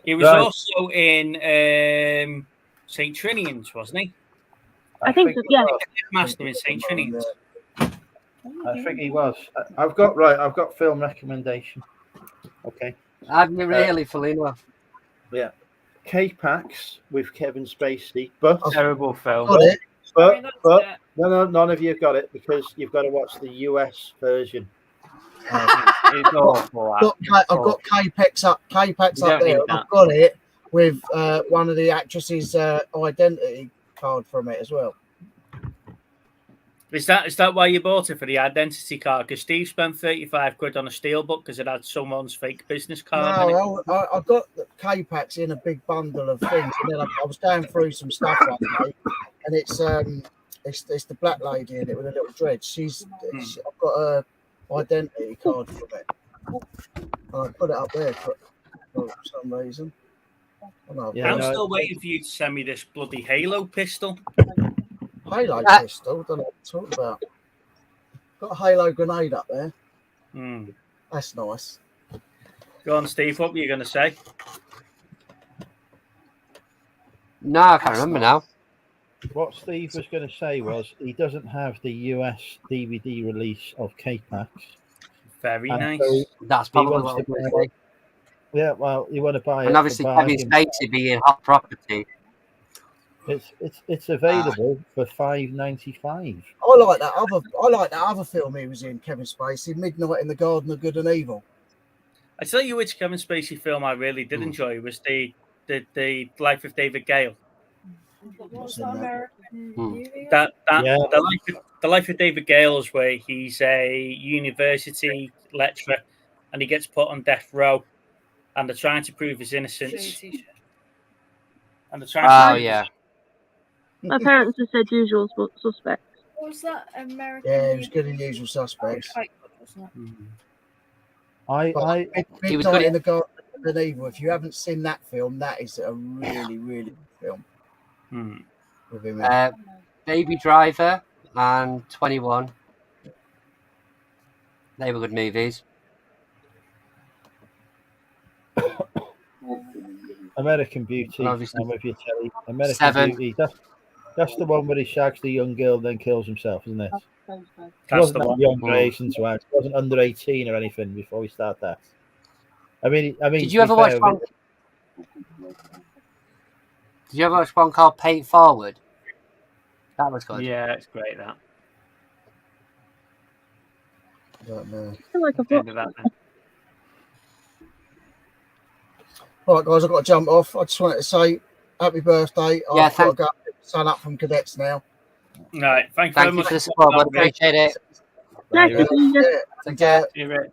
[SPEAKER 3] He was also in St. Trinian's, wasn't he?
[SPEAKER 6] I think so, yeah.
[SPEAKER 3] Master in St. Trinian's.
[SPEAKER 9] I think he was. I've got film recommendation. Okay.
[SPEAKER 8] Have you really, Felino?
[SPEAKER 9] Yeah. K-Pax with Kevin Spacey, but
[SPEAKER 4] Terrible film.
[SPEAKER 12] Got it.
[SPEAKER 9] But no, none of you have got it because you've got to watch the US version.
[SPEAKER 4] It's awful.
[SPEAKER 12] I've got K-Pax up there. I've got it with one of the actresses' identity card from it as well.
[SPEAKER 3] Is that why you bought it, for the identity card? Because Steve spent £35 on a steelbook because it had someone's fake business card.
[SPEAKER 12] No, I got the K-Pax in a big bundle of things, and then I was going through some stuff one day, and it's the black lady in it with a little dread. I've got a identity card from it, and I put it up there for some reason.
[SPEAKER 3] I'm still waiting for you to send me this bloody Halo pistol.
[SPEAKER 12] Halo pistol? Don't know what to talk about. Got a Halo grenade up there. That's nice.
[SPEAKER 3] Go on, Steve. What were you going to say?
[SPEAKER 8] No, I can't remember now.
[SPEAKER 9] What Steve was going to say was he doesn't have the US DVD release of K-Pax.
[SPEAKER 3] Very nice.
[SPEAKER 9] So
[SPEAKER 8] That's probably what I'm going to say.
[SPEAKER 9] Yeah, well, you want to buy it.
[SPEAKER 8] And obviously, Kevin Spacey being hot property.
[SPEAKER 9] It's available for $5.95.
[SPEAKER 12] I like that other film he was in, Kevin Spacey, Midnight in the Garden of Good and Evil.
[SPEAKER 3] I tell you which Kevin Spacey film I really did enjoy was the Life of David Gale.
[SPEAKER 5] What's that American movie?
[SPEAKER 3] The Life of David Gale is where he's a university lecturer and he gets put on death row and they're trying to prove his innocence. And the transfer.
[SPEAKER 8] Oh yeah.
[SPEAKER 6] My parents have said Usual Suspects.
[SPEAKER 5] What was that American?
[SPEAKER 12] Yeah, it was good in Usual Suspects.
[SPEAKER 5] Quite good, wasn't
[SPEAKER 12] But
[SPEAKER 8] He was
[SPEAKER 12] Midnight
[SPEAKER 8] good
[SPEAKER 12] in the Garden of Evil. If you haven't seen that film, that is a really, really good film. With him in.
[SPEAKER 8] Baby Driver and 21. They were good movies.
[SPEAKER 9] American Beauty.
[SPEAKER 8] And obviously
[SPEAKER 9] I'm with you, Terry. American
[SPEAKER 8] 7.
[SPEAKER 9] Beauty. That's the one where he shags the young girl, then kills himself, isn't it? He
[SPEAKER 3] That's
[SPEAKER 9] wasn't
[SPEAKER 3] the
[SPEAKER 9] that
[SPEAKER 3] one.
[SPEAKER 9] young Grayson to act. He wasn't under 18 or anything before we start that. I mean.
[SPEAKER 8] Did you ever watch one? Did you ever watch one called Pay It Forward? That was good.
[SPEAKER 3] Yeah, it's great. That.
[SPEAKER 12] I don't know.
[SPEAKER 6] I feel like I've
[SPEAKER 3] End
[SPEAKER 6] watched
[SPEAKER 3] of that,
[SPEAKER 6] that.
[SPEAKER 3] then.
[SPEAKER 12] All right, guys, I've got to jump off. I just wanted to say happy birthday.
[SPEAKER 8] Yeah,
[SPEAKER 12] I've got to go sign up from cadets now.
[SPEAKER 3] All right. Thank you
[SPEAKER 8] Thank
[SPEAKER 3] very
[SPEAKER 8] you
[SPEAKER 3] much
[SPEAKER 8] for the support, bud. Appreciate it.
[SPEAKER 6] Nice to see you.
[SPEAKER 12] And,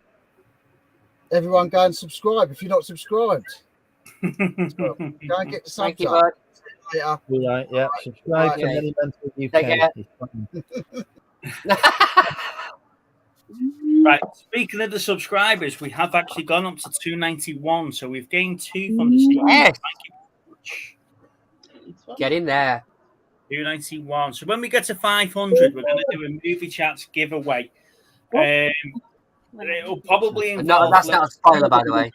[SPEAKER 12] everyone go and subscribe if you're not subscribed. So, go and get the subs
[SPEAKER 8] Thank you,
[SPEAKER 12] up.
[SPEAKER 8] bud.
[SPEAKER 12] See you later.
[SPEAKER 9] Right, yeah. Subscribe
[SPEAKER 12] Right,
[SPEAKER 9] to
[SPEAKER 8] yeah.
[SPEAKER 9] Many Mental UK.
[SPEAKER 8] Take care.
[SPEAKER 3] Right. Speaking of the subscribers, we have actually gone up to 291, so we've gained 2 from the season.
[SPEAKER 8] Yes.
[SPEAKER 3] Thank you very much.
[SPEAKER 8] Get in there.
[SPEAKER 3] 291. So when we get to 500, we're going to do a movie chats giveaway. It'll probably
[SPEAKER 8] No,
[SPEAKER 3] involve.
[SPEAKER 8] that's not a spoiler, by the way.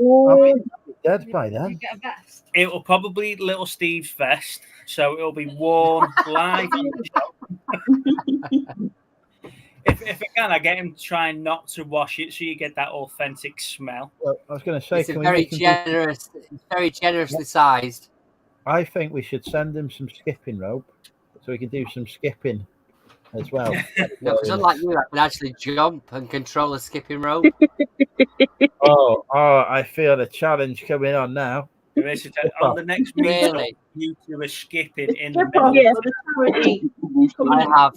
[SPEAKER 9] I'll be dead by
[SPEAKER 5] You
[SPEAKER 9] then.
[SPEAKER 5] get a vest.
[SPEAKER 3] It'll probably Little Steve's vest, so it'll be worn live on the show. If I can, I get him trying not to wash it, so you get that authentic smell.
[SPEAKER 9] Well, I was going to say,
[SPEAKER 8] It's
[SPEAKER 9] can we
[SPEAKER 8] very
[SPEAKER 9] make him do-
[SPEAKER 8] generous. It's very generously sized.
[SPEAKER 9] I think we should send him some skipping rope so he can do some skipping as well.
[SPEAKER 8] No, because unlike you, I can actually jump and control a skipping rope.
[SPEAKER 9] Oh, I feel a challenge coming on now.
[SPEAKER 3] On the next meetup,
[SPEAKER 8] Really?
[SPEAKER 3] you two are skipping in the
[SPEAKER 7] Skip
[SPEAKER 3] middle.
[SPEAKER 7] off
[SPEAKER 6] Yeah.
[SPEAKER 7] for the charity.
[SPEAKER 8] I have,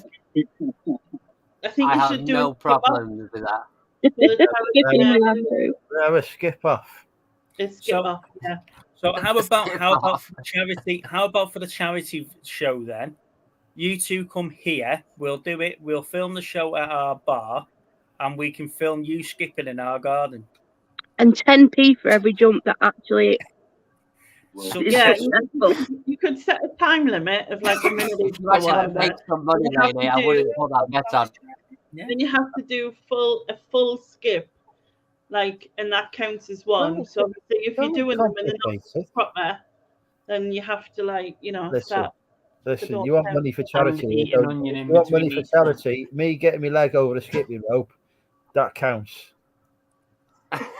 [SPEAKER 7] I think
[SPEAKER 8] I
[SPEAKER 7] you
[SPEAKER 8] have
[SPEAKER 7] should do
[SPEAKER 8] no
[SPEAKER 7] a skip off
[SPEAKER 8] problems with that.
[SPEAKER 7] for the
[SPEAKER 6] Skipping
[SPEAKER 7] charity.
[SPEAKER 6] Andrew.
[SPEAKER 9] Have a skip off.
[SPEAKER 7] It's skip
[SPEAKER 3] So-
[SPEAKER 7] off, yeah.
[SPEAKER 3] So how about
[SPEAKER 8] Skip
[SPEAKER 3] for the charity? How about for the charity show then? You two come here. We'll do it. We'll film the show at our bar, and we can film you skipping in our garden.
[SPEAKER 6] And 10p for every jump that actually
[SPEAKER 3] So,
[SPEAKER 7] Yeah,
[SPEAKER 6] successful.
[SPEAKER 7] you could set a time limit of like a minute
[SPEAKER 8] If you
[SPEAKER 7] or
[SPEAKER 8] actually want to
[SPEAKER 7] whatever.
[SPEAKER 8] make some money,
[SPEAKER 7] You have
[SPEAKER 8] lady,
[SPEAKER 7] to
[SPEAKER 8] I
[SPEAKER 7] do-
[SPEAKER 8] wouldn't put that bet on.
[SPEAKER 7] Then you have to do a full skip, like, and that counts as one.
[SPEAKER 9] Oh,
[SPEAKER 7] So obviously if you're
[SPEAKER 9] don't
[SPEAKER 7] doing them and they're not
[SPEAKER 9] complicate it.
[SPEAKER 7] proper, then you have to, like, you know,
[SPEAKER 9] Listen,
[SPEAKER 7] start.
[SPEAKER 9] Listen, you want money for charity?
[SPEAKER 8] And eat
[SPEAKER 9] You
[SPEAKER 8] an
[SPEAKER 9] don't-
[SPEAKER 8] onion in
[SPEAKER 9] you want
[SPEAKER 8] between
[SPEAKER 9] money for
[SPEAKER 8] each one.
[SPEAKER 9] charity? Me getting my leg over the skipping rope, that counts.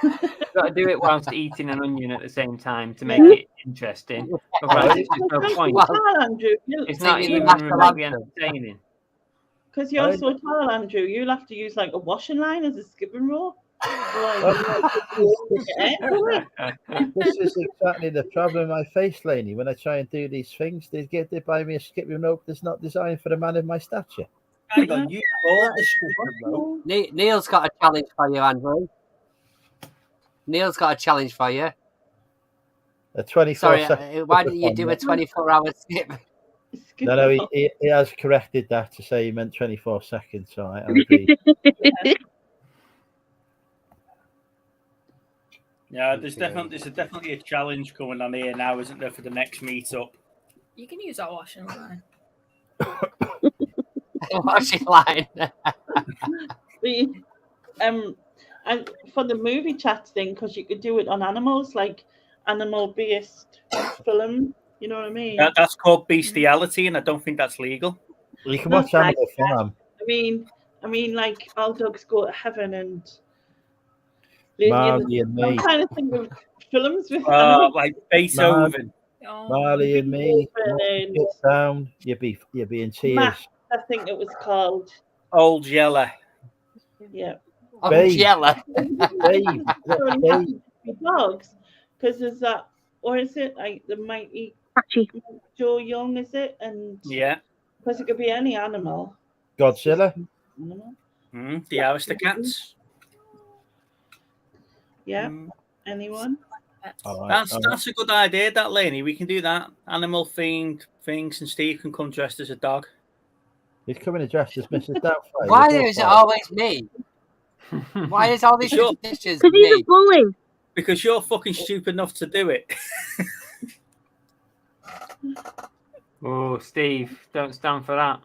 [SPEAKER 4] You've got to do it whilst eating an onion at the same time to make it interesting. Otherwise, it's just no point.
[SPEAKER 7] Andrew,
[SPEAKER 4] It's not
[SPEAKER 8] you
[SPEAKER 4] even
[SPEAKER 8] have to
[SPEAKER 4] remotely
[SPEAKER 8] like
[SPEAKER 4] entertaining.
[SPEAKER 7] because you're
[SPEAKER 9] I-
[SPEAKER 7] so tall, Andrew. You'll have to use like a washing line as a skipping rope.
[SPEAKER 9] This is exactly the problem I face, Laney. When I try and do these things, they buy me a skipping rope that's not designed for a man of my stature.
[SPEAKER 3] hang on, you bought the skipping rope.
[SPEAKER 8] Neil's got a challenge for you, Andrew. Neil's got a challenge for you.
[SPEAKER 9] A 24
[SPEAKER 8] Sorry,
[SPEAKER 9] second.
[SPEAKER 8] why didn't you do a 24-hour skip?
[SPEAKER 9] No, he has corrected that to say he meant 24 seconds. So I agree.
[SPEAKER 3] Yeah, there's definitely a challenge coming on here now, isn't there, for the next meetup?
[SPEAKER 5] You can use our washing line.
[SPEAKER 8] Washing line.
[SPEAKER 7] And for the movie chat thing, because you could do it on animals, like animal-based film. You know what I mean?
[SPEAKER 3] That's called bestiality, and I don't think that's legal.
[SPEAKER 9] You can
[SPEAKER 7] Not
[SPEAKER 9] watch Animal
[SPEAKER 7] like
[SPEAKER 9] Farm.
[SPEAKER 7] I mean, like all dogs go to heaven and.
[SPEAKER 9] Marley and
[SPEAKER 7] I'm
[SPEAKER 9] Me.
[SPEAKER 7] trying to think of films with animals.
[SPEAKER 3] Like Beethoven.
[SPEAKER 9] Marley and Me.
[SPEAKER 7] Beethoven.
[SPEAKER 9] Get down. You'd be in tears.
[SPEAKER 7] Matt, I think it was called.
[SPEAKER 3] Old Yeller.
[SPEAKER 7] Yeah.
[SPEAKER 9] Babe.
[SPEAKER 8] Yella.
[SPEAKER 9] Babe. Babe.
[SPEAKER 7] Dogs, because there's that, or is it like the mighty Joe Young? Is it? And
[SPEAKER 3] Yeah.
[SPEAKER 7] because it could be any animal.
[SPEAKER 9] Godzilla.
[SPEAKER 7] Animal.
[SPEAKER 3] The Aristocats.
[SPEAKER 7] Yeah. Anyone?
[SPEAKER 5] pets.
[SPEAKER 3] That's a good idea, that, Laney. We can do that. Animal themed things, and Steve can come dressed as a dog.
[SPEAKER 9] He's coming dressed as Mrs. Doubtfire.
[SPEAKER 8] Why is it always me? Why is all these suggestions
[SPEAKER 6] Because he's a bully.
[SPEAKER 3] Because you're fucking stupid enough to do it.
[SPEAKER 4] Oh, Steve, don't stand for that.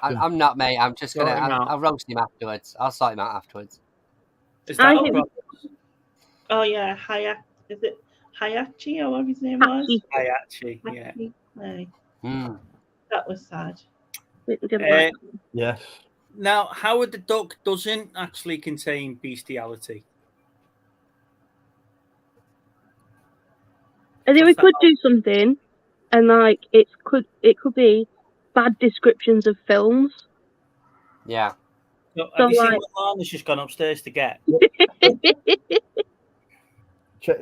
[SPEAKER 8] I'm not, mate. I'm just gonna. I'll roast him afterwards. I'll sort him out afterwards.
[SPEAKER 3] Is that
[SPEAKER 7] Oh yeah, is it Hayachi or whatever his name was?
[SPEAKER 3] Hayachi, yeah.
[SPEAKER 7] Aye.
[SPEAKER 6] That was sad.
[SPEAKER 9] Yes.
[SPEAKER 3] Now, Howard the Duck doesn't actually contain bestiality.
[SPEAKER 6] I think we could do something, and like it could be bad descriptions of films.
[SPEAKER 8] Yeah.
[SPEAKER 3] So, have you seen what Lana's just gone upstairs to get?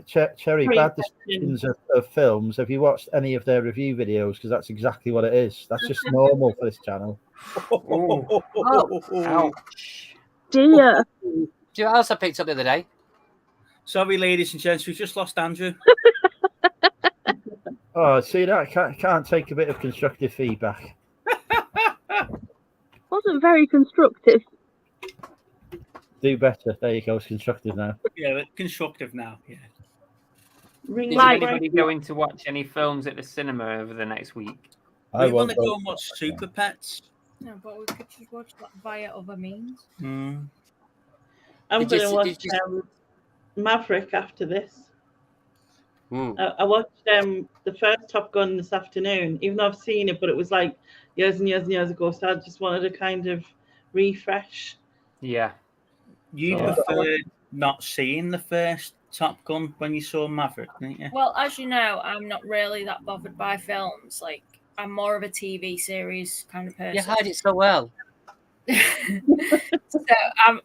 [SPEAKER 9] Cherry, bad descriptions of films. Have you watched any of their review videos? Because that's exactly what it is. That's just normal for this channel.
[SPEAKER 8] Ouch.
[SPEAKER 6] Dear.
[SPEAKER 8] Do you know what else I picked up the other day?
[SPEAKER 3] Sorry, ladies and gents, we've just lost Andrew.
[SPEAKER 9] Oh, see that? Can't take a bit of constructive feedback.
[SPEAKER 6] Wasn't very constructive.
[SPEAKER 9] Do better. There you go. It's constructive now.
[SPEAKER 3] Yeah, constructive now. Yeah.
[SPEAKER 4] Is anybody going to watch any films at the cinema over the next week?
[SPEAKER 3] We want to go and watch Super Pets.
[SPEAKER 5] No, but we could just watch that via other means.
[SPEAKER 7] I'm going to watch Maverick after this. I watched the first Top Gun this afternoon, even though I've seen it, but it was like years and years and years ago, so I just wanted to kind of refresh.
[SPEAKER 4] Yeah.
[SPEAKER 3] You preferred not seeing the first Top Gun when you saw Maverick, didn't you?
[SPEAKER 5] Well, as you know, I'm not really that bothered by films. Like, I'm more of a TV series kind of person.
[SPEAKER 8] You hide it so well.
[SPEAKER 5] So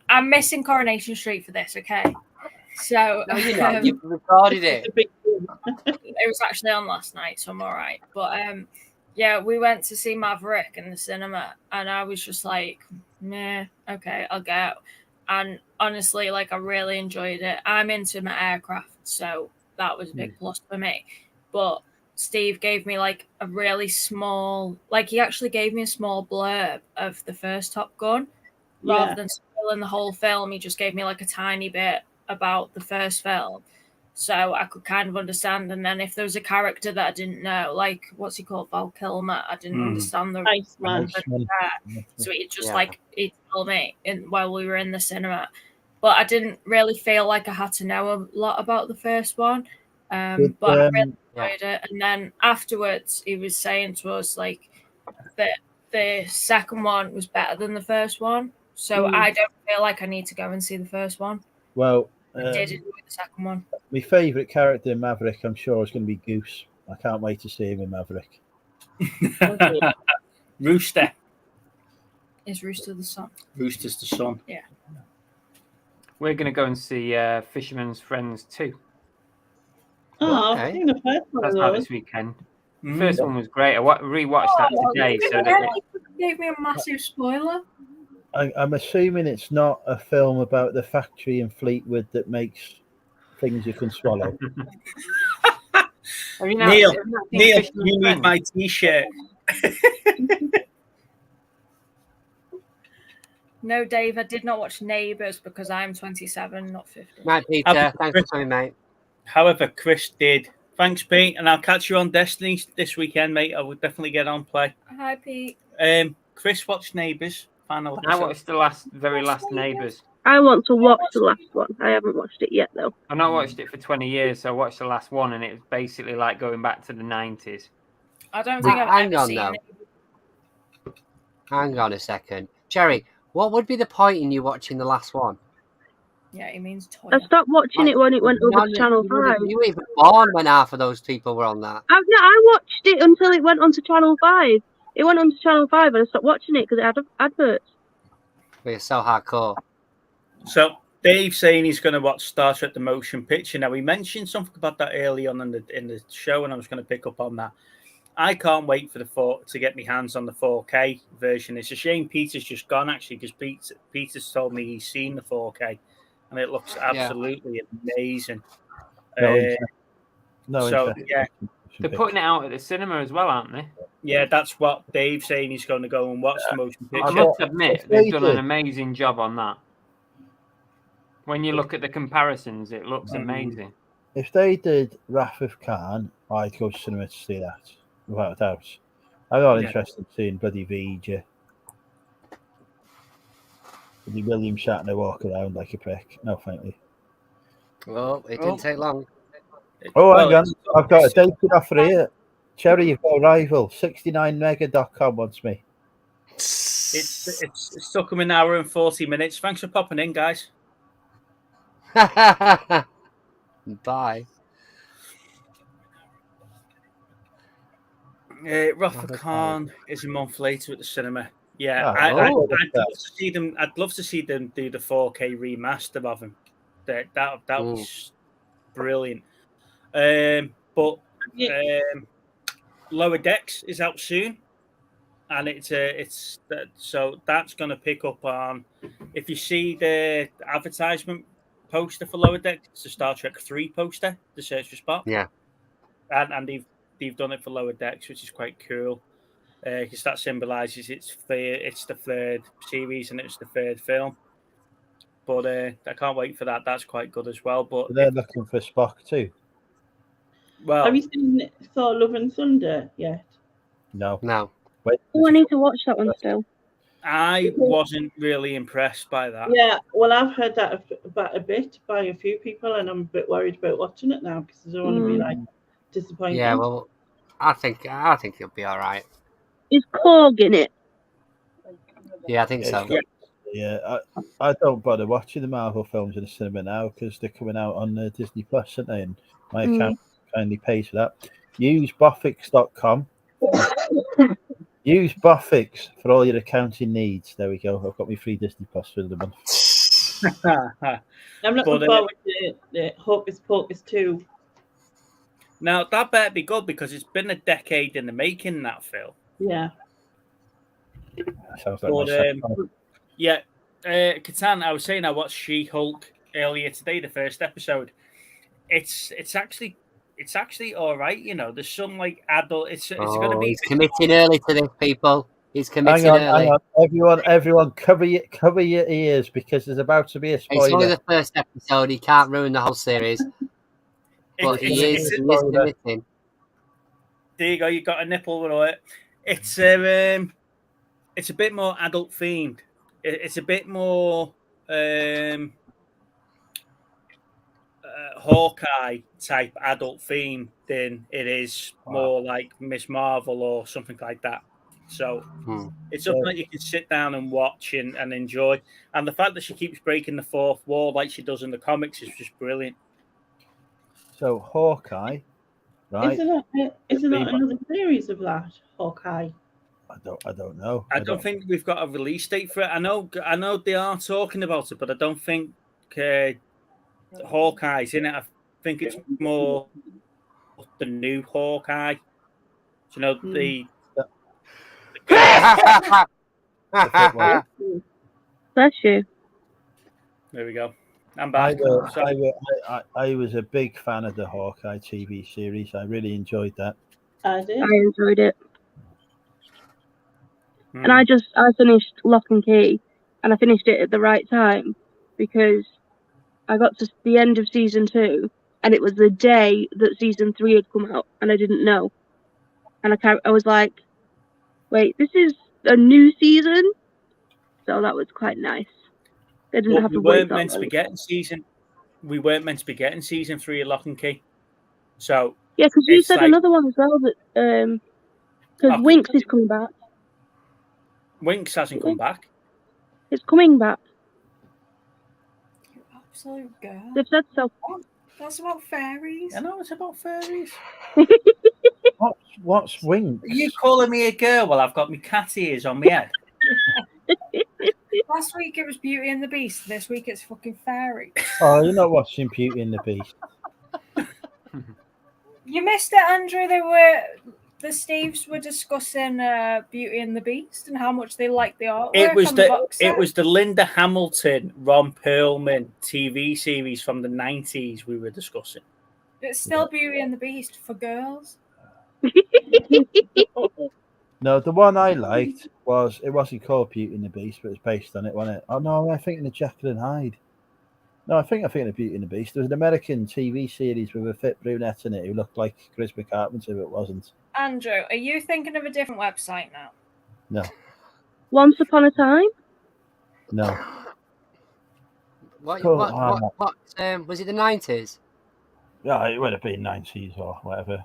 [SPEAKER 5] I'm missing Coronation Street for this, okay? So
[SPEAKER 8] no, you're not. You've recorded it.
[SPEAKER 5] It was actually on last night, so I'm all right. But yeah, we went to see Maverick in the cinema, and I was just like, meh, okay, I'll go. And honestly, like, I really enjoyed it. I'm into my aircraft, so that was a big plus for me. But Steve gave me like a really small, like, he actually gave me a small blurb of the first Top Gun rather than spoiling the whole film. He just gave me like a tiny bit about the first film, so I could kind of understand. And then if there was a character that I didn't know, like, what's he called, Val Kilmer, I didn't understand the
[SPEAKER 7] Iceman.
[SPEAKER 5] So he just like he told me while we were in the cinema, but I didn't really feel like I had to know a lot about the first one. But I really enjoyed it. And then afterwards, he was saying to us like that the second one was better than the first one. So I don't feel like I need to go and see the first one.
[SPEAKER 9] Well,
[SPEAKER 5] I did enjoy the second one.
[SPEAKER 9] My favourite character in Maverick, I'm sure, is going to be Goose. I can't wait to see him in Maverick.
[SPEAKER 3] Rooster.
[SPEAKER 5] Is Rooster the son?
[SPEAKER 3] Rooster's the son.
[SPEAKER 5] Yeah.
[SPEAKER 4] We're going to go and see Fisherman's Friends 2.
[SPEAKER 7] Oh, I've seen the first one.
[SPEAKER 4] That's out this weekend. The first one was great. I rewatched that today. So that
[SPEAKER 5] gave me a massive spoiler.
[SPEAKER 9] I'm assuming it's not a film about the factory in Fleetwood that makes things you can swallow.
[SPEAKER 3] Neil, you need my T-shirt.
[SPEAKER 5] No, Dave, I did not watch Neighbours because I'm 27, not 50.
[SPEAKER 8] Right, Peter. Thanks for coming, mate.
[SPEAKER 3] However, Chris did. Thanks, Pete, and I'll catch you on Destiny this weekend, mate. I will definitely get on play.
[SPEAKER 5] Hi, Pete.
[SPEAKER 3] Chris watched Neighbours.
[SPEAKER 4] I watched the very last Neighbours.
[SPEAKER 6] I want to watch the last one. I haven't watched it yet, though.
[SPEAKER 4] I've not watched it for 20 years, so I watched the last one, and it was basically like going back to the 90s.
[SPEAKER 5] I don't think I've ever seen it.
[SPEAKER 8] Hang on a second. Jerry, what would be the point in you watching the last one?
[SPEAKER 5] Yeah, it means toy.
[SPEAKER 6] I stopped watching it when it went over to Channel 5.
[SPEAKER 8] You were even born when half of those people were on that.
[SPEAKER 6] I watched it until it went onto Channel 5. It went onto Channel 5 and I stopped watching it because it had adverts.
[SPEAKER 8] We're so hardcore.
[SPEAKER 3] So Dave's saying he's going to watch Star Trek: The Motion Picture. Now, he mentioned something about that early on in the show, and I was going to pick up on that. I can't wait for to get my hands on the 4K version. It's a shame Peter's just gone, actually, because Peter's told me he's seen the 4K, and it looks absolutely amazing.
[SPEAKER 9] No interest. No
[SPEAKER 3] so
[SPEAKER 9] interest.
[SPEAKER 3] yeah,
[SPEAKER 4] They're putting it out at the cinema as well, aren't they?
[SPEAKER 3] yeah, that's what Dave's saying. He's going to go and watch the motion
[SPEAKER 4] I
[SPEAKER 3] picture.
[SPEAKER 4] must admit, they've done an amazing job on that. When you look at the comparisons, it looks amazing.
[SPEAKER 9] If they did Wrath of Khan, I'd go to cinema to see that, without a doubt. I'm not interested in seeing bloody Vija. Bloody William Shatner walk around like a prick. No, thank you.
[SPEAKER 8] Well, it didn't take long.
[SPEAKER 9] Oh, hang on. I've got a dated offer here. Cherry, you've got a rival. 69mega.com wants me.
[SPEAKER 3] It's took them an hour and 40 minutes. Thanks for popping in, guys.
[SPEAKER 8] Bye.
[SPEAKER 3] Wrath of Khan is a month later at the cinema. Yeah,
[SPEAKER 9] Oh,
[SPEAKER 3] I'd love to see them. I'd love to see them do the 4K remaster of him. That was brilliant. But Lower Decks is out soon, and so that's going to pick up on. If you see the advertisement poster for Lower Decks, it's a Star Trek 3 poster, the search for Spock.
[SPEAKER 8] Yeah,
[SPEAKER 3] and they've done it for Lower Decks, which is quite cool. Because that symbolises it's the third series and it's the third film. But I can't wait for that. That's quite good as well. But
[SPEAKER 9] they're looking for Spock too.
[SPEAKER 3] Well,
[SPEAKER 7] have you seen Thor: Love and Thunder yet?
[SPEAKER 9] No.
[SPEAKER 6] I need to watch that one still.
[SPEAKER 3] I wasn't really impressed by that.
[SPEAKER 7] Yeah, well, I've heard that about a bit by a few people, and I'm a bit worried about watching it now because I don't want to be like disappointed.
[SPEAKER 8] Yeah, well, I think it'll be all right.
[SPEAKER 6] Is Korg in it?
[SPEAKER 8] Yeah, I think so.
[SPEAKER 9] Yeah, I don't bother watching the Marvel films in the cinema now because they're coming out on Disney Plus, aren't they? And my account kindly pays for that. Use Boffix.com. Use Boffix for all your accounting needs. There we go. I've got my free Disney Plus for the month.
[SPEAKER 7] I'm looking forward to the Hocus Pocus 2.
[SPEAKER 3] Now, that better be good because it's been a decade in the making, that film.
[SPEAKER 7] Yeah.
[SPEAKER 9] Sounds like
[SPEAKER 3] Catan, I was saying I watched She-Hulk earlier today, the first episode. It's actually all right. You know, there's some like adult. It's going to be.
[SPEAKER 8] He's committing early to this, people. He's committing early.
[SPEAKER 9] Hang on. Everyone, cover your ears because there's about to be a spoiler.
[SPEAKER 8] It's only the first episode. He can't ruin the whole series. But he is committing.
[SPEAKER 3] There you go. You got a nipple with it. It's a bit more adult themed. It's a bit more Hawkeye type adult theme than it is more like Miss Marvel or something like that. So it's something that you can sit down and watch and enjoy. And the fact that she keeps breaking the fourth wall like she does in the comics is just brilliant.
[SPEAKER 9] So Hawkeye, right?
[SPEAKER 7] Isn't it another series of that Hawkeye?
[SPEAKER 9] I don't know.
[SPEAKER 3] I don't think we've got a release date for it. I know they are talking about it, but I don't think Hawkeye's in it. I think it's more the new Hawkeye. You know the.
[SPEAKER 6] Bless you.
[SPEAKER 3] There we go. I'm back.
[SPEAKER 9] I was a big fan of the Hawkeye TV series. I really enjoyed that.
[SPEAKER 7] I did.
[SPEAKER 6] I enjoyed it. And I finished Lock and Key, and I finished it at the right time because I got to the end of season 2, and it was the day that season 3 had come out, and I didn't know. And I was like, wait, this is a new season? So that was quite nice. They didn't have to wait.
[SPEAKER 3] We weren't meant to be getting season 3 of Lock and Key. So
[SPEAKER 6] yeah, because you said another one as well that because Winx is coming back.
[SPEAKER 3] Winx hasn't come back.
[SPEAKER 6] It's coming back.
[SPEAKER 14] You absolute girl.
[SPEAKER 6] They've said so.
[SPEAKER 14] That's about fairies.
[SPEAKER 3] I know it's about fairies.
[SPEAKER 9] What's Winx?
[SPEAKER 3] Are you calling me a girl while I've got my cat ears on my head?
[SPEAKER 14] Last week it was Beauty and the Beast. This week it's fucking fairy.
[SPEAKER 9] Oh, you're not watching Beauty and the Beast.
[SPEAKER 14] You missed it, Andrew. The Steves were discussing Beauty and the Beast and how much they liked the artwork.
[SPEAKER 3] It was the Linda Hamilton, Ron Perlman TV series from the 90s we were discussing.
[SPEAKER 14] It's still Beauty and the Beast for girls.
[SPEAKER 9] No, the one I liked it wasn't called Beauty and the Beast, but it's based on it, wasn't it? Oh no, I'm thinking of Jekyll and Hyde. No, I'm thinking of Beauty and the Beast. There was an American TV series with a fit brunette in it who looked like Chris Carpenter, but it wasn't.
[SPEAKER 14] Andrew, are you thinking of a different website now?
[SPEAKER 9] No.
[SPEAKER 6] Once Upon a Time?
[SPEAKER 9] No.
[SPEAKER 8] What
[SPEAKER 9] Cool.
[SPEAKER 8] was it the 90s?
[SPEAKER 9] Yeah, it would have been 90s or whatever.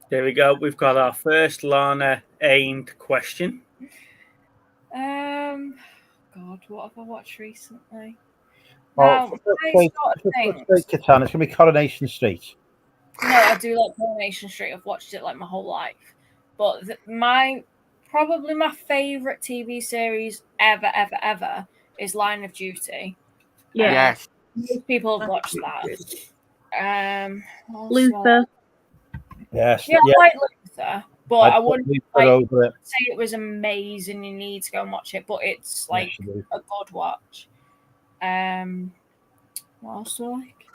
[SPEAKER 3] There we go. We've got our first Lana aimed question.
[SPEAKER 14] God, what have I watched recently?
[SPEAKER 9] Oh,
[SPEAKER 14] Now,
[SPEAKER 9] it's going to be Coronation Street.
[SPEAKER 14] No, I do like Coronation Street. I've watched it like my whole life. But probably my favourite TV series ever is Line of Duty.
[SPEAKER 6] Yeah.
[SPEAKER 8] Yes.
[SPEAKER 14] Most people have watched that.
[SPEAKER 6] Luther.
[SPEAKER 9] Yes.
[SPEAKER 14] Yeah, I like Luther, but I wouldn't
[SPEAKER 9] over
[SPEAKER 14] say it was amazing. You need to go and watch it, but it's like a good watch. What else do I like?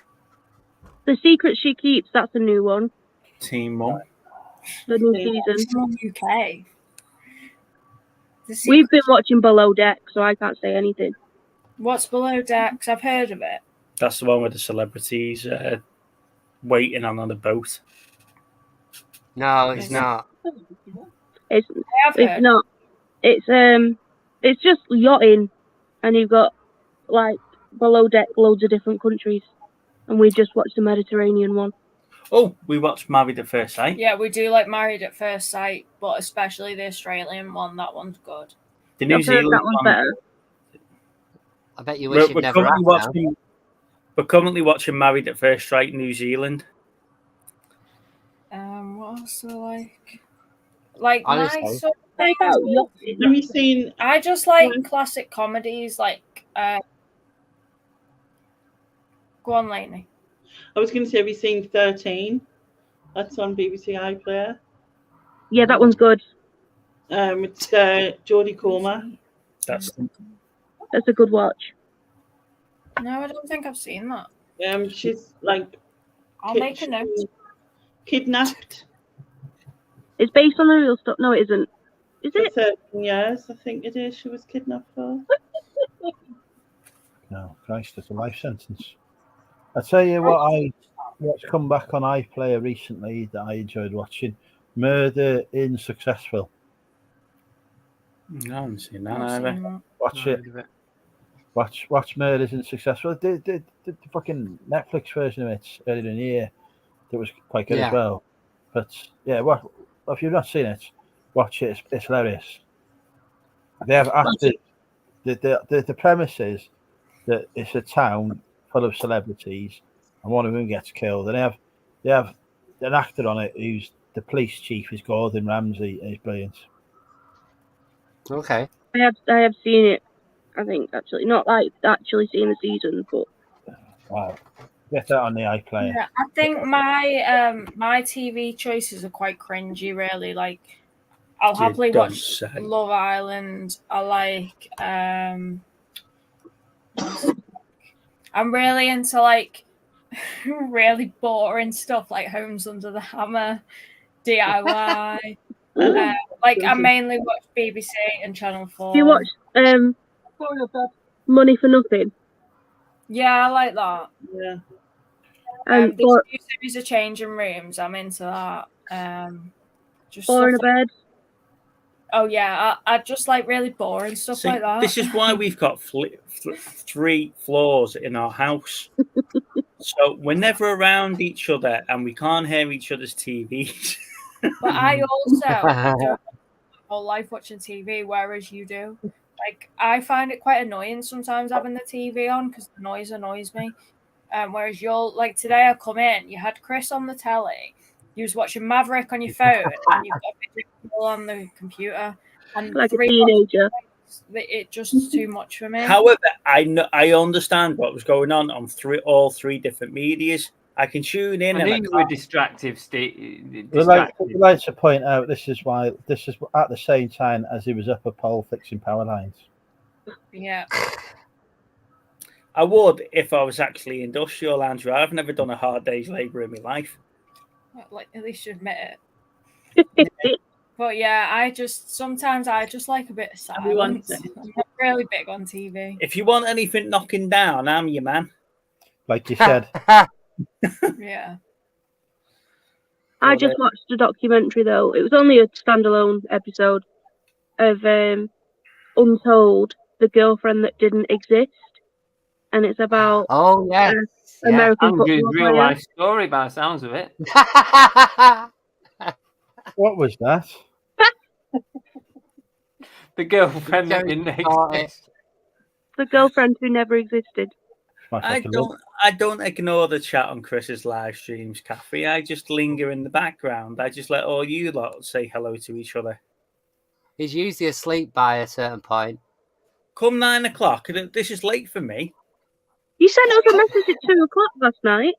[SPEAKER 6] The Secret She Keeps, that's a new one.
[SPEAKER 3] Teen Mum.
[SPEAKER 6] The new season.
[SPEAKER 14] UK.
[SPEAKER 6] We've been watching Below Deck, so I can't say anything.
[SPEAKER 14] What's Below Decks? I've heard of it.
[SPEAKER 3] That's the one with the celebrities waiting on the boat.
[SPEAKER 8] No, it's not.
[SPEAKER 6] It's not. It's just yachting, and you've got like below deck loads of different countries, and we just watched the Mediterranean one.
[SPEAKER 3] Oh, we watched Married at First Sight.
[SPEAKER 14] Yeah, we do like Married at First Sight, but especially the Australian one. That one's good.
[SPEAKER 3] The New Zealand
[SPEAKER 6] that one's better.
[SPEAKER 8] I bet you wish you'd never asked now.
[SPEAKER 3] We're currently watching Married at First Sight New Zealand.
[SPEAKER 14] What else do I like? Like
[SPEAKER 8] Honestly.
[SPEAKER 14] my sort of thing is-
[SPEAKER 7] Have you seen?
[SPEAKER 14] I just like classic comedies, like. Go on, Lainey.
[SPEAKER 7] I was going to say, have you seen 13? That's on BBC iPlayer.
[SPEAKER 6] Yeah, that one's good.
[SPEAKER 7] It's Jodie Comer.
[SPEAKER 3] That's
[SPEAKER 6] a good watch.
[SPEAKER 14] No, I don't think I've seen that.
[SPEAKER 7] She's like.
[SPEAKER 14] I'll make a note.
[SPEAKER 7] Kidnapped.
[SPEAKER 6] It's based on the real stuff. No, it isn't. Is it?
[SPEAKER 7] 13 years, I think it is. She was kidnapped for.
[SPEAKER 9] No, Christ, it's a life sentence. I tell you what's come back on iPlayer recently that I enjoyed watching. Murder in Successful.
[SPEAKER 3] No, I haven't seen that either.
[SPEAKER 9] Watch it. Watch Murders in Successful. The fucking Netflix version of it earlier in the year that was quite good as well. But yeah, if you've not seen it, watch it. It's hilarious. They have acted. The premise is that it's a town full of celebrities, and one of them gets killed. And they have an actor on it who's the police chief is Gordon Ramsay, and he's brilliant.
[SPEAKER 8] Okay.
[SPEAKER 6] I have seen it. I think actually not like actually seen the season, but
[SPEAKER 9] wow, get that on the iPlayer.
[SPEAKER 14] Yeah, I think my TV choices are quite cringy. Really, like I'll happily watch Love Island. I like. I'm really into like really boring stuff like Homes Under the Hammer, DIY. Like I mainly watch BBC and Channel 4.
[SPEAKER 6] Do you watch Money for Nothing?
[SPEAKER 14] Yeah, I like that.
[SPEAKER 7] Yeah.
[SPEAKER 6] And
[SPEAKER 14] there's a few series of Changing Rooms. I'm into that. Just
[SPEAKER 6] Four in a Bed.
[SPEAKER 14] Oh yeah, I just like really boring stuff like that.
[SPEAKER 3] This is why we've got 3 floors in our house. So we're never around each other and we can't hear each other's TVs.
[SPEAKER 14] But I also don't my whole life watching TV, whereas you do. Like I find it quite annoying sometimes having the TV on because the noise annoys me. Whereas you're like today, I come in, you had Chris on the telly, you was watching Maverick on your phone, and you've got people on the computer, and
[SPEAKER 6] like a teenager.
[SPEAKER 14] It just is too much for me.
[SPEAKER 3] However, I understand what was going on all 3 different medias. I can tune in.
[SPEAKER 4] I
[SPEAKER 3] and
[SPEAKER 4] knew you were distracted, Steve.
[SPEAKER 9] I'd like to point out this is at the same time as he was up a pole fixing power lines.
[SPEAKER 14] Yeah.
[SPEAKER 3] I would if I was actually industrial, Andrew. I've never done a hard day's labour in my life.
[SPEAKER 14] Like, at least you admit it. But yeah, sometimes I just like a bit of silence. I'm not really big on TV.
[SPEAKER 3] If you want anything knocking down, I'm your man.
[SPEAKER 9] Like you said.
[SPEAKER 14] Yeah.
[SPEAKER 6] I just watched a documentary though. It was only a standalone episode of Untold, the girlfriend that didn't exist, and it's about American football
[SPEAKER 4] real
[SPEAKER 6] player.
[SPEAKER 4] life story by the sounds of it.
[SPEAKER 9] What was that?
[SPEAKER 4] The girlfriend that didn't exist.
[SPEAKER 6] The girlfriend who never existed.
[SPEAKER 3] I don't ignore the chat on Chris's live streams, Kathy. I just linger in the background. I just let all you lot say hello to each other.
[SPEAKER 8] He's usually asleep by a certain point.
[SPEAKER 3] Come 9 o'clock. This is late for me.
[SPEAKER 6] You sent us a message at 2 o'clock last night.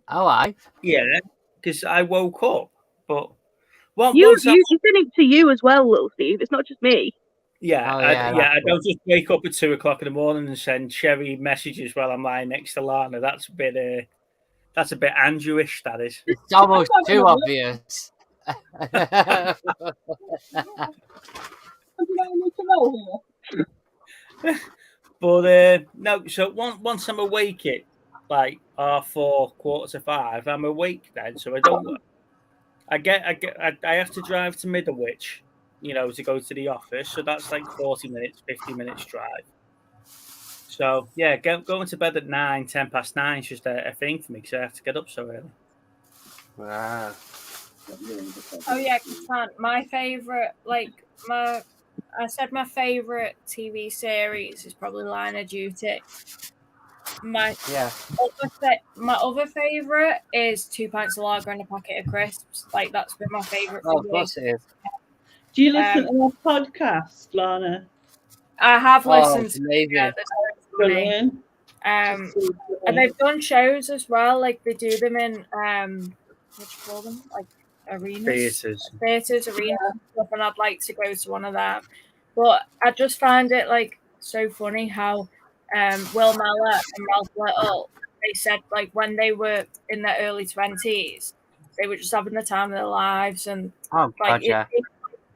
[SPEAKER 8] Oh,
[SPEAKER 3] yeah, because I woke up. But
[SPEAKER 6] you sent it to you as well, little Steve. It's not just me.
[SPEAKER 3] Yeah, I don't just wake up at 2 o'clock in the morning and send Cherry messages while I'm lying next to Lana. That's a bit Andrewish, that is.
[SPEAKER 8] It's almost too obvious.
[SPEAKER 3] But no, so once I'm awake at like 4:15, 4:45, I'm awake then. So I have to drive to Middlewich, to go to the office. So that's like 40 minutes, 50 minutes drive. So yeah, going to bed at 9, 10 past 9 is just a thing for me because I have to get up so early.
[SPEAKER 8] Wow.
[SPEAKER 14] Oh yeah, my favorite, I said my favorite TV series is probably Line of Duty. My other favorite is 2 pints of lager and a packet of crisps. Like that's been my favorite.
[SPEAKER 8] Oh, of course it is.
[SPEAKER 7] Do you listen to our podcast, Lana?
[SPEAKER 14] I have listened to
[SPEAKER 7] Brilliant.
[SPEAKER 14] and they've done shows as well. Like they do them in what do you call them? Like arenas, theaters, arenas, and stuff. And I'd like to go to one of them. But I just find it like so funny how Will Mellor and Ralph Little, they said like when they were in their early 20s, they were just having the time of their lives, and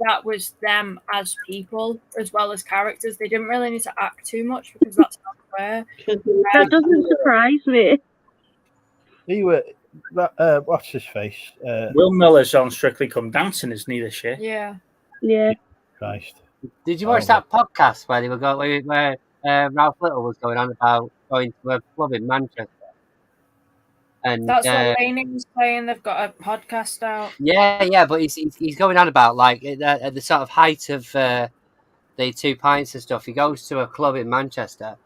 [SPEAKER 14] that was them as people as well as characters. They didn't really need to act too much because that's not fair.
[SPEAKER 6] That doesn't surprise me.
[SPEAKER 9] He were what's his face?
[SPEAKER 3] Will Miller's on Strictly Come Dancing, isn't he, this year?
[SPEAKER 6] Yeah.
[SPEAKER 9] Christ.
[SPEAKER 8] Did you watch that podcast where they were going, where Ralph Little was going on about going to a club in Manchester? And
[SPEAKER 14] that's what Lainey was playing. They've got a podcast out.
[SPEAKER 8] Yeah, but he's going on about like at the sort of height of the 2 pints and stuff. He goes to a club in Manchester,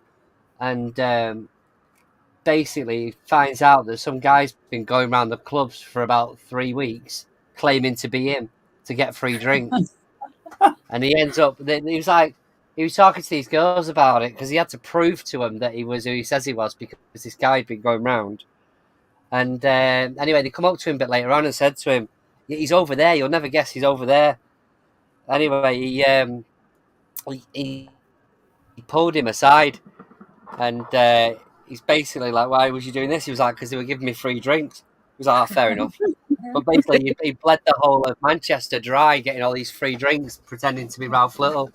[SPEAKER 8] and basically finds out that some guy's been going around the clubs for about 3 weeks, claiming to be him to get free drinks, and he ends up. He was talking to these girls about it because he had to prove to them that he was who he says he was because this guy had been going round. And anyway, they come up to him a bit later on and said to him, "He's over there. You'll never guess he's over there." Anyway, he pulled him aside, and he's basically like, "Why was you doing this?" He was like, "Because they were giving me free drinks." He was like, "Fair enough." But basically, he bled the whole of Manchester dry, getting all these free drinks, pretending to be Ralph Little.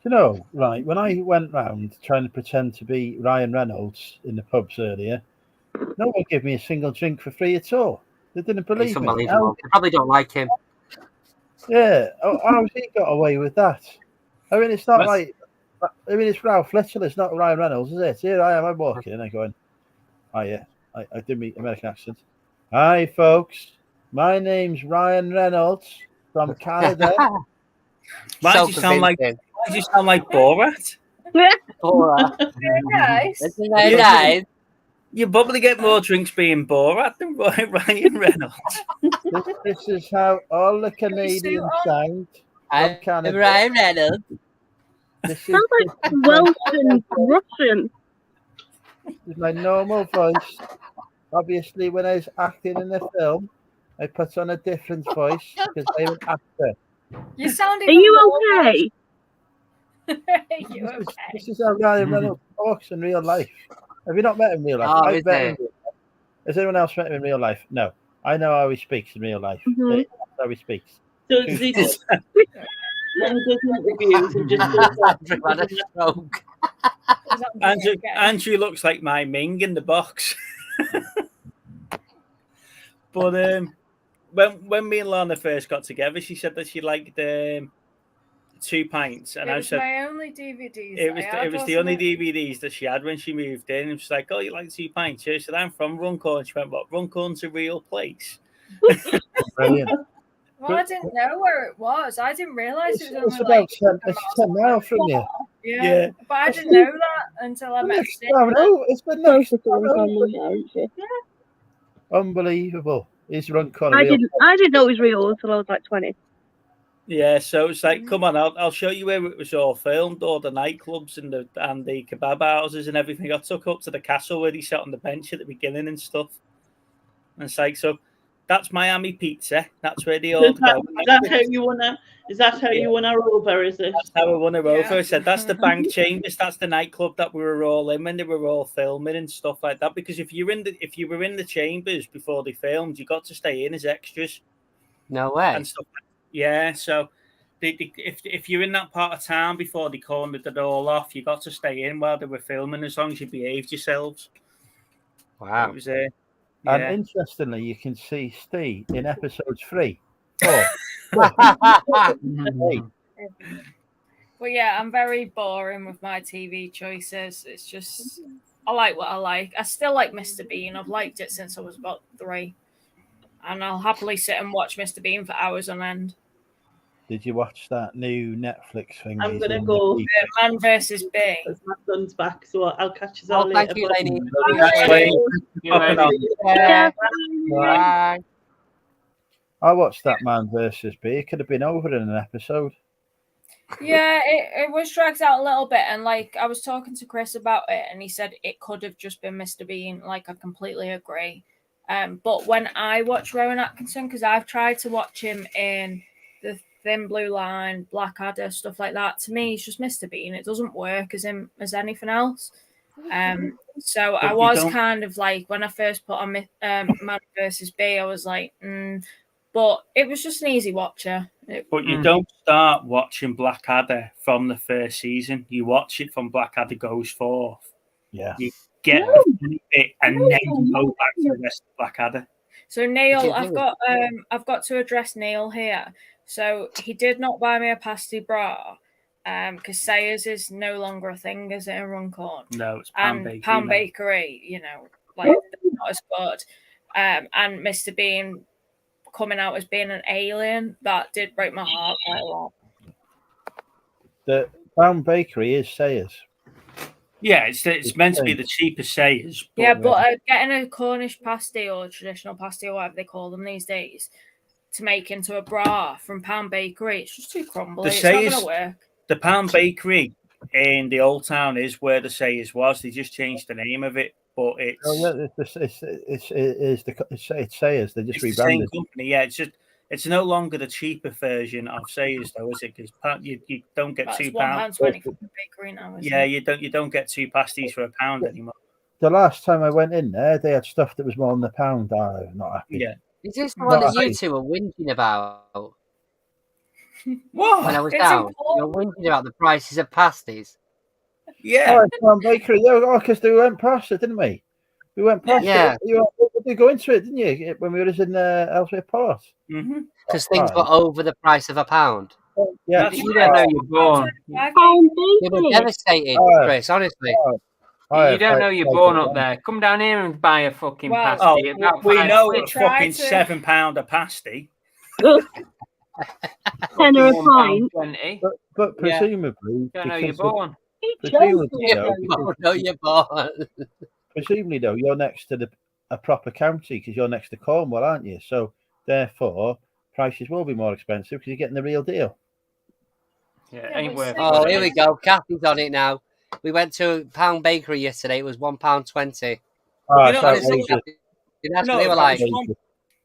[SPEAKER 9] Right, when I went round trying to pretend to be Ryan Reynolds in the pubs earlier, no one gave me a single drink for free at all. They didn't believe
[SPEAKER 8] It's
[SPEAKER 9] me.
[SPEAKER 8] unbelievable. They probably don't like him.
[SPEAKER 9] Yeah, how's he got away with that? I mean, it's not it's Ralph Little, it's not Ryan Reynolds, is it? Here I am, I'm walking and I'm going, oh yeah, I did my American accent. Hi folks, my name's Ryan Reynolds from Canada.
[SPEAKER 3] Why do you sound like Borat?
[SPEAKER 8] Borat.
[SPEAKER 14] Nice.
[SPEAKER 8] Isn't that nice?
[SPEAKER 3] You probably get more drinks being Borat than Ryan Reynolds.
[SPEAKER 9] This is how all the Canadians sound from Canada.
[SPEAKER 8] Ryan Reynolds.
[SPEAKER 9] This
[SPEAKER 6] Sounds like Welsh and Russian.
[SPEAKER 9] is my normal voice. Obviously, when I was acting in the film, I put on a different voice because I'm an actor.
[SPEAKER 14] You sound.
[SPEAKER 6] Are you okay?
[SPEAKER 14] You okay?
[SPEAKER 9] This is how Ryan Reynolds talks in real life. Have you not met him in real life?
[SPEAKER 8] Oh,
[SPEAKER 9] I've
[SPEAKER 8] is
[SPEAKER 9] met him
[SPEAKER 8] it?
[SPEAKER 9] in real life. Has anyone else met him in real life? No. I know how he speaks in real life. That's how he speaks.
[SPEAKER 7] So does he just, when he does interviews, he just does that.
[SPEAKER 3] Andrew looks like my Ming in the box. But when me and Lana first got together, she said that she liked 2 pints, and
[SPEAKER 14] It
[SPEAKER 3] I
[SPEAKER 14] was
[SPEAKER 3] said
[SPEAKER 14] my only DVDs.
[SPEAKER 3] it was the only
[SPEAKER 14] it?
[SPEAKER 3] DVDs that she had when she moved in. And she's like, "Oh, you like 2 pints?" She said, "I'm from Runcorn." She went, "What? Runcorn's a real place."
[SPEAKER 9] Brilliant.
[SPEAKER 14] Well, I didn't know where it was. I didn't realise it was
[SPEAKER 9] It's
[SPEAKER 14] only
[SPEAKER 9] about 10 miles from here.
[SPEAKER 14] Yeah, but I didn't know that until I met Steve.
[SPEAKER 9] It's been next Unbelievable. He's Runcorn.
[SPEAKER 6] I didn't know it was real until I was like 20.
[SPEAKER 3] Yeah, so it's like, come on, I'll show you where it was all filmed, all the nightclubs and the kebab houses and everything. I took up to the castle where he sat on the bench at the beginning and stuff. And it's like, so that's Miami Pizza. That's where they all go.
[SPEAKER 7] Is that how you wanna? Is that how you wanna over? Is it?
[SPEAKER 3] That's how I won her over. I said that's the Bank Chambers. That's the nightclub that we were all in when they were all filming and stuff like that. Because if you were in the chambers before they filmed, you got to stay in as extras.
[SPEAKER 8] No way.
[SPEAKER 3] And stuff. Yeah. So if you're in that part of town before they cornered it all off, you got to stay in while they were filming as long as you behaved yourselves.
[SPEAKER 8] Wow.
[SPEAKER 3] It was
[SPEAKER 9] And interestingly, you can see Steve in episodes 3, 4.
[SPEAKER 14] Well, yeah, I'm very boring with my TV choices. It's just, I like what I like. I still like Mr. Bean. I've liked it since I was about 3. And I'll happily sit and watch Mr. Bean for hours on end.
[SPEAKER 9] Did you watch that new Netflix thing?
[SPEAKER 7] I'm going to go.
[SPEAKER 14] Man versus Bee.
[SPEAKER 7] My son's back, so I'll catch you all later.
[SPEAKER 8] Thank you, Lainey.
[SPEAKER 9] Bye. I watched that Man versus Bee. It could have been over in an episode.
[SPEAKER 14] Yeah, it was dragged out a little bit, and like I was talking to Chris about it, and he said it could have just been Mr. Bean. Like, I completely agree. But when I watch Rowan Atkinson, because I've tried to watch him in the Thin Blue Line, Blackadder, stuff like that, to me he's just Mr. Bean. It doesn't work as him as anything else. So I was kind of like, when I first put on Man versus Bee, I was like, but it was just an easy watcher.
[SPEAKER 3] But you don't start watching Blackadder from the first season. You watch it from Blackadder Goes Forth.
[SPEAKER 9] Yeah.
[SPEAKER 3] You get the funny bit and then you go back to the rest of Blackadder.
[SPEAKER 14] So Neil, I've got to address Neil here. So he did not buy me a pasty bra because Sayers is no longer a thing, is it, in Runcorn?
[SPEAKER 3] No, it's Pound Bakery.
[SPEAKER 14] Pound Bakery, you know, like not as good. And Mr. Bean coming out as being an alien, that did break my heart quite a lot.
[SPEAKER 9] The Pound Bakery is Sayers.
[SPEAKER 3] Yeah, it's meant to be the cheapest Sayers.
[SPEAKER 14] But getting a Cornish pasty or traditional pasty or whatever they call them these days to make into a bra from Pound Bakery, it's just too crumbly. It's not going to work.
[SPEAKER 3] The Pound Bakery in the Old Town is where the Sayers was. They just changed the name of it, but it's
[SPEAKER 9] Sayers. They just rebranded.
[SPEAKER 3] The same company. Yeah, it's no longer the cheaper version of Sayers, though, is it? Because you don't get £2.
[SPEAKER 14] £1.20 from the bakery now.
[SPEAKER 3] Yeah, you don't get 2 pasties for £1 anymore.
[SPEAKER 9] The last time I went in there, they had stuff that was more than £1. I'm not happy.
[SPEAKER 3] Yeah.
[SPEAKER 8] Is this the one that you two were whinging about?
[SPEAKER 3] What?
[SPEAKER 8] When I was down, you were whinging about the prices of pasties.
[SPEAKER 3] Yeah.
[SPEAKER 9] Pound Bakery. Oh, because we went past it, didn't we? We went past it. You go into it, didn't you? When we were in Ellesmere Port.
[SPEAKER 8] Because things were over the price of £1.
[SPEAKER 9] Yeah.
[SPEAKER 4] You don't know you're born.
[SPEAKER 8] You were devastated, Chris, honestly.
[SPEAKER 4] You don't know you're born up there. Come down here and buy a fucking pasty.
[SPEAKER 3] We know it's fucking £7 a pasty.
[SPEAKER 6] 10 or a pint.
[SPEAKER 9] But presumably,
[SPEAKER 4] don't know you're born.
[SPEAKER 9] Presumably, though, you're next to a proper county because you're next to Cornwall, aren't you? So therefore, prices will be more expensive because you're getting the real deal.
[SPEAKER 4] Yeah, ain't worth it.
[SPEAKER 8] Oh, here we go. Kathy's on it now. We went to Pound Bakery yesterday. It was £1.20.
[SPEAKER 3] Do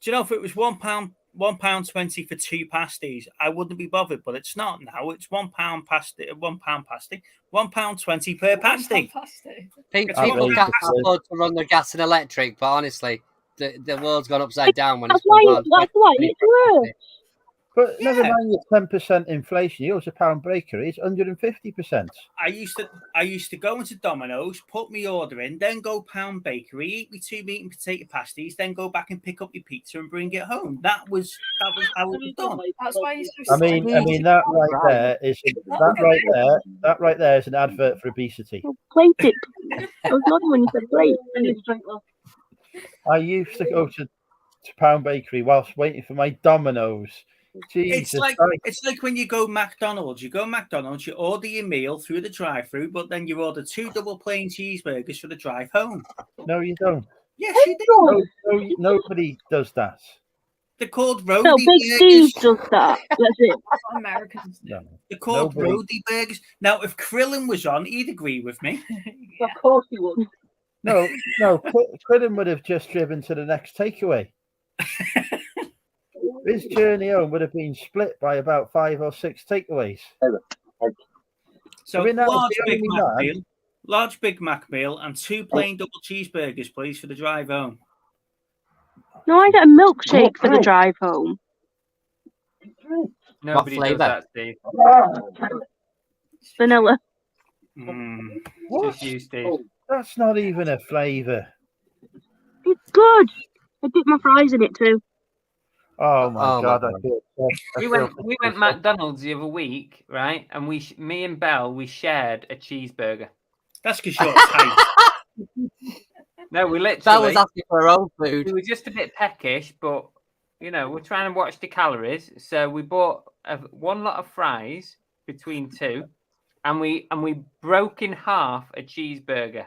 [SPEAKER 3] you know if it was £1, £1.20 for 2 pasties. I wouldn't be bothered, but it's not now. It's £1 pasty, £1.20 per pasty.
[SPEAKER 8] People can't afford to run their gas and electric, but honestly, the world's gone upside down when
[SPEAKER 6] That's
[SPEAKER 8] it's
[SPEAKER 6] why
[SPEAKER 8] £1.20.
[SPEAKER 6] it's worse.
[SPEAKER 9] But never mind your 10% inflation. Yours a pound bakery is 150%.
[SPEAKER 3] I used to go into Domino's, put my order in, then go pound bakery, eat me 2 meat and potato pasties, then go back and pick up your pizza and bring it home. That was how it was done.
[SPEAKER 14] That's why you
[SPEAKER 9] I mean that right there is an advert for obesity.
[SPEAKER 6] Plated. I was nodding when you said plate.
[SPEAKER 9] I used to go to Pound Bakery whilst waiting for my Domino's. Jesus,
[SPEAKER 3] it's like when you go McDonald's. You order your meal through the drive-through, but then you order 2 double plain cheeseburgers for the drive home.
[SPEAKER 9] No, you don't.
[SPEAKER 3] Yes, you do.
[SPEAKER 9] No, nobody does that.
[SPEAKER 3] They're called roadie
[SPEAKER 6] No, Big
[SPEAKER 3] burgers.
[SPEAKER 6] Steve does that. That's it.
[SPEAKER 14] Americans do.
[SPEAKER 9] No.
[SPEAKER 3] They're called roadie burgers. Now, if Krillin was on, he'd agree with me.
[SPEAKER 6] Of course he would.
[SPEAKER 9] No. Crillin would have just driven to the next takeaway. His journey home would have been split by about 5 or 6 takeaways.
[SPEAKER 3] So large Big Mac meal and 2 plain double cheeseburgers, please, for the drive home.
[SPEAKER 6] No, I get a milkshake for the drive home.
[SPEAKER 4] Nobody does that, Steve.
[SPEAKER 6] Vanilla.
[SPEAKER 4] Just you, Steve.
[SPEAKER 9] That's not even a flavour.
[SPEAKER 6] It's good. I dip my fries in it too.
[SPEAKER 9] Oh my god!
[SPEAKER 4] We went McDonald's the other week, right? And me and Belle, we shared a cheeseburger.
[SPEAKER 3] That's because you're tight.
[SPEAKER 4] No, we literally.
[SPEAKER 8] That was asking for her own food.
[SPEAKER 4] We were just a bit peckish, but we're trying to watch the calories. So we bought 1 lot of fries between 2, and we broke in half a cheeseburger.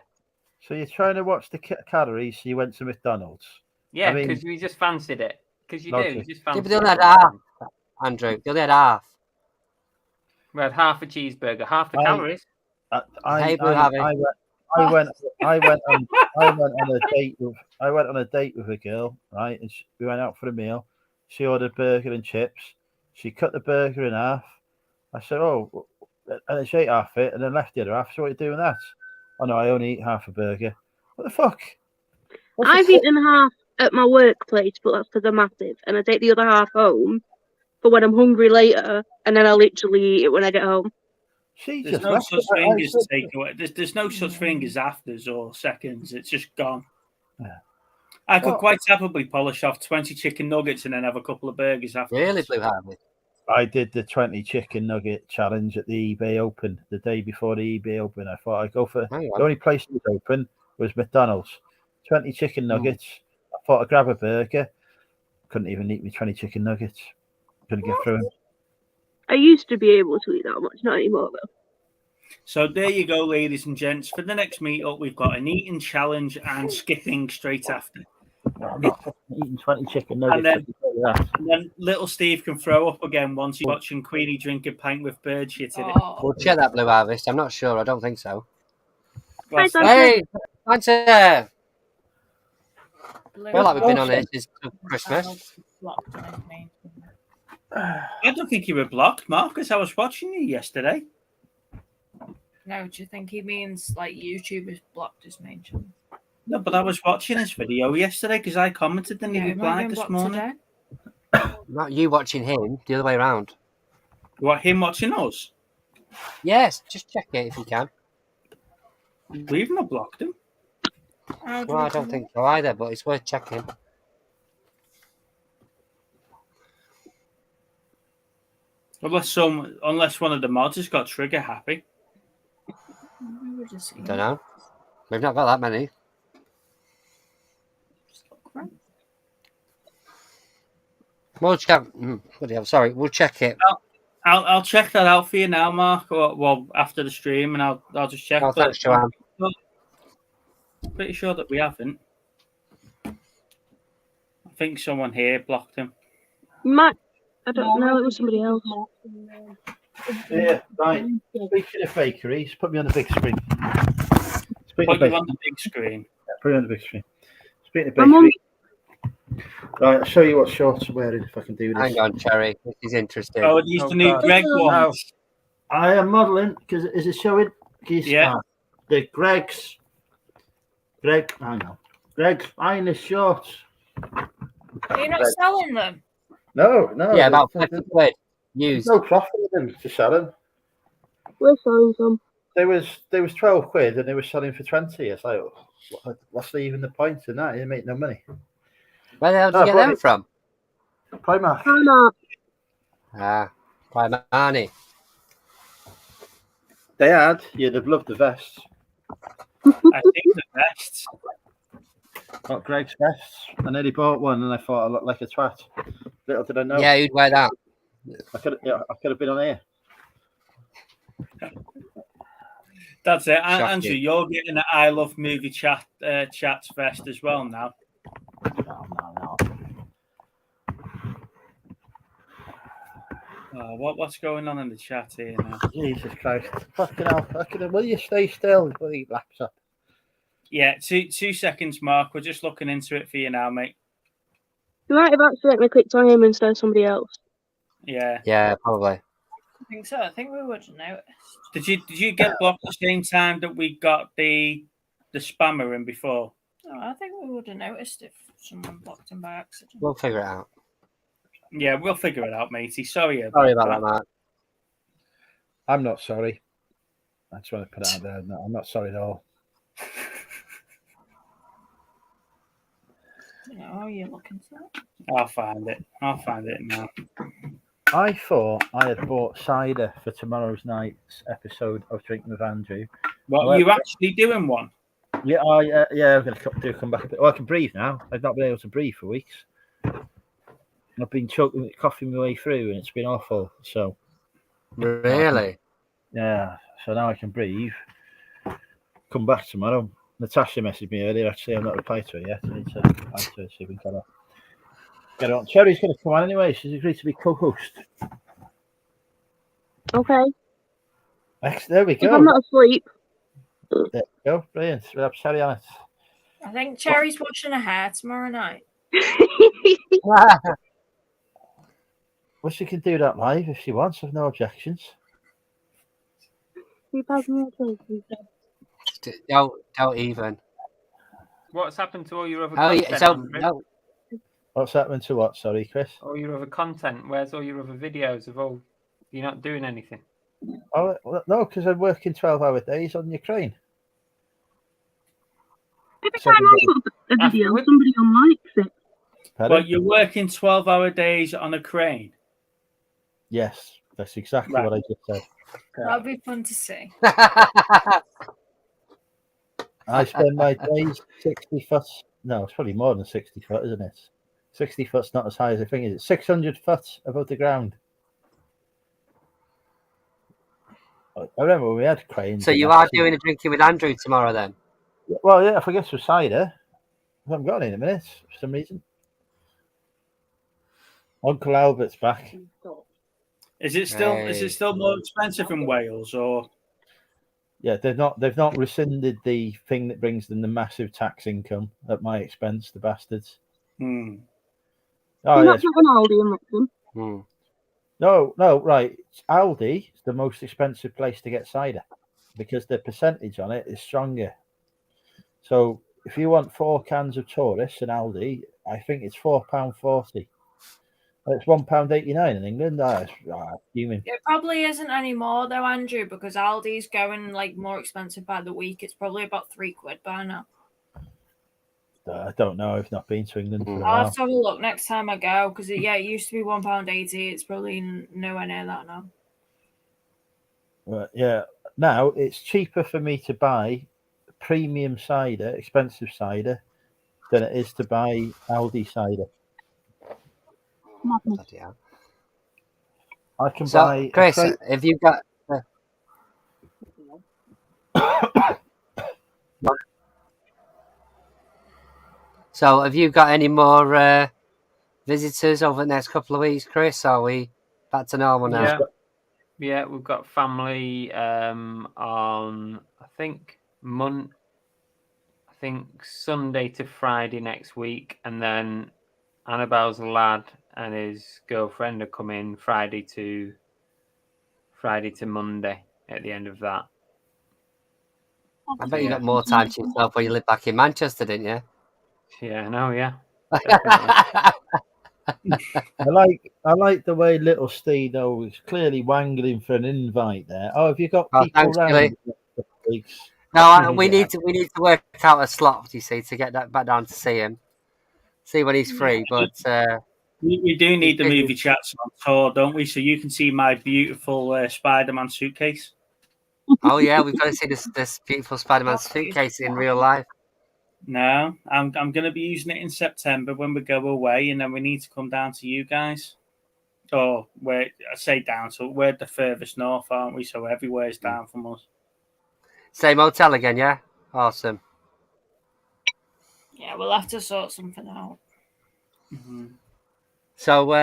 [SPEAKER 9] So you're trying to watch the calories. So you went to McDonald's.
[SPEAKER 4] Yeah, because we just fancied it. Because you do. You just fancy
[SPEAKER 8] but they only had half, Andrew. They only had half.
[SPEAKER 4] We had half a cheeseburger, half the calories.
[SPEAKER 9] I went on a date with a girl, right? And we went out for a meal. She ordered burger and chips. She cut the burger in half. I said, "Oh," and she ate half it and then left the other half. So what are you doing with that? Oh no, I only eat half a burger. What the fuck?
[SPEAKER 6] I've eaten half at my workplace, but that's because I'm massive, and I take the other half home for when I'm hungry later, and then I literally eat it when I get home.
[SPEAKER 3] There's no such thing as takeaway. There's no such thing as afters or seconds. It's just gone.
[SPEAKER 9] Yeah.
[SPEAKER 3] I could quite happily polish off 20 chicken nuggets and then have a couple of burgers after.
[SPEAKER 8] Really, Blue Harvey?
[SPEAKER 9] I did the 20 chicken nugget challenge at the eBay Open the day before the eBay Open. I thought I'd go for the only place that was open was McDonald's. 20 chicken nuggets. I thought I'd grab a burger. Couldn't even eat me 20 chicken nuggets. Couldn't get through them.
[SPEAKER 6] I used to be able to eat that much, not anymore though.
[SPEAKER 3] So there you go, ladies and gents. For the next meetup, we've got an eating challenge and skipping straight after.
[SPEAKER 9] I'm not eating 20 chicken nuggets.
[SPEAKER 3] And then little Steve can throw up again once he's watching Queenie drink a pint with bird shit in it.
[SPEAKER 8] We'll check that, Blue Harvest. I'm not sure. I don't think so.
[SPEAKER 3] Hey,
[SPEAKER 8] Santa! I feel like we've been on it since Christmas.
[SPEAKER 3] I don't think you were blocked, Marcus. I was watching you yesterday.
[SPEAKER 14] No, do you think he means like YouTubers blocked his main channel?
[SPEAKER 3] No, but I was watching his video yesterday because I commented and he replied this morning.
[SPEAKER 8] Not you watching him, the other way around.
[SPEAKER 3] What, him watching us?
[SPEAKER 8] Yes, just check it if you can.
[SPEAKER 3] We've not blocked him.
[SPEAKER 8] Well, I don't think so either, but it's worth checking.
[SPEAKER 3] Unless one of the mods has got trigger happy.
[SPEAKER 8] Don't know. We've not got that many. We'll check. Sorry, we'll check it.
[SPEAKER 3] I'll check that out for you now, Mark. Well, after the stream, and I'll just check.
[SPEAKER 8] Oh, thanks, Joanne.
[SPEAKER 3] Pretty sure that we haven't. I think someone here blocked him.
[SPEAKER 6] Matt, I don't know. It was somebody else.
[SPEAKER 9] Yeah, right. Speaking of fakeries, put me on the big screen.
[SPEAKER 3] Put you on the big screen.
[SPEAKER 9] Yeah, put me on the big screen. Speaking of bakery, Right, I'll show you what shorts I'm wearing if I can do this.
[SPEAKER 8] Hang on, Cherry. This is interesting.
[SPEAKER 3] Oh, these the new
[SPEAKER 8] God.
[SPEAKER 3] Greg ones.
[SPEAKER 9] I am modelling because is it showing?
[SPEAKER 3] Yeah.
[SPEAKER 9] The Greg's. Hang on. Greg's finest shorts.
[SPEAKER 14] Are you not selling them?
[SPEAKER 9] No.
[SPEAKER 8] Yeah, about 50 quid.
[SPEAKER 9] There's
[SPEAKER 8] Used.
[SPEAKER 9] no profit in them to sell them.
[SPEAKER 6] We're selling some.
[SPEAKER 9] There was 12 quid and they were selling for 20. It's like, what's even the point in that? You make no money.
[SPEAKER 8] Where the hell did you get them from?
[SPEAKER 9] Primark.
[SPEAKER 8] Ah, Primark.
[SPEAKER 9] They had. You'd have loved the vests.
[SPEAKER 3] I think the vests.
[SPEAKER 9] Got Greg's vests. I nearly bought one and I thought I looked like a twat. Little did I know.
[SPEAKER 8] Yeah, who'd wear that?
[SPEAKER 9] I could have been on here.
[SPEAKER 3] That's it.
[SPEAKER 8] Shocking.
[SPEAKER 3] Andrew, you're getting an I Love Movie Chats vest as well now.
[SPEAKER 9] No.
[SPEAKER 3] Oh, what's going on in the chat here now?
[SPEAKER 9] Jesus Christ. Fucking hell. Will you stay still, bloody laptop?
[SPEAKER 3] Yeah, two seconds, Mark. We're just looking into it for you now, mate.
[SPEAKER 6] You might have accidentally clicked on him instead of somebody else.
[SPEAKER 3] Yeah.
[SPEAKER 8] Yeah, probably.
[SPEAKER 14] I think so. I think we would have noticed.
[SPEAKER 3] Did you get blocked at the same time that we got the spammer in before?
[SPEAKER 14] No, I think we would have noticed if someone blocked him by accident.
[SPEAKER 8] We'll figure it out.
[SPEAKER 3] Yeah, we'll figure it out, matey. Sorry about
[SPEAKER 8] that, Mark.
[SPEAKER 9] I'm not sorry. I just want to put it out there. No, I'm not sorry at all.
[SPEAKER 14] Oh, you're looking for it?
[SPEAKER 3] I'll find it now.
[SPEAKER 9] I thought I had bought cider for tomorrow's night's episode of Drinking with Andrew.
[SPEAKER 3] What, you actually doing one?
[SPEAKER 9] Yeah, I'm going to come back a bit. Well, I can breathe now. I've not been able to breathe for weeks. I've been coughing my way through, and it's been awful. So,
[SPEAKER 8] really,
[SPEAKER 9] yeah. So now I can breathe. Come back tomorrow. Natasha messaged me earlier. Actually, I've not replied to her yet. I need to reply to her, see if we can get her on. Cherry's going to come on anyway. She's agreed to be co-host.
[SPEAKER 6] Okay.
[SPEAKER 9] There we go.
[SPEAKER 6] If I'm not asleep.
[SPEAKER 9] There we go. Brilliant. We'll have Cherry on it.
[SPEAKER 14] I think Cherry's watching her hair tomorrow night.
[SPEAKER 9] Well, she can do that live if she wants. I've no objections.
[SPEAKER 8] Don't even.
[SPEAKER 4] What's happened to all your other
[SPEAKER 8] Oh,
[SPEAKER 4] content?
[SPEAKER 8] yeah, so,
[SPEAKER 4] Andrew?
[SPEAKER 8] no.
[SPEAKER 9] What's happened to what? Sorry, Chris.
[SPEAKER 4] All your other content. Where's all your other videos of all? You're not doing anything.
[SPEAKER 9] Oh no, because I'm working 12-hour days on Ukraine.
[SPEAKER 6] Every time I put a video, somebody unlikes it.
[SPEAKER 3] But you're working 12-hour days on a crane.
[SPEAKER 9] Yes, that's exactly what I just said.
[SPEAKER 14] That'll be fun to see.
[SPEAKER 9] I spend my days 60 foot. No, it's probably more than 60 foot, isn't it? 60 foot's not as high as I think. Is it 600 foot above the ground? I remember when we had cranes.
[SPEAKER 8] So you are doing a Drinking with Andrew tomorrow, then?
[SPEAKER 9] Well, yeah. If I get some cider, I haven't got any in a minute for some reason. Uncle Albert's back.
[SPEAKER 3] Is it still more expensive in Wales, or?
[SPEAKER 9] Yeah, they've not rescinded the thing that brings them the massive tax income at my expense, the bastards.
[SPEAKER 3] Hmm.
[SPEAKER 9] Oh,
[SPEAKER 6] You're
[SPEAKER 9] yes.
[SPEAKER 6] not getting Aldi in Wrexham.
[SPEAKER 9] No, right. Aldi is the most expensive place to get cider because the percentage on it is stronger. So if you want 4 cans of Taurus in Aldi, I think it's £4.40. It's £1.89 in England. That's human.
[SPEAKER 14] It probably isn't anymore though, Andrew, because Aldi's going like more expensive by the week. It's probably about £3 by now.
[SPEAKER 9] I don't know. I've not been to England for a
[SPEAKER 14] I'll
[SPEAKER 9] while.
[SPEAKER 14] have to have a look next time I go because it used to be £1.80. It's probably nowhere near that now.
[SPEAKER 9] But yeah, now it's cheaper for me to buy premium cider, expensive cider, than it is to buy Aldi cider. I can buy.
[SPEAKER 8] Chris, have you got? So, have you got any more visitors over the next couple of weeks, Chris? Are we back to normal now?
[SPEAKER 4] Yeah, we've got family on. I think Sunday to Friday next week, and then Annabelle's lad and his girlfriend are coming Friday to Monday at the end of that.
[SPEAKER 8] I bet you got more time to yourself when you live back in Manchester, didn't you?
[SPEAKER 4] Yeah, no, yeah.
[SPEAKER 9] I like the way little Steve-O was clearly wangling for an invite there. Oh, have you got people
[SPEAKER 8] thanks,
[SPEAKER 9] around?
[SPEAKER 8] Billy. No, we need to work out a slot, you see, to get that back down to see him. See when he's free, but
[SPEAKER 3] we do need the movie chats on tour, don't we? So you can see my beautiful Spider-Man suitcase.
[SPEAKER 8] Oh yeah, we've got to see this beautiful Spider-Man suitcase in real life.
[SPEAKER 3] No, I'm going to be using it in September when we go away, and then we need to come down to you guys. Or I say down, so we're the furthest north, aren't we? So everywhere's down from us.
[SPEAKER 8] Same hotel again, yeah? Awesome.
[SPEAKER 14] Yeah, we'll have to sort something out.
[SPEAKER 3] Mm-hmm.
[SPEAKER 8] So,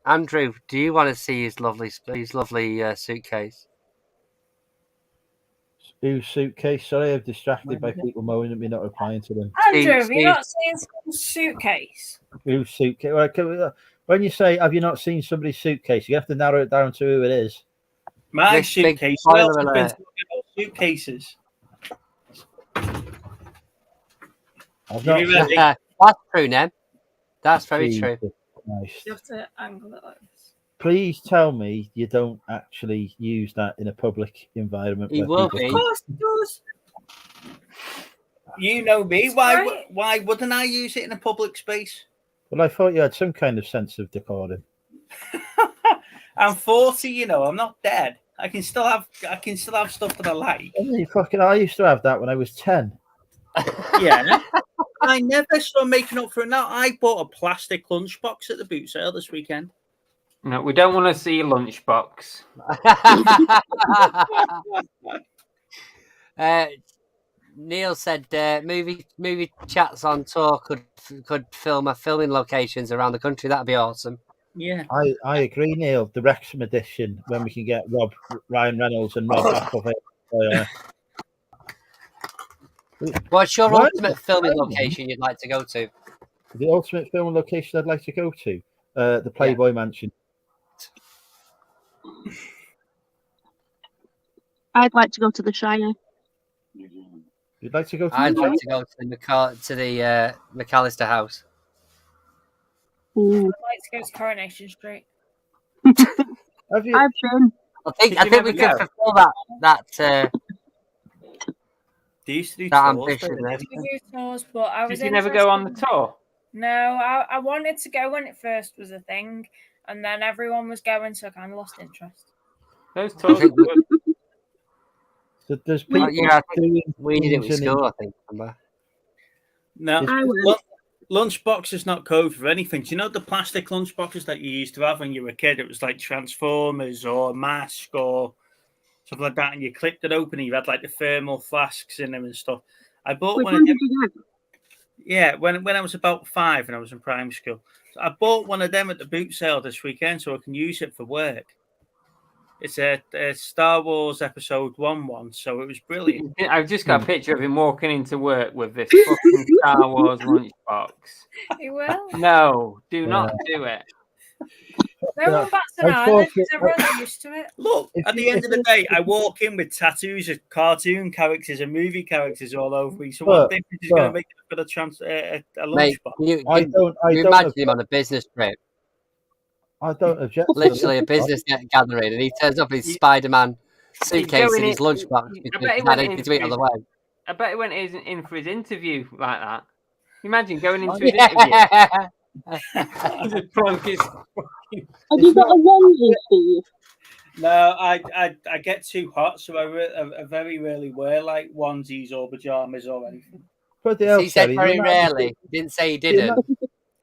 [SPEAKER 8] Andrew, do you want to see his lovely suitcase?
[SPEAKER 9] Whose suitcase? Sorry, I'm distracted by people moaning at me not replying to them.
[SPEAKER 14] Andrew, have you not seen someone's suitcase?
[SPEAKER 9] Whose suitcase? Well, when you say, have you not seen somebody's suitcase, you have to narrow it down to who it is.
[SPEAKER 3] My suitcase. Who else has been talking about suitcases?
[SPEAKER 8] That's true, Ned. That's very true.
[SPEAKER 9] Nice.
[SPEAKER 14] You have to angle it like this.
[SPEAKER 9] Please tell me you don't actually use that in a public environment.
[SPEAKER 8] He will be.
[SPEAKER 3] Of course he does. You know me. Why wouldn't I use it in a public space?
[SPEAKER 9] Well, I thought you had some kind of sense of decorum.
[SPEAKER 3] I'm 40, you know. I'm not dead. I can still have stuff that I like.
[SPEAKER 9] I used to have that when I was 10.
[SPEAKER 3] Yeah. I never saw making up for it now. I bought a plastic lunchbox at the boot sale this weekend.
[SPEAKER 4] No, we don't want to see a lunchbox.
[SPEAKER 8] Neil said movie chats on tour could film filming locations around the country. That'd be awesome.
[SPEAKER 3] Yeah,
[SPEAKER 9] I agree, Neil. The Wrexham edition, when we can get Ryan Reynolds and Rob Appleton.
[SPEAKER 8] What's your ultimate filming location you'd like to go to?
[SPEAKER 9] The ultimate filming location I'd like to go to, the Playboy Mansion.
[SPEAKER 6] I'd like to go to the Shire.
[SPEAKER 9] You'd like to go to?
[SPEAKER 8] I'd like to go to the McAllister House.
[SPEAKER 14] I'd like to go to Coronation Street.
[SPEAKER 9] Have you?
[SPEAKER 6] I've been.
[SPEAKER 8] I think we can fulfill that.
[SPEAKER 3] Do you do
[SPEAKER 8] that
[SPEAKER 3] tours?
[SPEAKER 8] ambition?
[SPEAKER 14] We do tours, but I was.
[SPEAKER 4] Did you never go on the tour?
[SPEAKER 14] No, I wanted to go when it first was a thing, and then everyone was going, so I kind of lost interest.
[SPEAKER 4] Those tours.
[SPEAKER 9] So there's people
[SPEAKER 8] we did it with school, I think.
[SPEAKER 3] No, lunchbox is not code for anything. Do you know the plastic lunchboxes that you used to have when you were a kid? It was like Transformers or Mask or stuff like that, and you clipped it open and you had like the thermal flasks in them and stuff. I bought one of them. Yeah, when I was about 5 and I was in primary school. So I bought one of them at the boot sale this weekend so I can use it for work. It's a Star Wars Episode 1, so it was brilliant.
[SPEAKER 4] I've just got a picture of him walking into work with this fucking Star Wars lunchbox.
[SPEAKER 14] He will.
[SPEAKER 4] No, do not do it.
[SPEAKER 14] No one bats an eye because everyone's used to it.
[SPEAKER 3] Look, at the end of the day, I walk in with tattoos of cartoon characters and movie characters all over me. So what difference is going to make it for a lunchbox?
[SPEAKER 8] You imagine him on a business trip.
[SPEAKER 9] I don't object.
[SPEAKER 8] Literally a business gathering, and he turns up in his Spider-Man suitcase in his lunchbox.
[SPEAKER 4] I bet he went in for his interview like that. Imagine going into his interview.
[SPEAKER 6] Have you got a onesie, Steve?
[SPEAKER 3] No, I get too hot, so I very rarely wear like onesies or pajamas or anything.
[SPEAKER 8] He said very rarely. He didn't say he didn't.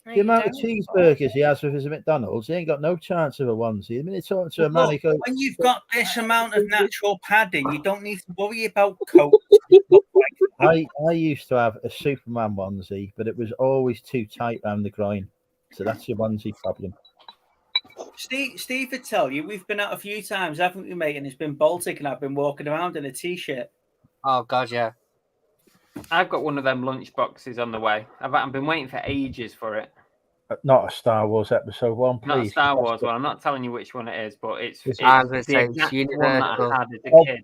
[SPEAKER 9] The amount of cheeseburgers he has with his McDonald's, he ain't got no chance of a onesie. The minute talking to a man, he goes,
[SPEAKER 3] when you've got this amount of natural padding, you don't need to worry about coats.
[SPEAKER 9] I used to have a Superman onesie, but it was always too tight around the groin. So that's your onesie problem.
[SPEAKER 3] Steve would tell you, we've been out a few times, haven't we, mate? And it's been Baltic, and I've been walking around in a t-shirt.
[SPEAKER 8] Oh, God, yeah.
[SPEAKER 4] I've got one of them lunch boxes on the way. I've been waiting for ages for it.
[SPEAKER 9] Not a Star Wars Episode 1, please.
[SPEAKER 4] Not a Star Wars one. I'm not telling you which one it is, but it's
[SPEAKER 8] I was going
[SPEAKER 4] the
[SPEAKER 8] to say
[SPEAKER 4] exact
[SPEAKER 8] it's
[SPEAKER 4] one that I
[SPEAKER 8] Universal.
[SPEAKER 4] had as a kid.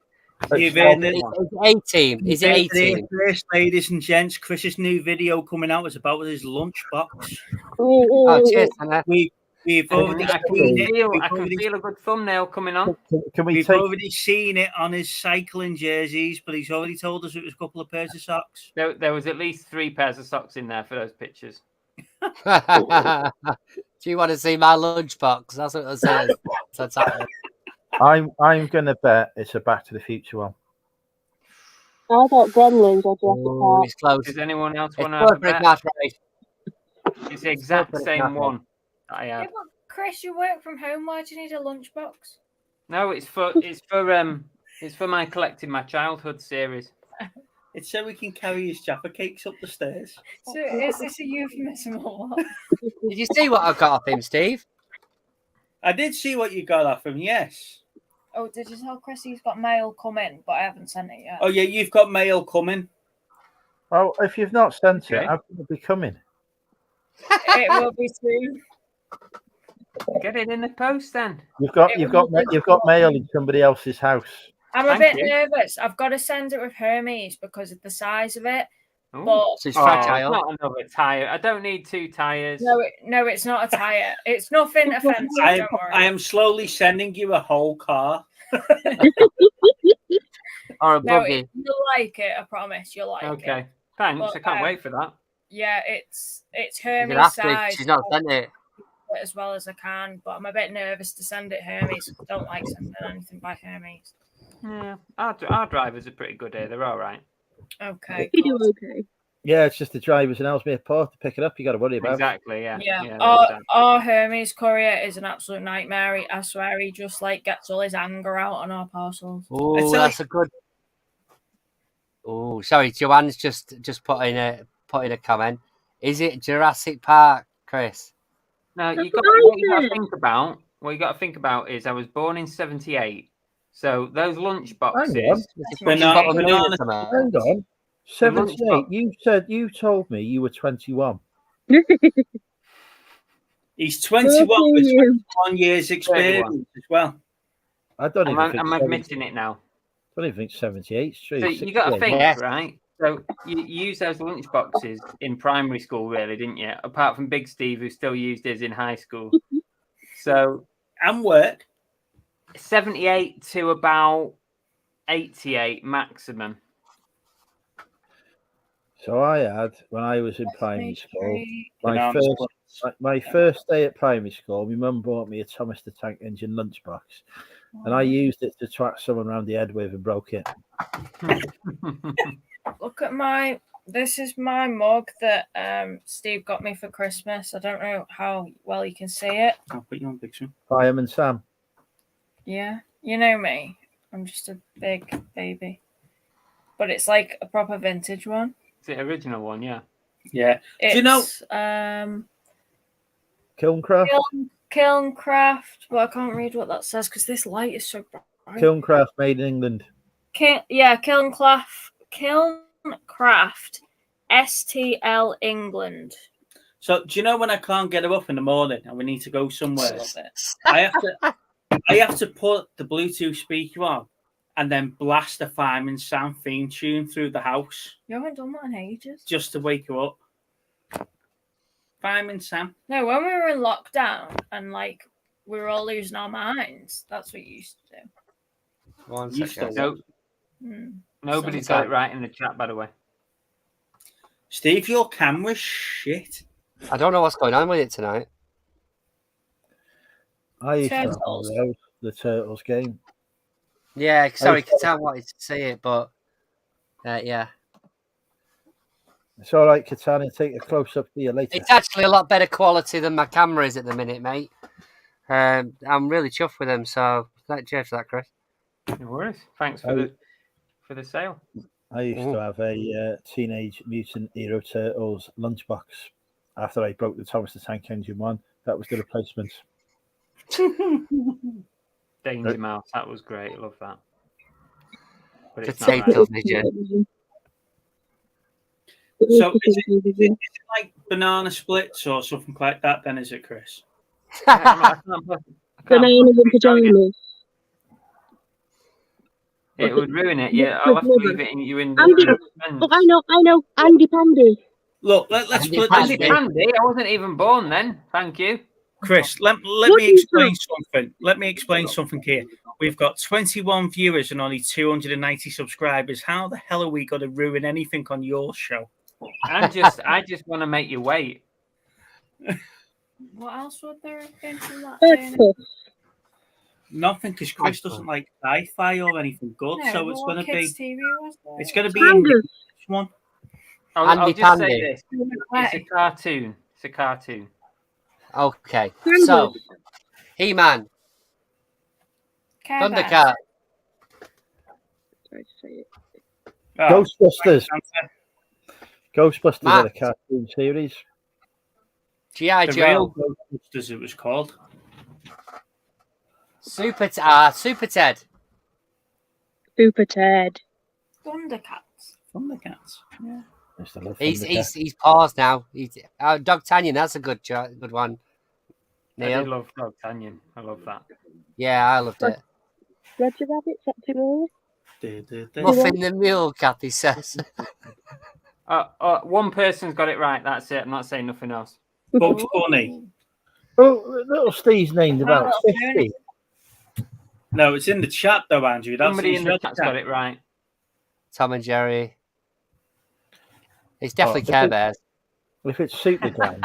[SPEAKER 3] You've heard it.
[SPEAKER 8] Is it 18? Is it 18?
[SPEAKER 3] First, ladies and gents, Chris's new video coming out is about his lunchbox.
[SPEAKER 8] Oh, cheers, Hannah.
[SPEAKER 3] We've already
[SPEAKER 4] I can feel a good thumbnail coming on.
[SPEAKER 3] We've already seen it on his cycling jerseys, but he's already told us it was a couple of pairs of socks.
[SPEAKER 4] There was at least 3 pairs of socks in there for those pictures.
[SPEAKER 8] Do you want to see my lunchbox? That's what it says. That's happening.
[SPEAKER 9] I'm going to bet it's a Back to the Future one.
[SPEAKER 6] I got Gremlins or Jurassic Park.
[SPEAKER 8] It's close.
[SPEAKER 4] Does anyone else
[SPEAKER 8] It's
[SPEAKER 4] want to have a
[SPEAKER 8] perfect
[SPEAKER 4] bet?
[SPEAKER 8] match, right?
[SPEAKER 4] It's the exact
[SPEAKER 8] Perfect
[SPEAKER 4] same
[SPEAKER 8] match.
[SPEAKER 4] one that I
[SPEAKER 14] Yeah,
[SPEAKER 4] had.
[SPEAKER 14] but Chris, you work from home. Why do you need a lunchbox?
[SPEAKER 4] No, it's for my collecting my childhood series.
[SPEAKER 3] It's so we can carry his Jaffa cakes up the stairs.
[SPEAKER 14] So is this a euphemism or what?
[SPEAKER 8] Did you see what I got off him, Steve?
[SPEAKER 3] I did see what you got off him, yes.
[SPEAKER 14] Oh, did you tell Chris he's got mail coming, but I haven't sent it yet?
[SPEAKER 3] Oh, yeah, you've got mail coming.
[SPEAKER 9] Oh, if you've not sent it,
[SPEAKER 4] Okay.
[SPEAKER 9] I'm going to be coming.
[SPEAKER 14] It will be soon.
[SPEAKER 4] Get it in the post then.
[SPEAKER 9] You've got mail in somebody else's house.
[SPEAKER 14] I'm a
[SPEAKER 4] Thank
[SPEAKER 14] bit
[SPEAKER 4] you.
[SPEAKER 14] nervous. I've got to send it with Hermes because of the size of it.
[SPEAKER 4] Ooh.
[SPEAKER 14] But
[SPEAKER 8] So it's
[SPEAKER 4] Oh,
[SPEAKER 8] fragile.
[SPEAKER 4] it's not another tire. I don't need 2 tires.
[SPEAKER 14] no, it's not a tire. It's nothing offensive.
[SPEAKER 3] I
[SPEAKER 14] Don't worry.
[SPEAKER 3] am slowly sending you a whole car.
[SPEAKER 8] Or a
[SPEAKER 14] No,
[SPEAKER 8] buggy.
[SPEAKER 14] you'll like it. I promise. You'll like it.
[SPEAKER 4] Okay. Thanks.
[SPEAKER 14] But,
[SPEAKER 4] I can't wait for that.
[SPEAKER 14] Yeah, it's
[SPEAKER 8] You're
[SPEAKER 14] Hermes
[SPEAKER 8] gonna have to.
[SPEAKER 14] size.
[SPEAKER 8] She's not sent it.
[SPEAKER 14] As well as I can, but I'm a bit nervous to send it Hermes. I don't like sending anything by Hermes.
[SPEAKER 4] Yeah, our drivers are pretty good here. They're all right.
[SPEAKER 14] Okay.
[SPEAKER 6] You do okay.
[SPEAKER 9] Yeah, it's just the drivers and Ellesmere Port to pick it up. You got to worry about.
[SPEAKER 4] Exactly. Yeah.
[SPEAKER 14] Yeah.
[SPEAKER 4] Yeah,
[SPEAKER 14] Our Hermes courier is an absolute nightmare. I swear he just like gets all his anger out on our parcels.
[SPEAKER 8] Oh, that's a good. Oh, sorry, Joanne's just put in a comment. Is it Jurassic Park, Chris?
[SPEAKER 4] No, what you got to think about. What you got to think about is I was born in '78, so those lunch boxes.
[SPEAKER 9] Hang on. 78. You told me you were 21.
[SPEAKER 3] He's 21 with 21 years experience as well.
[SPEAKER 9] I don't even think
[SPEAKER 4] I'm admitting it now.
[SPEAKER 9] I don't even think 78 is true.
[SPEAKER 4] So you got to think, right? So you use those lunch boxes in primary school, really, didn't you? Apart from Big Steve, who still used his in high school. So
[SPEAKER 3] and work
[SPEAKER 4] 78 to about 88 maximum.
[SPEAKER 9] So I had, when I was in primary school, my first day at primary school, my mum bought me a Thomas the Tank Engine lunchbox, and I used it to twat someone around the head with and broke it.
[SPEAKER 14] Look at this is my mug that Steve got me for Christmas. I don't know how well you can see it.
[SPEAKER 3] I'll put you on picture.
[SPEAKER 9] Fireman Sam.
[SPEAKER 14] Yeah, you know me. I'm just a big baby. But it's like a proper vintage one.
[SPEAKER 4] It's the original one, yeah.
[SPEAKER 3] Yeah.
[SPEAKER 14] It's,
[SPEAKER 3] do you know
[SPEAKER 9] Kilncraft?
[SPEAKER 14] Kilncraft, but I can't read what that says because this light is so bright.
[SPEAKER 9] Kilncraft made in England.
[SPEAKER 14] Kilncraft STL England.
[SPEAKER 3] So do you know when I can't get her up in the morning and we need to go somewhere? I have to put the Bluetooth speaker on and then blast the Fireman Sam theme tune through the house.
[SPEAKER 14] You haven't done that in ages.
[SPEAKER 3] Just to wake her up. Fireman Sam.
[SPEAKER 14] No, when we were in lockdown and like we were all losing our minds, that's what you used to do.
[SPEAKER 8] One
[SPEAKER 3] You
[SPEAKER 8] second.
[SPEAKER 3] still-
[SPEAKER 4] Nobody's got it right in the chat, by the way.
[SPEAKER 3] Steve, your camera's shit.
[SPEAKER 8] I don't know what's going on with it tonight.
[SPEAKER 9] I used to
[SPEAKER 14] Turtles.
[SPEAKER 9] have the Turtles game.
[SPEAKER 8] Yeah, sorry, Catan wanted to see it, but yeah.
[SPEAKER 9] It's all right, Katana. Take a close up for you later.
[SPEAKER 8] It's actually a lot better quality than my camera is at the minute, mate. I'm really chuffed with them, so cheers for that, Chris.
[SPEAKER 4] No worries. Thanks for the sale.
[SPEAKER 9] I used to have a Teenage Mutant Hero Turtles lunchbox after I broke the Thomas the Tank Engine one. That was the replacement.
[SPEAKER 4] Danger Mouse, that was great. Love that. But it's
[SPEAKER 8] Potato
[SPEAKER 4] not
[SPEAKER 8] Midget.
[SPEAKER 3] So is it like banana splits or something like that? Then is it, Chris?
[SPEAKER 6] Bananas and pajamas.
[SPEAKER 4] It would ruin it. Yeah, I'll have to leave it in you in the.
[SPEAKER 6] Andy, look, I know. Andy Pandy.
[SPEAKER 3] Look, let's split this.
[SPEAKER 4] Andy Pandy. I wasn't even born then. Thank you,
[SPEAKER 3] Chris. Let me explain something. Let me explain something here. We've got 21 viewers and only 290 subscribers. How the hell are we going to ruin anything on your show?
[SPEAKER 4] I just want to make you wait.
[SPEAKER 14] What else would there have been from that?
[SPEAKER 3] Nothing, because Chris doesn't like sci-fi or anything good,
[SPEAKER 14] No,
[SPEAKER 3] so it's going to be.
[SPEAKER 14] TV was there?
[SPEAKER 3] It's going to be in this one.
[SPEAKER 4] I'll just say this: it's a cartoon. It's a cartoon.
[SPEAKER 8] Okay, so He-Man, Thundercat,
[SPEAKER 9] Ghostbusters. Ghostbusters are a cartoon series.
[SPEAKER 8] G.I.
[SPEAKER 3] The
[SPEAKER 8] Joe,
[SPEAKER 3] real Ghostbusters, it was called.
[SPEAKER 8] Super Ted.
[SPEAKER 6] Super Ted.
[SPEAKER 14] Thundercats.
[SPEAKER 3] Yeah.
[SPEAKER 8] He's paused now. Dog Tanyan, that's a good one. Neil?
[SPEAKER 4] I do love Dog Tanyan. I love that.
[SPEAKER 8] Yeah, I loved it.
[SPEAKER 6] Roger Rabbit, set too early.
[SPEAKER 8] Muffin the Mule, Kathy says.
[SPEAKER 4] One person's got it right. That's it. I'm not saying nothing else.
[SPEAKER 3] Bugs Bunny.
[SPEAKER 9] Oh, little Steve's named about 50.
[SPEAKER 3] No, it's in the chat though, Andrew. That's
[SPEAKER 4] Somebody in the chat's got it right.
[SPEAKER 8] Tom and Jerry. It's definitely Care Bears.
[SPEAKER 9] If it's Super Gang.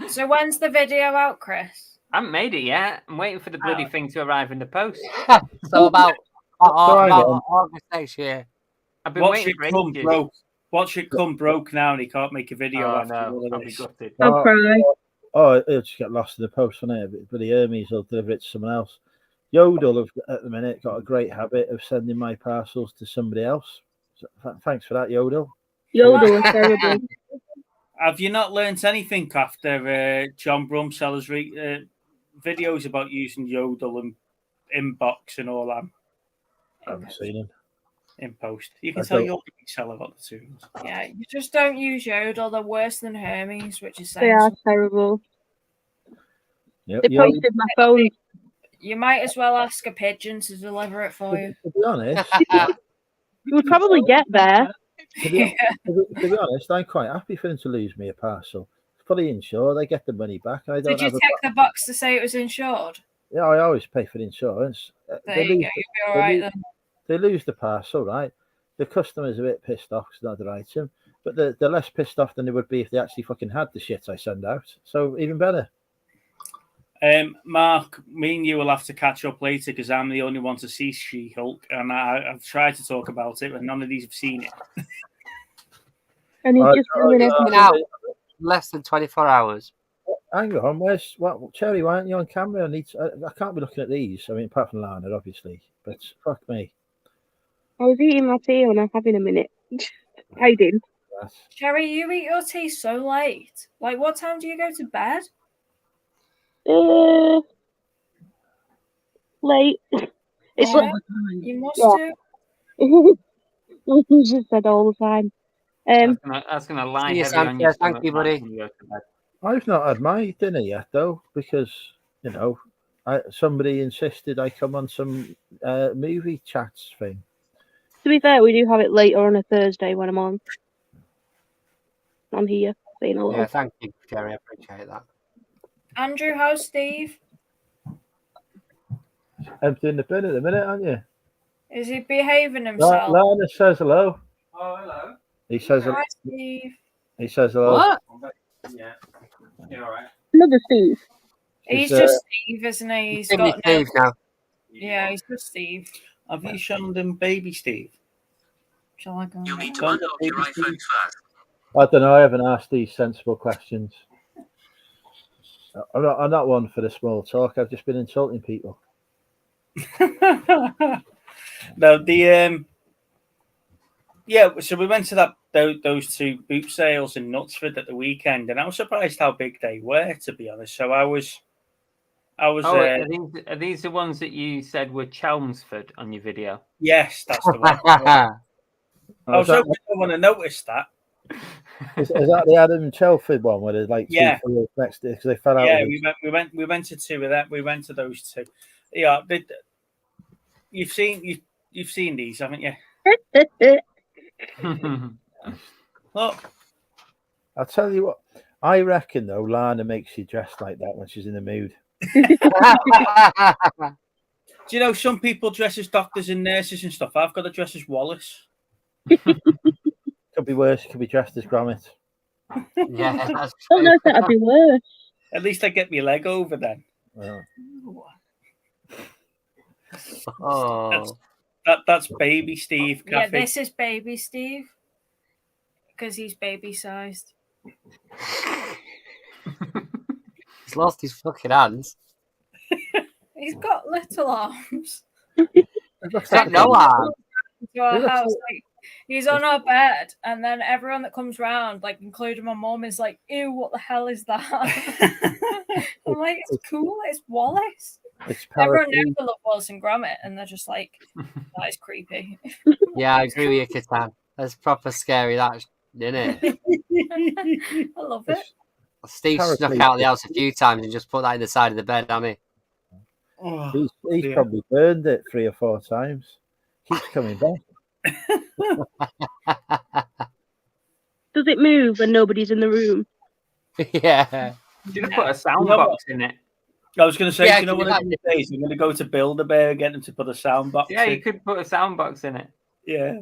[SPEAKER 14] So when's the video out, Chris?
[SPEAKER 4] I haven't made it yet. I'm waiting for the bloody thing to arrive in the post.
[SPEAKER 8] So about August next year.
[SPEAKER 4] I've been waiting for ages.
[SPEAKER 3] Watch it come broke now, and he can't make a video after all of
[SPEAKER 4] I'll be
[SPEAKER 3] this.
[SPEAKER 4] gutted.
[SPEAKER 6] I'll cry.
[SPEAKER 9] Oh, it'll just get lost in the post, won't it? But the Hermes will deliver it to someone else. Yodel have, at the minute, got a great habit of sending my parcels to somebody else. So, thanks for that, Yodel.
[SPEAKER 6] Yodel is terrible.
[SPEAKER 3] Have you not learnt anything after John Brumseller's videos about using Yodel and Inbox and all that?
[SPEAKER 9] I haven't seen him.
[SPEAKER 3] In post. You can tell you're a big seller about the tools.
[SPEAKER 14] Yeah, you just don't use Yodel. They're worse than Hermes, which is
[SPEAKER 6] They are terrible.
[SPEAKER 9] Yep,
[SPEAKER 6] they posted my phone.
[SPEAKER 14] You might as well ask a pigeon to deliver it for you.
[SPEAKER 9] To be honest,
[SPEAKER 6] you would probably get there.
[SPEAKER 9] To be honest, I'm quite happy for them to lose me a parcel. It's fully insured. I get the money back. I don't
[SPEAKER 14] Did you tick the box to say it was insured?
[SPEAKER 9] Yeah, I always pay for the insurance.
[SPEAKER 14] There you go. You'll be all right then.
[SPEAKER 9] They lose the parcel, right? The customer's a bit pissed off because it's not the item, but they're less pissed off than they would be if they actually fucking had the shit I send out. So even better.
[SPEAKER 3] Mark, me and you will have to catch up later because I'm the only one to see She-Hulk, and I've tried to talk about it, but none of these have seen it.
[SPEAKER 6] And he's just doing everything
[SPEAKER 8] out less than 24 hours.
[SPEAKER 9] Hang on, Cherry? Why aren't you on camera? I can't be looking at these. I mean, apart from Lana, obviously, but fuck me.
[SPEAKER 6] I was eating my tea and I'm having a minute. Hiding.
[SPEAKER 14] Cherry, you eat your tea so late. Like, what time do you go to bed?
[SPEAKER 6] Late. It's
[SPEAKER 14] like you must
[SPEAKER 6] do. You just said all the time.
[SPEAKER 4] That's gonna lie heavy on you.
[SPEAKER 8] Thank you, buddy.
[SPEAKER 9] I've not had my dinner yet though, because somebody insisted I come on some movie chats thing.
[SPEAKER 6] To be fair, we do have it later on a Thursday when I'm on. I'm here saying hello.
[SPEAKER 8] Yeah, thank you, Jerry. I appreciate that.
[SPEAKER 14] Andrew, how's Steve?
[SPEAKER 9] Empty in the bin at the minute, aren't you?
[SPEAKER 14] Is he behaving himself?
[SPEAKER 9] Lana says hello.
[SPEAKER 2] Oh, hello.
[SPEAKER 9] He says
[SPEAKER 14] Hi, Steve.
[SPEAKER 9] He says hello.
[SPEAKER 8] What?
[SPEAKER 2] Yeah. You all right?
[SPEAKER 6] Another Steve.
[SPEAKER 14] He's just Steve, isn't he? He's got
[SPEAKER 8] Steve now.
[SPEAKER 14] Yeah, he's just Steve.
[SPEAKER 3] Have you shown them baby Steve?
[SPEAKER 14] Shall I go?
[SPEAKER 15] You need to unlock your iPhone first.
[SPEAKER 9] I don't know. I haven't asked these sensible questions. I'm not one for the small talk. I've just been insulting people.
[SPEAKER 3] No, so we went to those two boot sales in Knutsford at the weekend, and I was surprised how big they were, to be honest. So I was.
[SPEAKER 4] Are these the ones that you said were Chelmsford on your video?
[SPEAKER 3] Yes, that's the one. I was hoping no one had noticed that.
[SPEAKER 9] Is that the Adam Chelford one where there's like
[SPEAKER 3] Yeah.
[SPEAKER 9] 2 films next to because they fell out?
[SPEAKER 3] Yeah,
[SPEAKER 9] with
[SPEAKER 3] we went to 2 of that. We went to those 2. Yeah, you've seen these, haven't you? Look,
[SPEAKER 9] I'll tell you what. I reckon though, Lana makes you dress like that when she's in the mood.
[SPEAKER 3] do you know some people dress as doctors and nurses and stuff? I've got to dress as Wallace.
[SPEAKER 9] Could be worse. Could be dressed as Gromit.
[SPEAKER 8] Yeah, that's
[SPEAKER 6] I don't know if that'd be worse.
[SPEAKER 3] At least I get my leg over then.
[SPEAKER 9] Yeah.
[SPEAKER 8] Oh.
[SPEAKER 3] That's baby Steve.
[SPEAKER 14] Yeah,
[SPEAKER 3] Kathy.
[SPEAKER 14] this is baby Steve because he's baby sized.
[SPEAKER 8] He's lost his fucking hands.
[SPEAKER 14] He's got little arms.
[SPEAKER 8] He's got no arms.
[SPEAKER 14] To our house, like he's on our bed, and then everyone that comes round, like including my mom, is like, "Ew, what the hell is that?" I'm like, "It's cool. It's Wallace." Everyone knows I love Wallace and Gromit, and they're just like, "That is creepy."
[SPEAKER 8] Yeah, I agree with you, Catan. That's proper scary, that, isn't it?
[SPEAKER 14] I love it.
[SPEAKER 8] Steve snuck out of the house a few times and just put that in the side of the bed, hasn't he?
[SPEAKER 9] He's probably burned it 3 or 4 times. Keeps coming back.
[SPEAKER 6] Does it move when nobody's in the room?
[SPEAKER 8] Yeah.
[SPEAKER 4] Should have put a sound box in it.
[SPEAKER 3] I was going to say,
[SPEAKER 4] Yeah,
[SPEAKER 3] you know what I'm going to go to Build-A-Bear and get them to put a sound box
[SPEAKER 4] Yeah,
[SPEAKER 3] in.
[SPEAKER 4] you could put a sound box in it.
[SPEAKER 3] Yeah.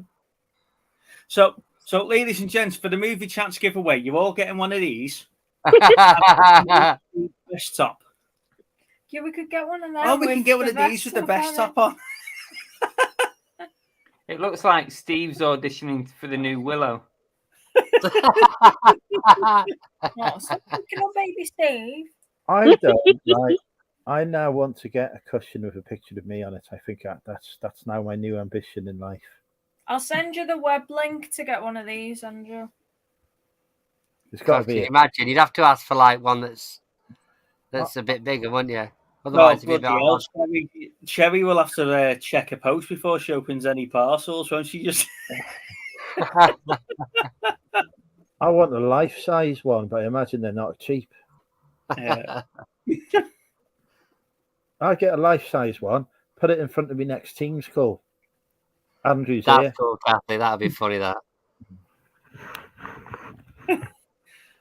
[SPEAKER 3] So, ladies and gents, for the movie chance giveaway, you're all getting one of these. Desktop.
[SPEAKER 14] Yeah, we could get one of them.
[SPEAKER 3] Oh, we can get one of these with the best top on.
[SPEAKER 4] It looks like Steve's auditioning for the new Willow.
[SPEAKER 14] Oh, stop looking on baby Steve.
[SPEAKER 9] I don't like. I now want to get a cushion with a picture of me on it. I think that's now my new ambition in life.
[SPEAKER 14] I'll send you the web link to get one of these, Andrew.
[SPEAKER 9] It's got to
[SPEAKER 8] Can
[SPEAKER 9] be.
[SPEAKER 8] you imagine? You'd have to ask for like one that's a bit bigger, wouldn't you? Otherwise, it'd be a bit hard.
[SPEAKER 3] Cherry will have to check a post before she opens any parcels, won't she? Just.
[SPEAKER 9] I want a life-size one, but I imagine they're not cheap.
[SPEAKER 3] Yeah.
[SPEAKER 9] I'll get a life-size one, put it in front of me next team's call. Andrew's
[SPEAKER 8] That's
[SPEAKER 9] here.
[SPEAKER 8] cool, Kathy. That'd be funny, that.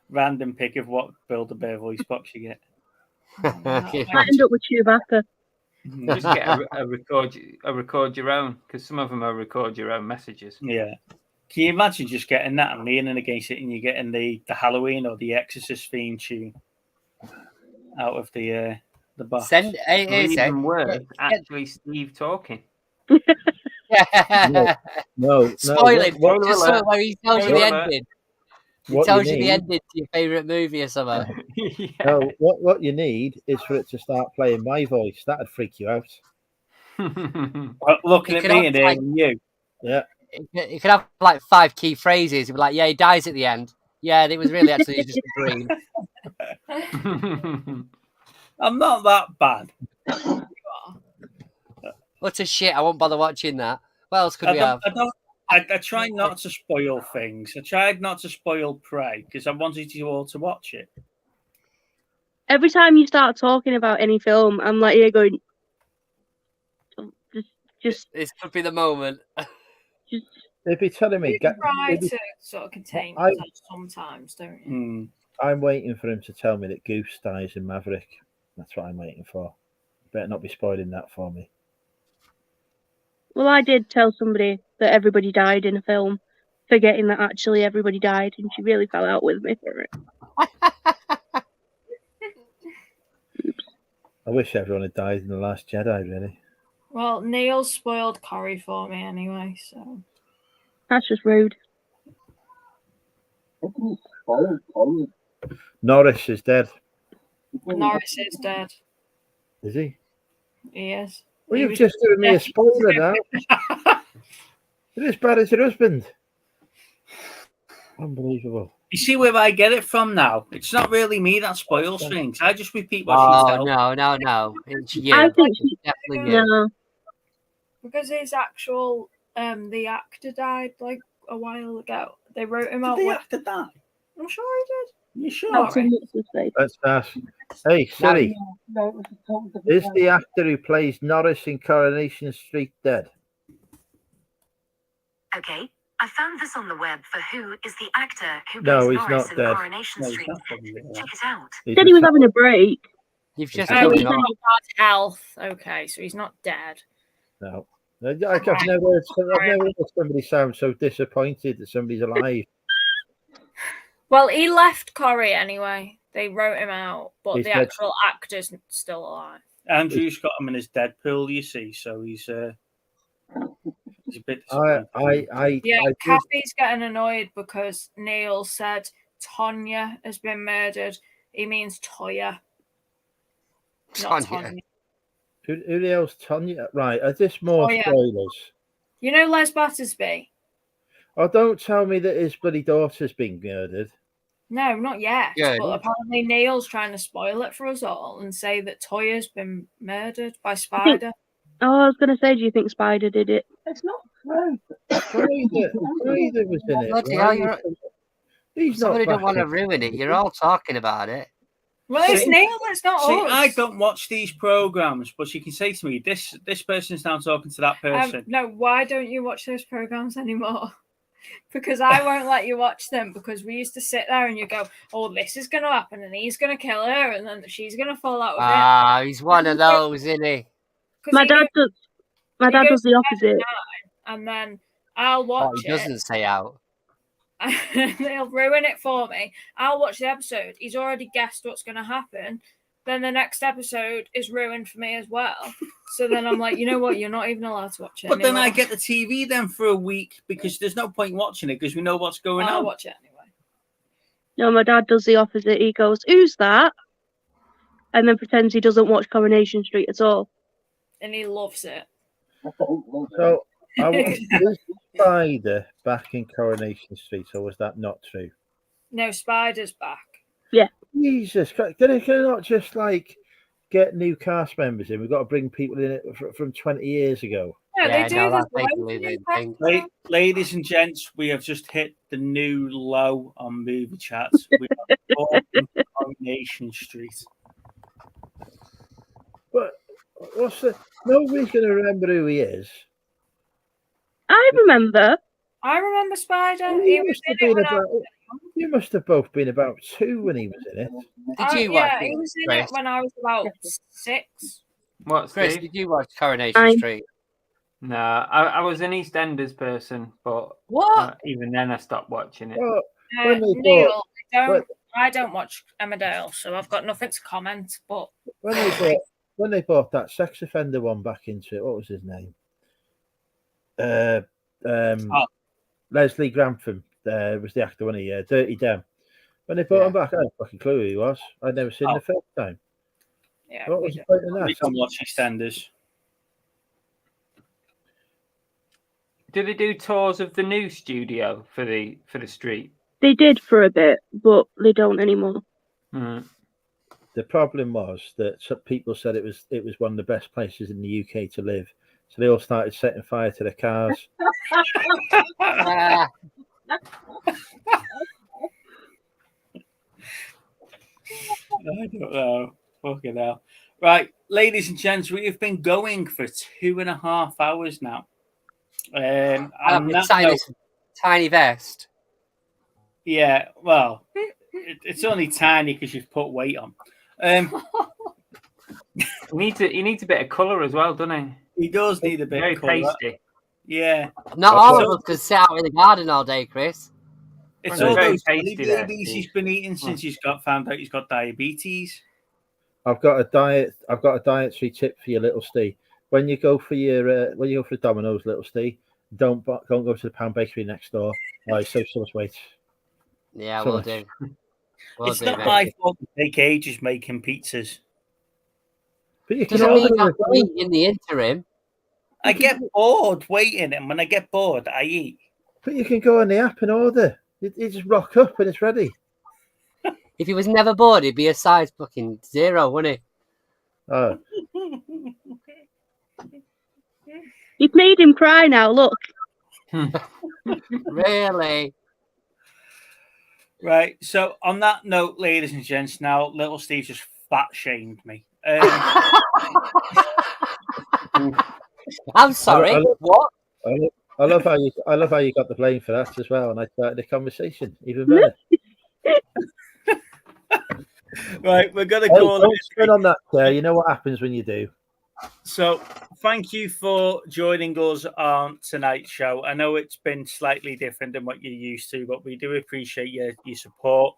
[SPEAKER 3] Random pick of what Build-A-Bear voice box you get.
[SPEAKER 6] Might end up with Chewbacca.
[SPEAKER 4] Just get a record your own, because some of them are record your own messages.
[SPEAKER 3] Yeah. Can you imagine just getting that and leaning against it, and you're getting the Halloween or the Exorcist theme tune out of the box?
[SPEAKER 8] Send
[SPEAKER 4] Or even worse, actually Steve talking.
[SPEAKER 9] No.
[SPEAKER 8] Spoiling.
[SPEAKER 9] What
[SPEAKER 8] Just so where he tells you the ending. He
[SPEAKER 9] What
[SPEAKER 8] tells
[SPEAKER 9] you
[SPEAKER 8] you the
[SPEAKER 9] need-
[SPEAKER 8] ending to your favourite movie or something.
[SPEAKER 9] No, what you need is for it to start playing my voice. That'd freak you out.
[SPEAKER 3] Well, looking
[SPEAKER 8] You
[SPEAKER 3] at
[SPEAKER 8] could
[SPEAKER 3] me
[SPEAKER 8] have,
[SPEAKER 3] and
[SPEAKER 8] like-
[SPEAKER 3] hearing you.
[SPEAKER 9] Yeah.
[SPEAKER 8] You could have like 5 key phrases. You'd be like, yeah, he dies at the end. Yeah, it was really actually just a dream.
[SPEAKER 3] I'm not that bad.
[SPEAKER 8] What a shit. I won't bother watching that. What else could we have?
[SPEAKER 3] I try not to spoil things. I tried not to spoil Prey because I wanted you all to watch it.
[SPEAKER 6] Every time you start talking about any film, I'm like, you're going. Just.
[SPEAKER 8] This could be the moment.
[SPEAKER 9] They'd be telling me.
[SPEAKER 14] Try to sort of contain yourself sometimes, don't you?
[SPEAKER 9] I'm waiting for him to tell me that Goose dies in Maverick. That's what I'm waiting for. Better not be spoiling that for me.
[SPEAKER 6] Well, I did tell somebody that everybody died in a film, forgetting that actually everybody died, and she really fell out with me for it.
[SPEAKER 9] I wish everyone had died in The Last Jedi, really.
[SPEAKER 14] Well, Neil spoiled Corrie for me anyway, so.
[SPEAKER 6] That's just rude.
[SPEAKER 9] Norris is dead.
[SPEAKER 14] Norris is dead.
[SPEAKER 9] Is he?
[SPEAKER 14] He is.
[SPEAKER 9] Well, you've just given me a spoiler now. You're as bad as your husband. Unbelievable.
[SPEAKER 3] You see where I get it from now? It's not really me that spoils things. I just repeat what she tells.
[SPEAKER 8] No. It's you.
[SPEAKER 6] I think
[SPEAKER 8] It's definitely you.
[SPEAKER 6] No.
[SPEAKER 14] Because his actual, the actor died like a while ago. They wrote him out.
[SPEAKER 3] Did the actor die?
[SPEAKER 14] I'm sure he did.
[SPEAKER 3] You sure?
[SPEAKER 9] Let's ask. Hey, Siri, is the actor who plays Norris in Coronation Street dead?
[SPEAKER 15] Okay, I found this on the web for who is the actor who
[SPEAKER 9] No,
[SPEAKER 15] plays
[SPEAKER 9] he's
[SPEAKER 15] Norris
[SPEAKER 9] not
[SPEAKER 15] in
[SPEAKER 9] dead.
[SPEAKER 15] Coronation Street. Check it out.
[SPEAKER 6] He said he was having a break.
[SPEAKER 8] You've just
[SPEAKER 14] Oh, he's got bad health. Okay, so he's not dead.
[SPEAKER 9] No. I've never heard somebody sound so disappointed that somebody's alive.
[SPEAKER 14] Well, he left Corrie anyway. They wrote him out, but
[SPEAKER 9] He's
[SPEAKER 14] the
[SPEAKER 9] dead.
[SPEAKER 14] actual actor's still alive.
[SPEAKER 3] Andrew's got him in his Deadpool, you see, so he's a bit
[SPEAKER 9] I
[SPEAKER 14] Kathy's getting annoyed because Neil said Tonya has been murdered. He means Toya. Not Tonya.
[SPEAKER 9] Who the hell's Tonya? Right, are this more
[SPEAKER 14] Toya.
[SPEAKER 9] spoilers?
[SPEAKER 14] You know Les Battersby?
[SPEAKER 9] Oh, don't tell me that his bloody daughter's been murdered.
[SPEAKER 14] No, not yet.
[SPEAKER 9] Good.
[SPEAKER 14] But apparently Neil's trying to spoil it for us all and say that Toya's been murdered by Spider.
[SPEAKER 6] I was going to say, do you think Spider did it?
[SPEAKER 14] It's not
[SPEAKER 9] true. Spider was in it.
[SPEAKER 8] Bloody
[SPEAKER 9] Right?
[SPEAKER 8] hell,
[SPEAKER 9] He's not
[SPEAKER 8] somebody don't
[SPEAKER 9] back
[SPEAKER 8] want to
[SPEAKER 9] in-
[SPEAKER 8] ruin it. You're all talking about it.
[SPEAKER 14] Well, it's Neil, it's not
[SPEAKER 3] See,
[SPEAKER 14] us.
[SPEAKER 3] I don't watch these programs, but you can say to me, this person's now talking to that person.
[SPEAKER 14] No, why don't you watch those programs anymore? Because I won't let you watch them, because we used to sit there and you go, oh, this is going to happen and he's going to kill her and then she's going to fall out with him.
[SPEAKER 8] Ah, he's one of those, isn't he?
[SPEAKER 6] My dad does. My dad does the opposite.
[SPEAKER 14] And then I'll
[SPEAKER 8] Oh,
[SPEAKER 14] watch
[SPEAKER 8] he doesn't
[SPEAKER 14] it.
[SPEAKER 8] say out.
[SPEAKER 14] And he'll ruin it for me. I'll watch the episode. He's already guessed what's going to happen. Then the next episode is ruined for me as well. So then I'm like, you know what? You're not even allowed to watch it.
[SPEAKER 3] But then I
[SPEAKER 14] anymore.
[SPEAKER 3] get the TV then for a week because there's no point watching it because we know what's going
[SPEAKER 14] I'll
[SPEAKER 3] on.
[SPEAKER 14] watch it anyway.
[SPEAKER 6] No, my dad does the opposite. He goes, "Who's that?" and then pretends he doesn't watch Coronation Street at all.
[SPEAKER 14] And he loves it.
[SPEAKER 9] So, was Spider back in Coronation Street, or was that not true?
[SPEAKER 14] No, Spider's back.
[SPEAKER 6] Yeah.
[SPEAKER 9] Jesus, can they not just like get new cast members in? We've got to bring people in from 20 years ago.
[SPEAKER 14] No, they do. There's loads of new
[SPEAKER 3] Ladies and gents, we have just hit the new low on movie chats. We are talking Coronation Street.
[SPEAKER 9] But what's the? Nobody's going to remember who he is.
[SPEAKER 6] I remember.
[SPEAKER 14] I remember Spider.
[SPEAKER 9] You
[SPEAKER 14] He was
[SPEAKER 9] must have
[SPEAKER 14] in it
[SPEAKER 9] been
[SPEAKER 14] when I
[SPEAKER 9] about. You must have both been about 2 when he was in it.
[SPEAKER 8] Did you watch
[SPEAKER 14] yeah,
[SPEAKER 8] it,
[SPEAKER 14] he was in
[SPEAKER 8] Chris?
[SPEAKER 14] it when I was about 6.
[SPEAKER 4] What,
[SPEAKER 8] Chris,
[SPEAKER 4] Steve?
[SPEAKER 8] did you watch Coronation Street?
[SPEAKER 4] No, I was an EastEnders person, but
[SPEAKER 14] What?
[SPEAKER 4] even then I stopped watching it.
[SPEAKER 9] Well, when they
[SPEAKER 14] Neil,
[SPEAKER 9] bought-
[SPEAKER 14] I don't watch Emmerdale, so I've got nothing to comment. But
[SPEAKER 9] when they bought that sex offender one back into it, what was his name? Leslie Grantham was the actor, wasn't he? Dirty Dan. When they brought him back, I had a fucking clue who he was. I'd never seen him the first time.
[SPEAKER 14] Yeah,
[SPEAKER 9] what was the point in that?
[SPEAKER 3] We can watch EastEnders.
[SPEAKER 4] Do they do tours of the new studio for the street?
[SPEAKER 6] They did for a bit, but they don't anymore.
[SPEAKER 9] The problem was that some people said it was one of the best places in the UK to live, so they all started setting fire to their cars.
[SPEAKER 3] I don't know. Fucking hell. Right, ladies and gents, we have been going for 2.5 hours now. And that
[SPEAKER 8] tiny vest.
[SPEAKER 3] Yeah, well, it's only tiny because you've put weight on.
[SPEAKER 4] He needs a bit of colour as well, doesn't he?
[SPEAKER 3] He does need a bit
[SPEAKER 4] Very
[SPEAKER 3] of colour.
[SPEAKER 4] pasty.
[SPEAKER 3] Yeah.
[SPEAKER 8] Not all of us could sit out in the garden all day, Chris.
[SPEAKER 3] It's
[SPEAKER 4] Very
[SPEAKER 3] all those
[SPEAKER 4] tasty
[SPEAKER 3] jelly
[SPEAKER 4] there,
[SPEAKER 3] babies
[SPEAKER 4] Steve.
[SPEAKER 3] he's been eating since he's found out he's got diabetes.
[SPEAKER 9] I've got a dietary tip for you, little Steve. When you go for Domino's, little Steve, don't go to the pound bakery next door. Save so much weight.
[SPEAKER 8] Yeah,
[SPEAKER 9] So
[SPEAKER 8] we'll
[SPEAKER 9] much.
[SPEAKER 8] do.
[SPEAKER 3] It's not my fault to take ages making pizzas.
[SPEAKER 9] But you can
[SPEAKER 8] Doesn't mean
[SPEAKER 9] order
[SPEAKER 8] you have to
[SPEAKER 9] it.
[SPEAKER 8] eat in the interim.
[SPEAKER 3] I get bored waiting, and when I get bored, I eat.
[SPEAKER 9] But you can go on the app and order. You just rock up and it's ready.
[SPEAKER 8] If he was never bored, he'd be a size fucking 0, wouldn't he?
[SPEAKER 9] Oh,
[SPEAKER 6] You've made him cry now. Look.
[SPEAKER 8] Really?
[SPEAKER 3] Right. So on that note, ladies and gents, now little Steve just fat shamed me.
[SPEAKER 8] I'm sorry. What?
[SPEAKER 9] I love how you got the blame for that as well, and I started the conversation even better.
[SPEAKER 3] Right, we're gonna call
[SPEAKER 9] Don't spin on that chair. You know what happens when you do.
[SPEAKER 3] So, thank you for joining us on tonight's show. I know it's been slightly different than what you're used to, but we do appreciate your support.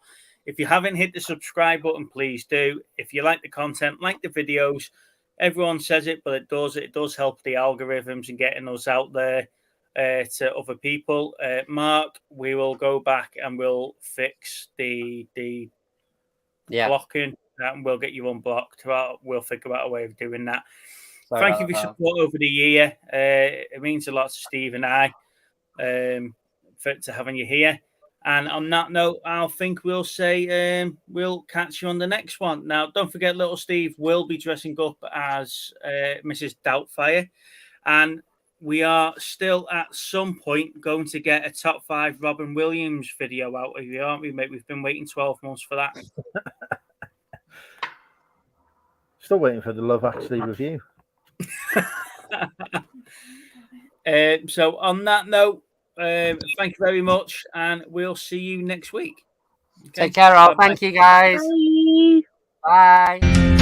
[SPEAKER 3] If you haven't hit the subscribe button, please do. If you like the content, like the videos, everyone says it, but it does help the algorithms and getting us out there to other people. Mark, we will go back and we'll fix the blocking, and we'll get you unblocked. We'll figure out a way of doing that. Thank you for your support over the year. It means a lot to Steve and I for having you here. And on that note, I think we'll say we'll catch you on the next one. Now, don't forget, little Steve will be dressing up as Mrs. Doubtfire. And we are still at some point going to get a top 5 Robin Williams video out of you, aren't we, mate? We've been waiting 12 months for that.
[SPEAKER 9] Still waiting for the Love Actually review.
[SPEAKER 3] So on that note, thank you very much, and we'll see you next week.
[SPEAKER 8] Okay? Take care, all. Thank you, guys.
[SPEAKER 6] Bye.
[SPEAKER 8] Bye.